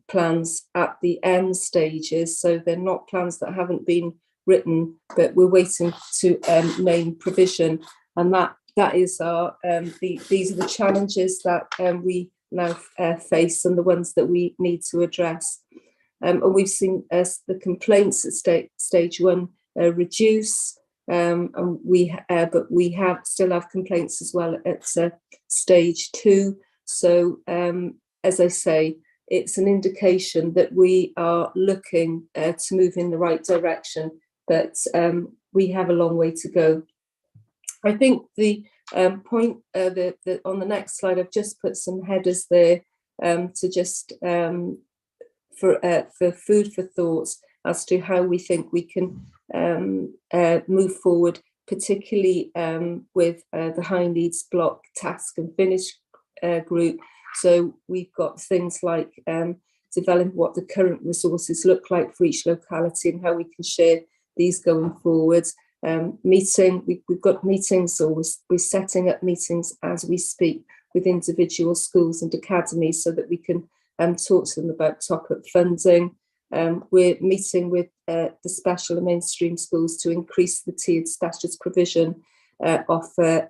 plans at the end stages. So they're not plans that haven't been written, but we're waiting to name provision. And that is our, these are the challenges that we now face and the ones that we need to address. And we've seen the complaints at stage 1 reduce, and but we still have complaints as well at stage 2. So as I say, it's an indication that we are looking to move in the right direction, but we have a long way to go. I think the point on the next slide, I've just put some headers there to just for food for thought as to how we think we can move forward, particularly with the high needs block task and finish group. So we've got things like developing what the current resources look like for each locality and how we can share these going forward. We've got meetings, or we're setting up meetings as we speak with individual schools and academies so that we can talk to them about top-up funding. We're meeting with the special and mainstream schools to increase the tiered specialist provision offer.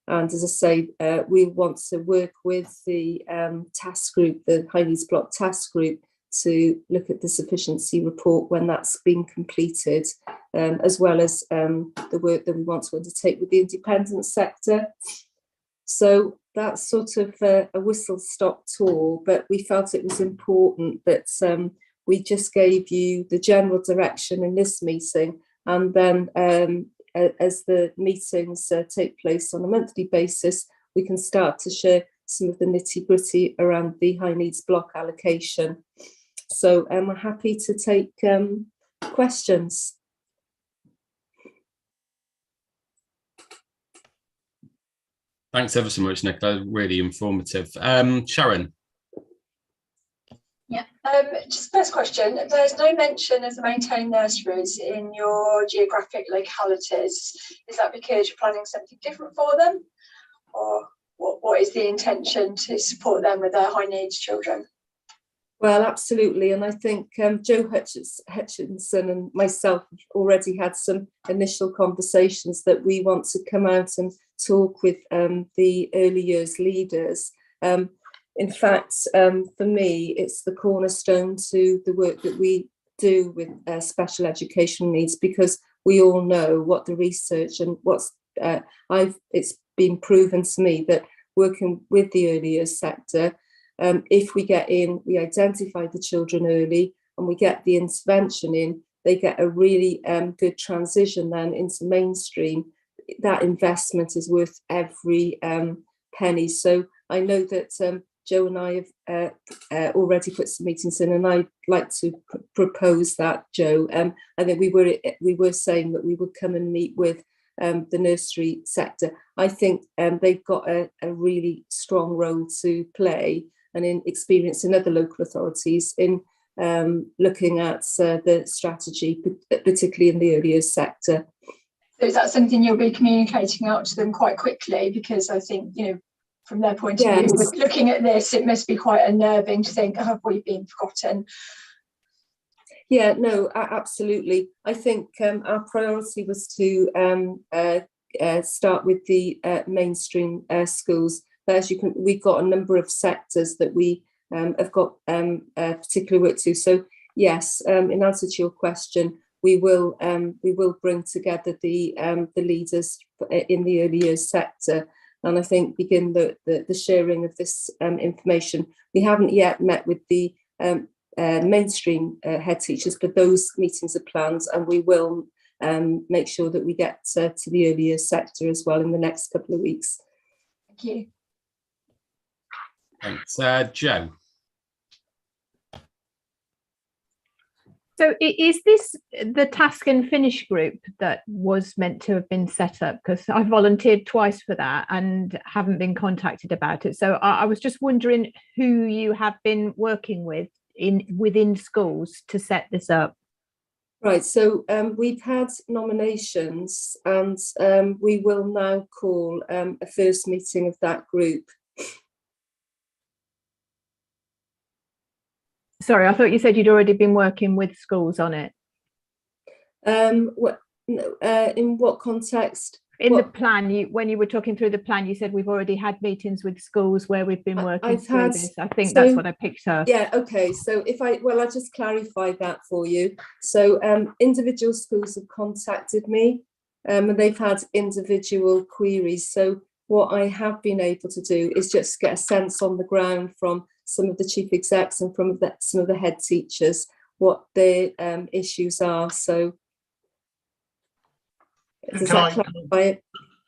And as I say, we want to work with the task group, the high needs block task group, to look at the sufficiency report when that's been completed, as well as the work that we want to undertake with the independent sector. So that's sort of a whistle-stop tour, but we felt it was important that we just gave you the general direction in this meeting, and then as the meetings take place on a monthly basis, we can start to share some of the nitty-gritty around the high needs block allocation. So we're happy to take questions. Thanks ever so much, Nicola. Really informative. Sharon. Yeah, just first question. There's no mention of the maintained nurseries in your geographic localities. Is that because you're planning something different for them? Or what is the intention to support them with their high needs children? Well, absolutely. And I think Joe Hutchinson and myself have already had some initial conversations that we want to come out and talk with the early years leaders. In fact, for me, it's the cornerstone to the work that we do with special education needs, because we all know what the research and what's it's been proven to me that working with the early years sector, if we get in, we identify the children early and we get the intervention in, they get a really good transition then into mainstream. That investment is worth every penny. So I know that Joe and I have already put some meetings in, and I'd like to propose that, Joe. I think we were saying that we would come and meet with the nursery sector. I think they've got a really strong role to play, and in experience in other local authorities in looking at the strategy, particularly in the early years sector. So is that something you'll be communicating out to them quite quickly? Because I think, you know, from their point of view, looking at this, it must be quite unnerving to think, have we been forgotten? Yeah, no, absolutely. I think our priority was to start with the mainstream schools. But as you can, we've got a number of sectors that we have got particular work to. So yes, in answer to your question, we will bring together the leaders in the early years sector, and I think begin the sharing of this information. We haven't yet met with the mainstream head teachers, but those meetings are planned, and we will make sure that we get to the early years sector as well in the next couple of weeks. Thank you. Thanks. Joe. So is this the task and finish group that was meant to have been set up? Because I volunteered twice for that and haven't been contacted about it. So I was just wondering who you have been working with within schools to set this up. Right, so we've had nominations, and we will now call a first meeting of that group. Sorry, I thought you said you'd already been working with schools on it. In what context? In the plan, when you were talking through the plan, you said we've already had meetings with schools where we've been working through this. I think that's what I picked up. Yeah, okay. So I'll just clarify that for you. So individual schools have contacted me, and they've had individual queries. So what I have been able to do is just get a sense on the ground from some of the chief execs and from some of the head teachers what their issues are. So does that clarify it?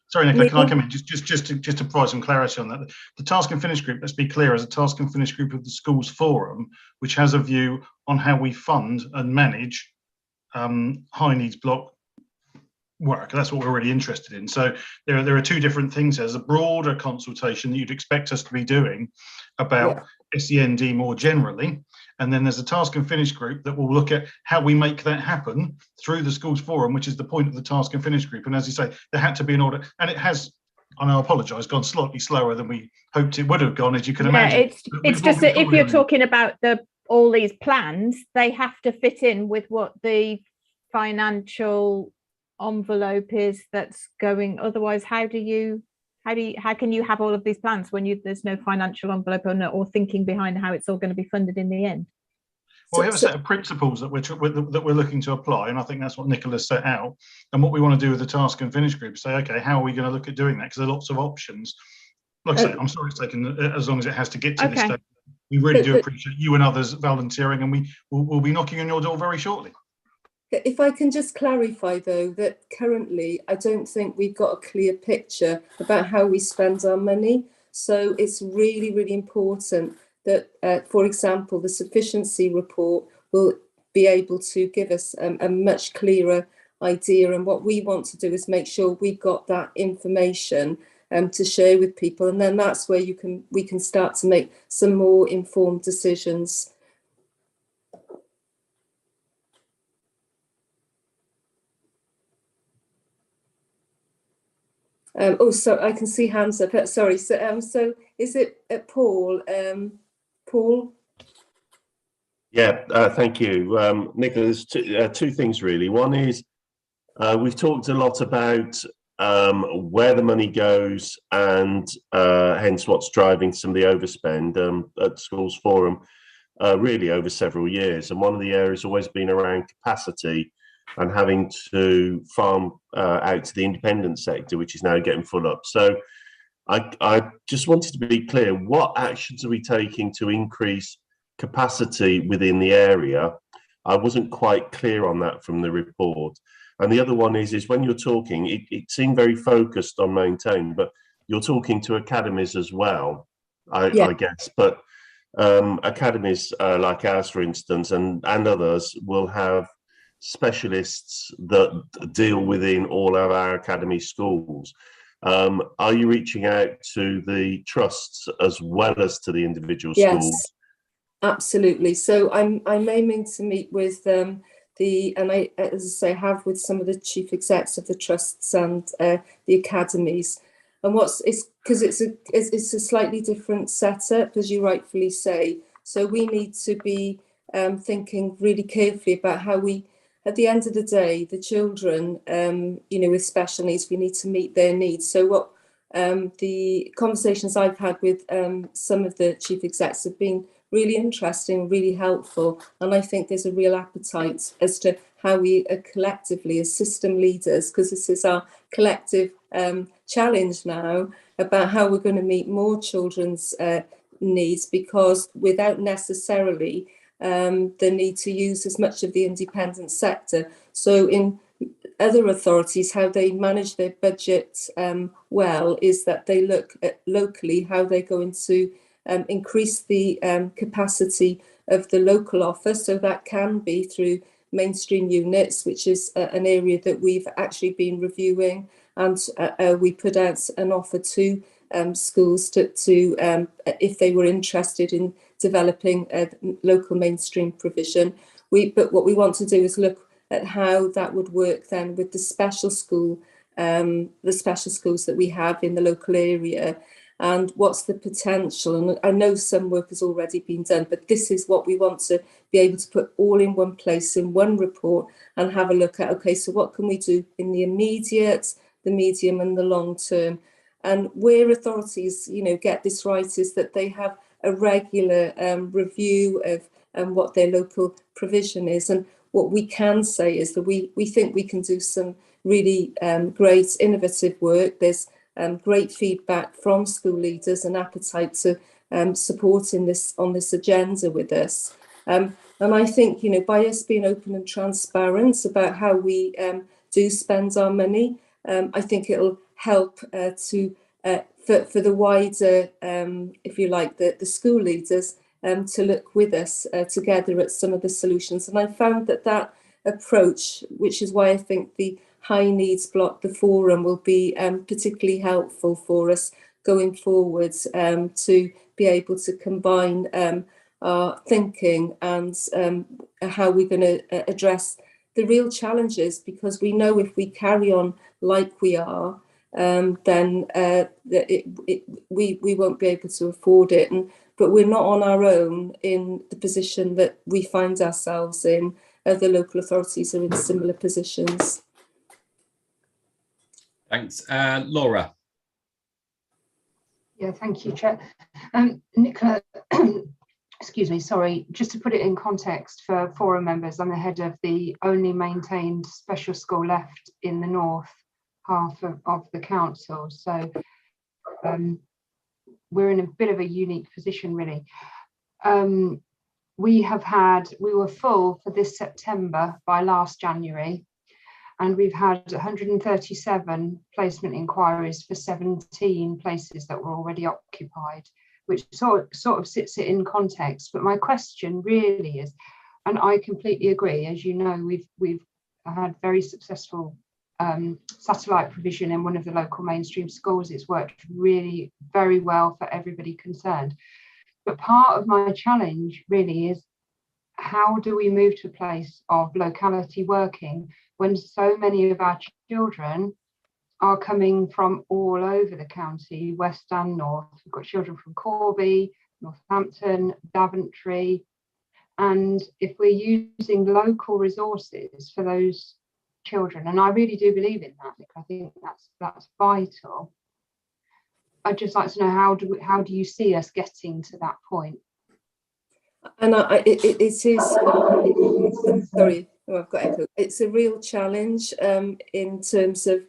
Sorry, Nicola, can I come in just to provide some clarity on that? The task and finish group, let's be clear, is a task and finish group of the schools forum, which has a view on how we fund and manage high needs block work. That's what we're really interested in. So there are two different things. There's a broader consultation that you'd expect us to be doing about SEND more generally, and then there's a task and finish group that will look at how we make that happen through the schools forum, which is the point of the task and finish group. And as you say, there had to be an order, and it has, and I apologise, gone slightly slower than we hoped it would have gone, as you can imagine. It's just that if you're talking about all these plans, they have to fit in with what the financial envelope is that's going. Otherwise, how can you have all of these plans when there's no financial envelope or thinking behind how it's all going to be funded in the end? Well, we have a set of principles that we're looking to apply, and I think that's what Nicola set out. And what we want to do with the task and finish group is say, okay, how are we going to look at doing that? Because there are lots of options. Like I say, I'm sorry it's taken as long as it has to get to this Okay. stage. We really do But- appreciate you and others volunteering, and we'll be knocking on your door very shortly. If I can just clarify, though, that currently I don't think we've got a clear picture about how we spend our money. So it's really, really important that, for example, the sufficiency report will be able to give us a much clearer idea. And what we want to do is make sure we've got that information to share with people. And then that's where we can start to make some more informed decisions. So I can see hands up. Sorry. So is it Paul? Paul? Yeah, thank you. Nicola, there's two things really. One is we've talked a lot about where the money goes and hence what's driving some of the overspend at Schools Forum really over several years. And one of the areas always been around capacity and having to farm out to the independent sector, which is now getting full up. So I just wanted to be clear, what actions are we taking to increase capacity within the area? I wasn't quite clear on that from the report. And the other one is when you're talking, it seemed very focused on maintain, but you're talking to academies as well, I guess. But academies like ours, for instance, and others will have specialists that deal within all of our academy schools. Are you reaching out to the trusts as well as to the individual schools? Yes, absolutely. So I'm aiming to meet with and I, as I say, have with some of the chief execs of the trusts and the academies. And because it's a slightly different setup, as you rightfully say. So we need to be thinking really carefully about how we, at the end of the day, the children, with special needs, we need to meet their needs. So what the conversations I've had with some of the chief execs have been really interesting, really helpful. And I think there's a real appetite as to how we are collectively as system leaders, because this is our collective challenge now, about how we're going to meet more children's needs, because without necessarily the need to use as much of the independent sector. So in other authorities, how they manage their budget well is that they look at locally how they're going to increase the capacity of the local office. So that can be through mainstream units, which is an area that we've actually been reviewing, and we put out an offer to schools to if they were interested in developing local mainstream provision. But what we want to do is look at how that would work then with the special schools that we have in the local area, and what's the potential. And I know some work has already been done, but this is what we want to be able to put all in one place in one report and have a look at, okay, so what can we do in the immediate, the medium and the long term? And where authorities, get this right is that they have a regular review of what their local provision is. And what we can say is that we think we can do some really great innovative work. There's great feedback from school leaders and appetite to supporting this on this agenda with us. And I think, by us being open and transparent about how we do spend our money, I think it'll help for the wider, if you like, the school leaders to look with us together at some of the solutions. And I found that approach, which is why I think the high needs block, the forum, will be particularly helpful for us going forward to be able to combine our thinking and how we're going to address the real challenges, because we know if we carry on like we are, then we won't be able to afford it. But we're not on our own in the position that we find ourselves in. Other local authorities are in similar positions. Thanks. Laura. Yeah, thank you, Chair. Nicola, excuse me, sorry, just to put it in context for forum members, I'm the head of the only maintained special school left in the north half of the council. So we're in a bit of a unique position, really. We were full for this September by last January, and we've had 137 placement inquiries for 17 places that were already occupied, which sort of sits it in context. But my question really is, and I completely agree, as you know, we've had very successful satellite provision in one of the local mainstream schools. It's worked really very well for everybody concerned. But part of my challenge really is, how do we move to a place of locality working when so many of our children are coming from all over the county, west and north? We've got children from Corby, Northampton, Daventry, and if we're using local resources for those children, and I really do believe in that, Nick, I think that's vital. I'd just like to know, how do you see us getting to that point? And it is sorry, oh, I've got echo. It's a real challenge in terms of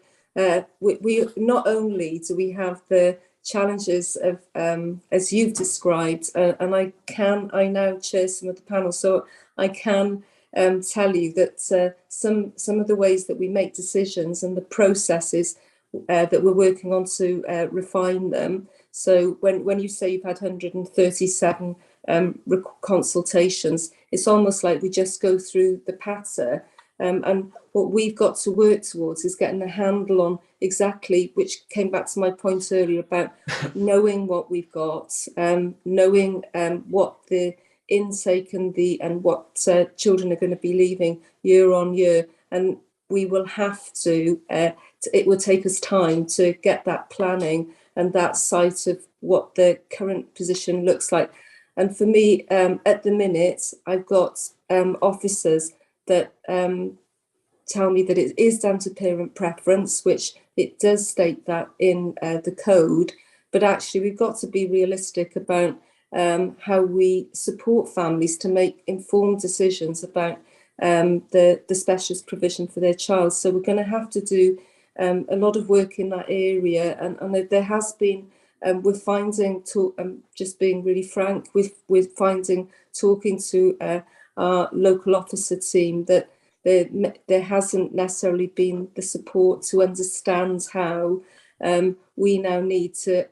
we not only do we have the challenges of as you've described, and I now chair some of the panel, so I can tell you that some of the ways that we make decisions and the processes that we're working on to refine them. So when you say you've had 137 consultations, it's almost like we just go through the patter, and what we've got to work towards is getting a handle on exactly, which came back to my point earlier about knowing what we've got, knowing what the intake and what children are going to be leaving year on year, and we will have to it will take us time to get that planning and that sight of what the current position looks like. And for me, at the minute, I've got officers that tell me that it is down to parent preference, which it does state that in the code, but actually we've got to be realistic about how we support families to make informed decisions about the specialist provision for their child. So we're going to have to do a lot of work in that area, and there has been, we're finding, just being really frank, we're finding, talking to our local officer team, that there hasn't necessarily been the support to understand how we now need to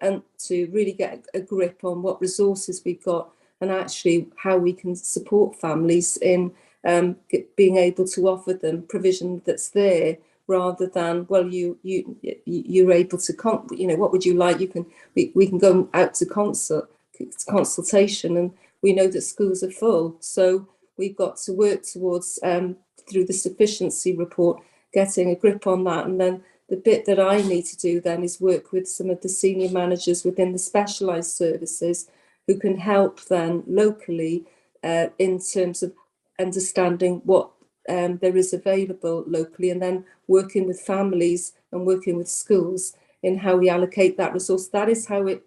really get a grip on what resources we've got, and actually how we can support families in being able to offer them provision that's there, rather than, well, you're able to, what would you like? We can go out to consultation, and we know that schools are full. So we've got to work towards, through the sufficiency report, getting a grip on that. And then the bit that I need to do then is work with some of the senior managers within the specialised services who can help then locally in terms of understanding what there is available locally, and then working with families and working with schools in how we allocate that resource. That is how it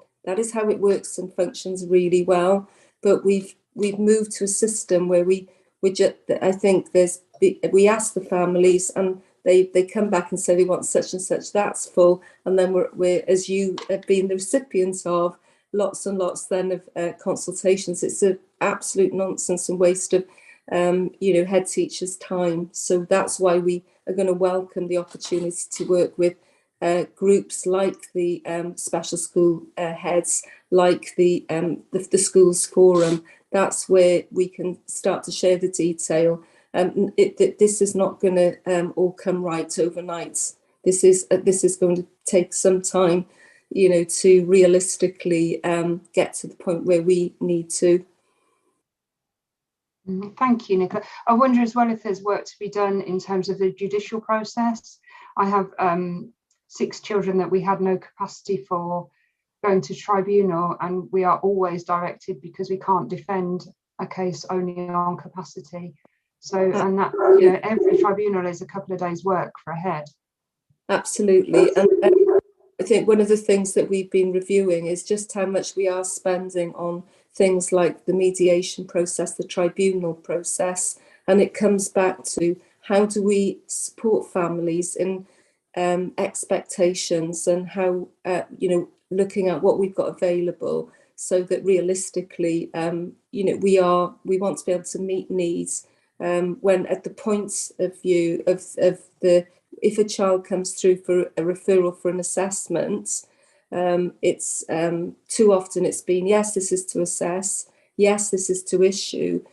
works and functions really well. But we've moved to a system where we I think we ask the families, and they come back and say they want such and such, that's full, and then we're as you have been the recipients of, lots and lots then of consultations. It's an absolute nonsense and waste of head teachers' time. So that's why we are going to welcome the opportunity to work with groups like the special school heads, like the schools forum. That's where we can start to share the detail. This is not going to all come right overnight. This is going to take some time, to realistically get to the point where we need to. Thank you, Nicola. I wonder as well if there's work to be done in terms of the judicial process. I have 6 children that we had no capacity for going to tribunal, and we are always directed, because we can't defend a case only on capacity. So, and that, every tribunal is a couple of days' work for a head. Absolutely. And I think one of the things that we've been reviewing is just how much we are spending on things like the mediation process, the tribunal process, and it comes back to how do we support families in expectations, and how looking at what we've got available, so that realistically, we want to be able to meet needs when at the point of view of if a child comes through for a referral for an assessment, it's too often it's been, yes, this is to assess, yes, this is to issue,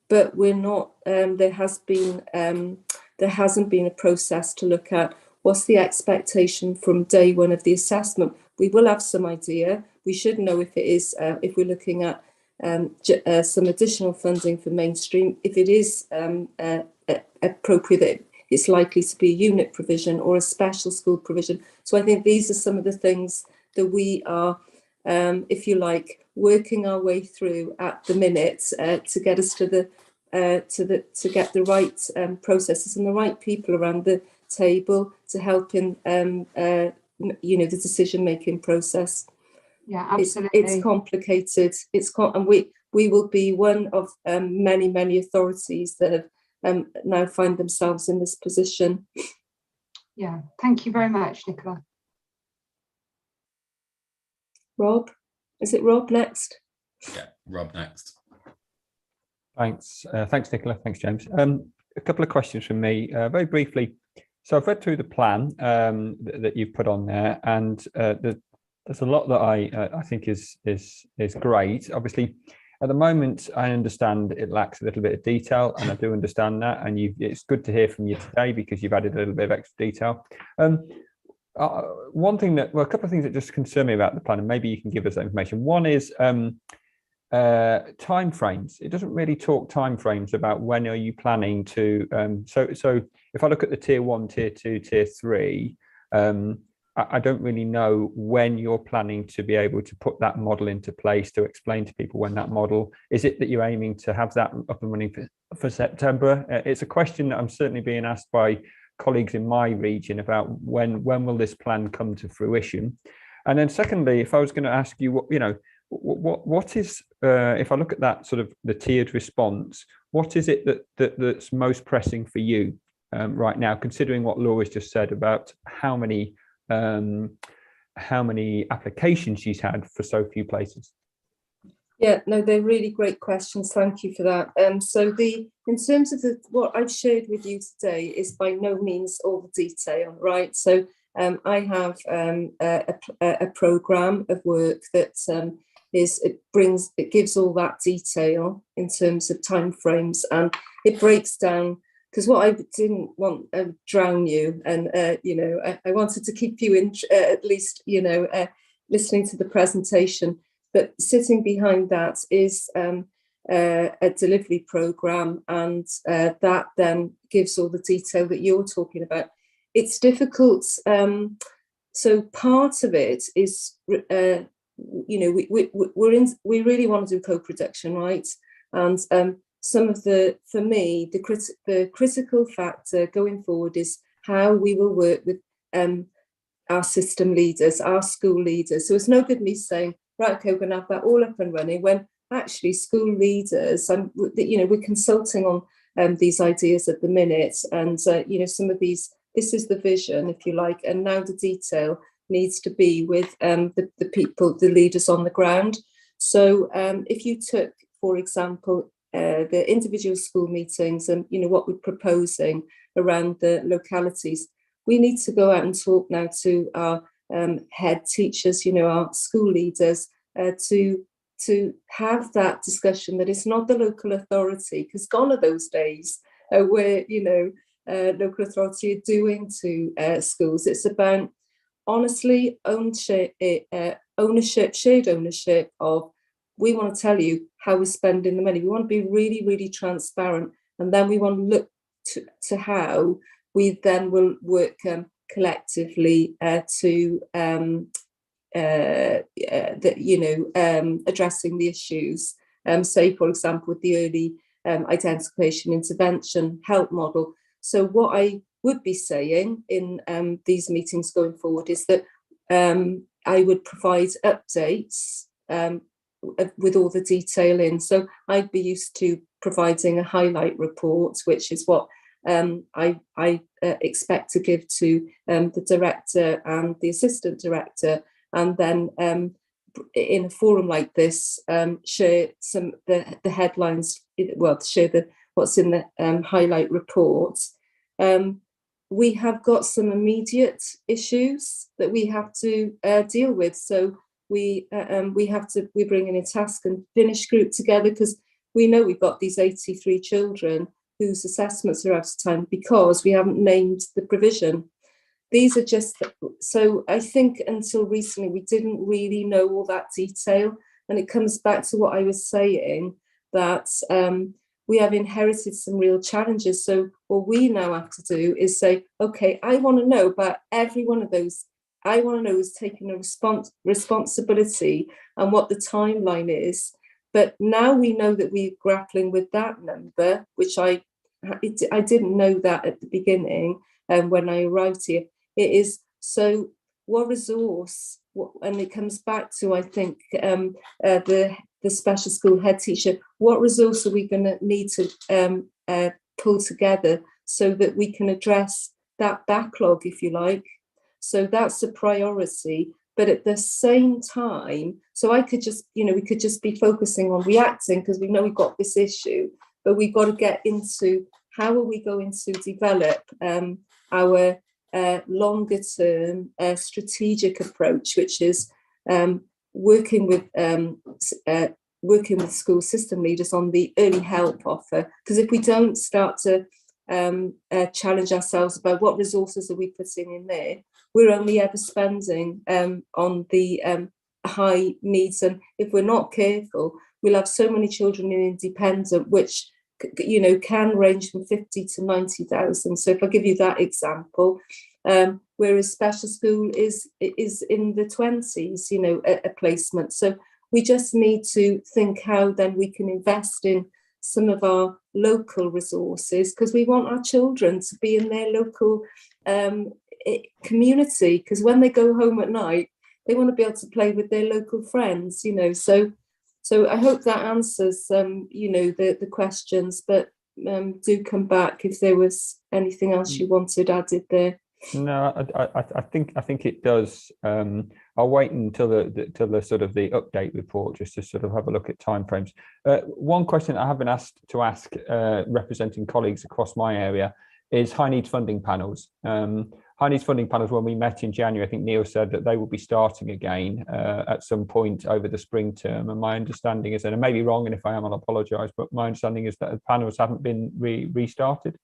but we're not. There hasn't been a process to look at what's the expectation from day one of the assessment. We will have some idea. We should know if it is, if we're looking at some additional funding for mainstream, if it is appropriate that it's likely to be a unit provision or a special school provision. So I think these are some of the things that we are, if you like, working our way through at the minute to get us to get the right processes and the right people around the table to help in the decision-making process. Yeah, absolutely. It's complicated. And we will be one of many authorities that have now find themselves in this position. Yeah, thank you very much, Nicola. Rob, is it Rob next? Yeah, Rob next. Thanks, Nicola. Thanks, James. A couple of questions from me, very briefly. So I've read through the plan that you've put on there, and there's a lot that I think is great. Obviously, at the moment, I understand it lacks a little bit of detail, and I do understand that. And it's good to hear from you today because you've added a little bit of extra detail. One thing a couple of things that just concern me about the plan, and maybe you can give us that information. One is timeframes. It doesn't really talk timeframes about when are you planning to. So if I look at the tier 1, tier 2, tier 3. I don't really know when you're planning to be able to put that model into place, to explain to people when that model, is it that you're aiming to have that up and running for September? It's a question that I'm certainly being asked by colleagues in my region about when will this plan come to fruition? And then secondly, if I was going to ask you, what is, if I look at that sort of the tiered response, what is it that's most pressing for you right now, considering what Laura's just said about how many applications she's had for so few places? Yeah, no, they're really great questions. Thank you for that. So in terms of what I've shared with you today is by no means all the detail, right? So I have a programme of work that it gives all that detail in terms of timeframes, and it breaks down. Because what I didn't want to drown you, and I wanted to keep you in at least listening to the presentation. But sitting behind that is a delivery programme, and that then gives all the detail that you're talking about. It's difficult. So part of it is, we really want to do co-production, right? And some of for me, the critical factor going forward is how we will work with our system leaders, our school leaders. So it's no good me saying, right, okay, we're going to have that all up and running, when actually school leaders, we're consulting on these ideas at the minute, and some of these, this is the vision, if you like, and now the detail needs to be with the people, the leaders on the ground. So if you took, for example, the individual school meetings and what we're proposing around the localities, we need to go out and talk now to our head teachers, our school leaders, to have that discussion that it's not the local authority, because gone are those days where local authority are doing to schools. It's about honestly ownership, shared ownership of, we want to tell you how we're spending the money. We want to be really, really transparent. And then we want to look to how we then will work collectively to addressing the issues. Say, for example, with the early identification intervention help model. So what I would be saying in these meetings going forward is that I would provide updates with all the detail in. So I'd be used to providing a highlight report, which is what I expect to give to the director and the assistant director and then in a forum like this, share some the headlines, well, share what's in the highlight report. We have got some immediate issues that we have to deal with. So we're bringing a task and finish group together, because we know we've got these 83 children whose assessments are out of time because we haven't named the provision. These are just, so I think until recently we didn't really know all that detail, and it comes back to what I was saying, that we have inherited some real challenges. So what we now have to do is say, okay, I want to know about every one of those. I want to know who's taking a responsibility and what the timeline is. But now we know that we're grappling with that number, which I didn't know that at the beginning when I arrived here. It is, so what resource, and it comes back to, I think, the special school head teacher, what resource are we going to need to pull together so that we can address that backlog, if you like? So that's a priority. But at the same time, so I could just, we could just be focusing on reacting because we know we've got this issue, but we've got to get into how are we going to develop our longer term strategic approach, which is working with school system leaders on the early help offer. Because if we don't start to challenge ourselves about what resources are we putting in there, we're only ever spending on the high needs. And if we're not careful, we'll have so many children in independent, which can range from 50 to 90,000. So if I give you that example, whereas special school is in the 20s, a placement. So we just need to think how then we can invest in some of our local resources, because we want our children to be in their local community, because when they go home at night, they want to be able to play with their local friends, So I hope that answers, the questions, but do come back if there was anything else you wanted added there. No, I think it does. I'll wait until the sort of the update report just to sort of have a look at timeframes. One question I have been asked to ask, representing colleagues across my area, is high needs funding panels. High needs funding panels, when we met in January, I think Neil said that they will be starting again at some point over the spring term. And my understanding is, and I may be wrong, and if I am, I'll apologise, but my understanding is that the panels haven't been restarted.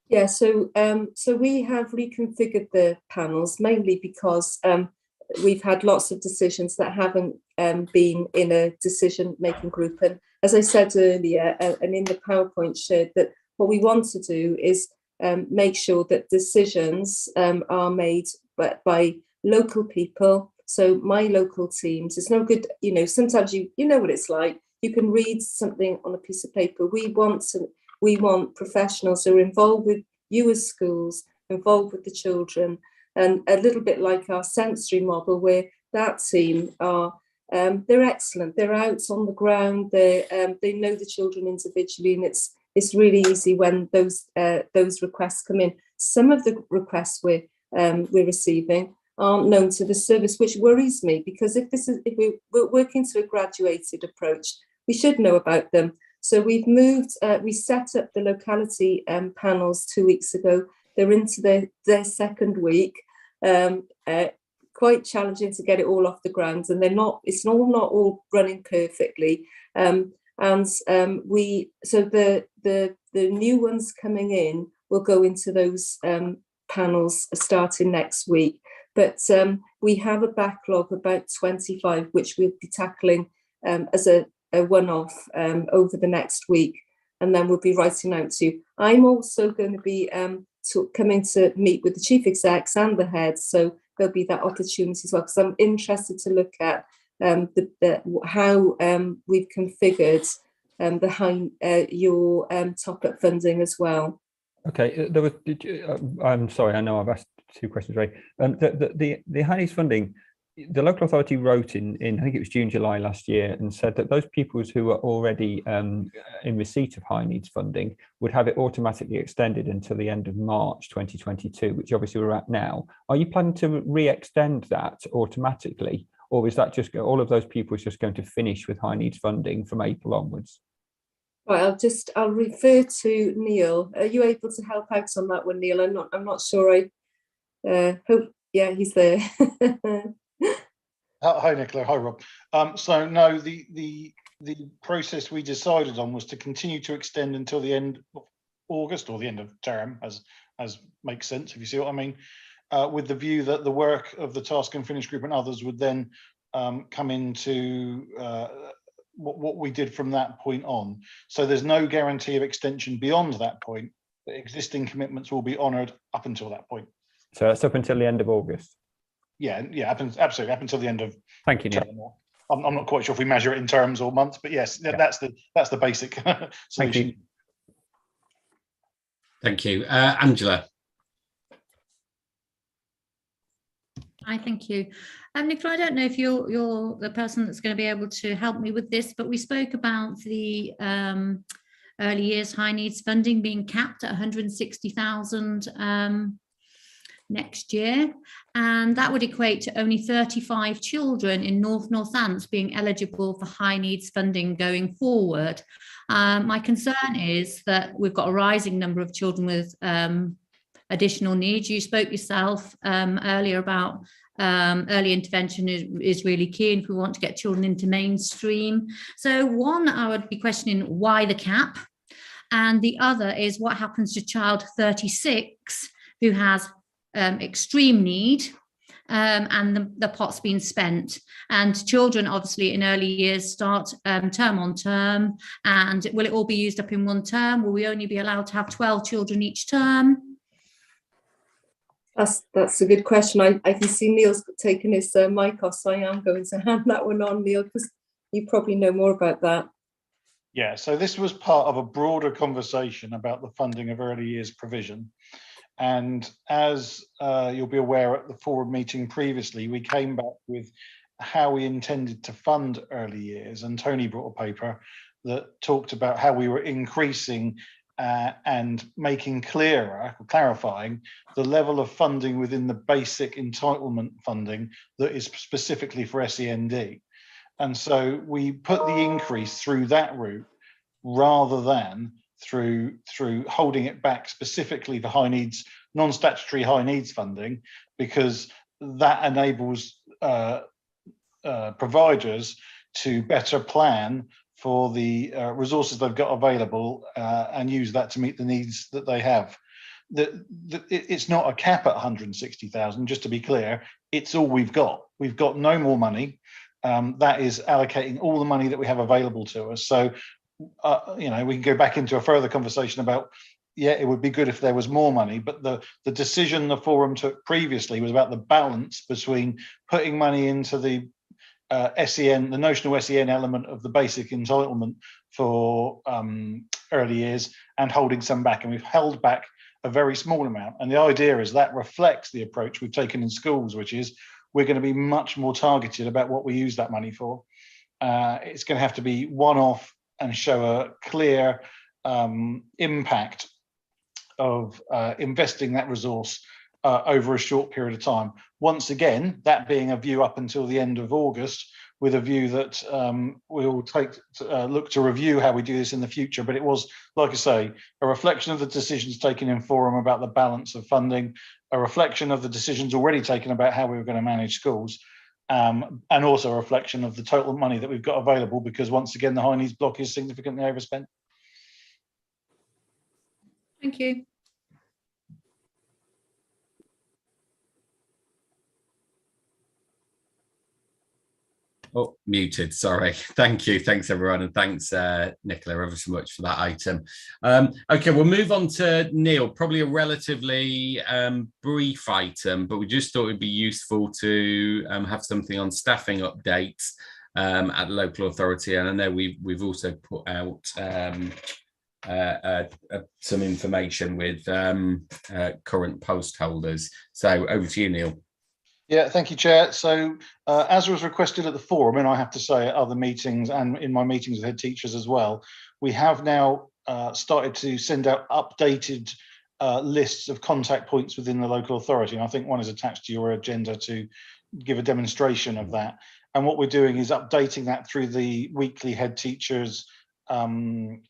Yeah, so we have reconfigured the panels mainly because we've had lots of decisions that haven't been in a decision-making group. And as I said earlier, and in the PowerPoint shared, that what we want to do is make sure that decisions are made by local people. So my local teams, it's no good, sometimes you know what it's like. You can read something on a piece of paper. We want professionals who are involved with you as schools, involved with the children, and a little bit like our sensory model, where that team are, they're excellent. They're out on the ground. They know the children individually, and it's really easy when those requests come in. Some of the requests we're receiving aren't known to the service, which worries me, because if we're working to a graduated approach, we should know about them. So we've moved, we set up the locality panels 2 weeks ago. They're into their second week. Quite challenging to get it all off the ground, and it's not all running perfectly. So the new ones coming in will go into those panels starting next week. But we have a backlog of about 25, which we'll be tackling as a one-off over the next week, and then we'll be writing out to you. I'm also going to be coming to meet with the chief execs and the heads, so there'll be that opportunity as well, because I'm interested to look at how we've configured your top-up funding as well. Okay, I'm sorry, I know I've asked two questions already. The high needs funding, the local authority wrote in I think it was June, July last year, and said that those pupils who are already in receipt of high needs funding would have it automatically extended until the end of March 2022, which obviously we're at now. Are you planning to re-extend that automatically, or is that just all of those pupils just going to finish with high needs funding from April onwards? Right, I'll refer to Neil. Are you able to help out on that one, Neil? I'm not sure. Hope, yeah, he's there. Hi, Nicola. Hi, Rob. So no, the process we decided on was to continue to extend until the end of August, or the end of term, as makes sense, if you see what I mean, with the view that the work of the task and finish group and others would then come into what we did from that point on. So there's no guarantee of extension beyond that point. The existing commitments will be honoured up until that point. So that's up until the end of August. Yeah, absolutely, up until the end of. Thank you, Neil. I'm not quite sure if we measure it in terms or months, but yes, that's the basic solution. Thank you, Angela. Hi, thank you. Nicola, I don't know if you're the person that's going to be able to help me with this, but we spoke about the early years high needs funding being capped at 160,000 next year, and that would equate to only 35 children in Northants being eligible for high needs funding going forward. My concern is that we've got a rising number of children with additional needs. You spoke yourself earlier about early intervention is really key if we want to get children into mainstream. So one, I would be questioning why the cap, and the other is what happens to child 36 who has extreme need and the pot's been spent, and children obviously in early years start term on term, and will it all be used up in one term? Will we only be allowed to have 12 children each term? That's a good question. I can see Neil's taken his mic off, so I am going to hand that one on, Neil, because you probably know more about that. Yeah, so this was part of a broader conversation about the funding of early years provision. And as you'll be aware, at the forum meeting previously, we came back with how we intended to fund early years. And Tony brought a paper that talked about how we were increasing and making clearer, clarifying the level of funding within the basic entitlement funding that is specifically for SEND. And so we put the increase through that route rather than through holding it back specifically for high needs, non-statutory high needs funding, because that enables providers to better plan for the resources they've got available and use that to meet the needs that they have. It's not a cap at 160,000, just to be clear, it's all we've got. We've got no more money. That is allocating all the money that we have available to us. So, you know, we can go back into a further conversation about, yeah, it would be good if there was more money, but the decision the forum took previously was about the balance between putting money into the SEN, the notional SEN element of the basic entitlement for early years, and holding some back. And we've held back a very small amount. And the idea is that reflects the approach we've taken in schools, which is we're going to be much more targeted about what we use that money for. It's going to have to be one-off and show a clear impact of investing that resource over a short period of time. Once again, that being a view up until the end of August, with a view that we'll look to review how we do this in the future. But it was, like I say, a reflection of the decisions taken in forum about the balance of funding, a reflection of the decisions already taken about how we were going to manage schools, and also a reflection of the total money that we've got available, because once again, the high needs block is significantly overspent. Thank you. Oh, muted, sorry. Thank you. Thanks, everyone. And thanks, Nicola, ever so much for that item. Okay, we'll move on to Neil, probably a relatively brief item, but we just thought it'd be useful to have something on staffing updates at the local authority. And I know we've also put out some information with current post holders. So over to you, Neil. Yeah, thank you, Chair. So as was requested at the forum, and I have to say at other meetings and in my meetings with head teachers as well, we have now started to send out updated lists of contact points within the local authority. And I think one is attached to your agenda to give a demonstration of that. And what we're doing is updating that through the weekly head teachers email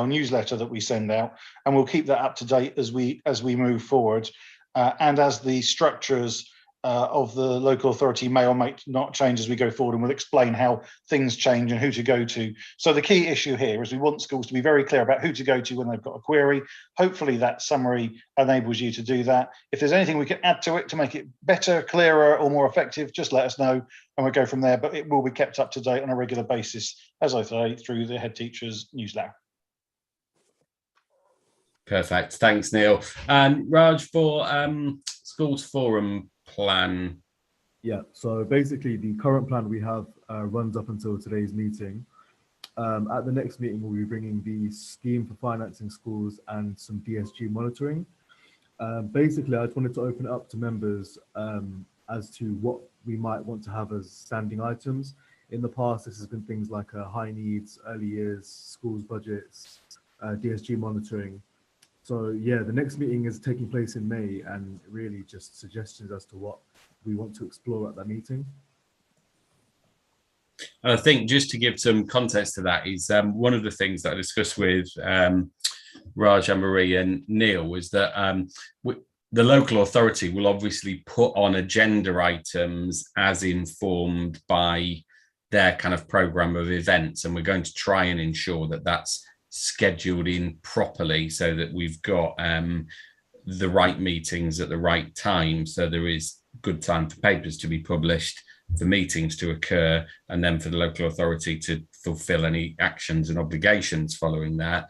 newsletter that we send out, and we'll keep that up to date as we move forward. And as the structures of the local authority may or may not change as we go forward, and we'll explain how things change and who to go to. So the key issue here is we want schools to be very clear about who to go to when they've got a query. Hopefully that summary enables you to do that. If there's anything we can add to it to make it better, clearer, or more effective, just let us know and we'll go from there. But it will be kept up to date on a regular basis, as I say, through the head teachers newsletter. Perfect. Thanks, Neil. Raj, for schools forum plan. Yeah, so basically the current plan we have runs up until today's meeting. At the next meeting, we'll be bringing the scheme for financing schools and some DSG monitoring. Basically, I just wanted to open it up to members as to what we might want to have as standing items. In the past, this has been things like high needs, early years, schools budgets, DSG monitoring. So yeah, the next meeting is taking place in May, and really just suggestions as to what we want to explore at that meeting. And I think just to give some context to that is one of the things that I discussed with Raj, Anne-Marie and Neil was that the local authority will obviously put on agenda items as informed by their kind of programme of events, and we're going to try and ensure that that's scheduled in properly so that we've got the right meetings at the right time, so there is good time for papers to be published, for meetings to occur, and then for the local authority to fulfill any actions and obligations following that.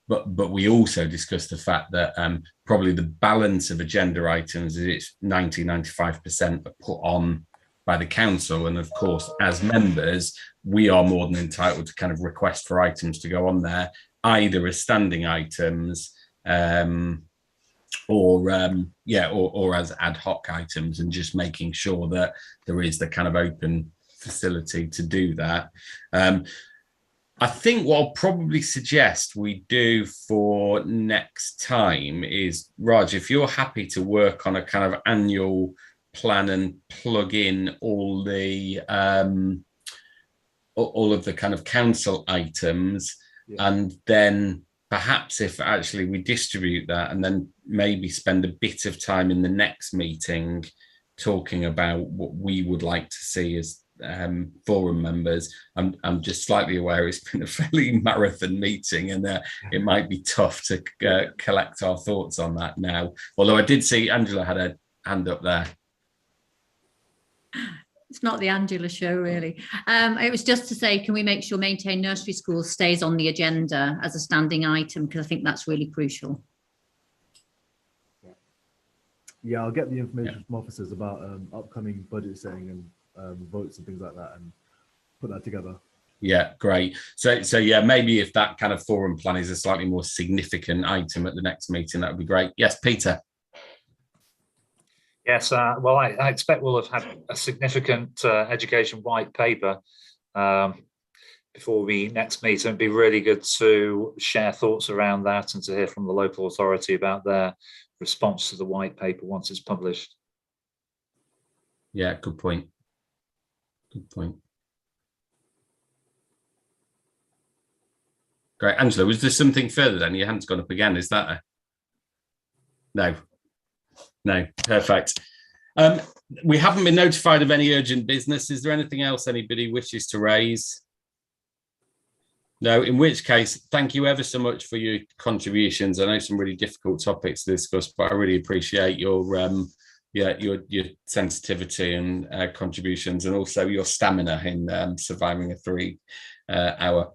But we also discussed the fact that probably the balance of agenda items is it's 90-95% are put on by the council, and of course as members we are more than entitled to kind of request for items to go on there, either as standing items or as ad hoc items, and just making sure that there is the kind of open facility to do that. I think what I'll probably suggest we do for next time is, Raj, if you're happy to work on a kind of annual plan and plug in all of the kind of council items, and then perhaps if actually we distribute that and then maybe spend a bit of time in the next meeting talking about what we would like to see as forum members. I'm just slightly aware it's been a fairly marathon meeting, and it might be tough to collect our thoughts on that now, although I did see Angela had a hand up there. It's not the Angela show, really. It was just to say, can we make sure Maintain Nursery Schools stays on the agenda as a standing item? Because I think that's really crucial. Yeah, I'll get the information from officers about upcoming budget setting and votes and things like that, and put that together. Yeah, great. So yeah, maybe if that kind of forum plan is a slightly more significant item at the next meeting, that would be great. Yes, Peter. Yes, well, I expect we'll have had a significant education white paper before we next meet. And it'd be really good to share thoughts around that and to hear from the local authority about their response to the white paper once it's published. Yeah, good point. Good point. Great. Angela, was there something further then? Your hand's gone up again. Is that No. No, perfect. We haven't been notified of any urgent business. Is there anything else anybody wishes to raise? No, in which case, thank you ever so much for your contributions. I know some really difficult topics to discuss, but I really appreciate your sensitivity and contributions, and also your stamina in surviving a 3 hour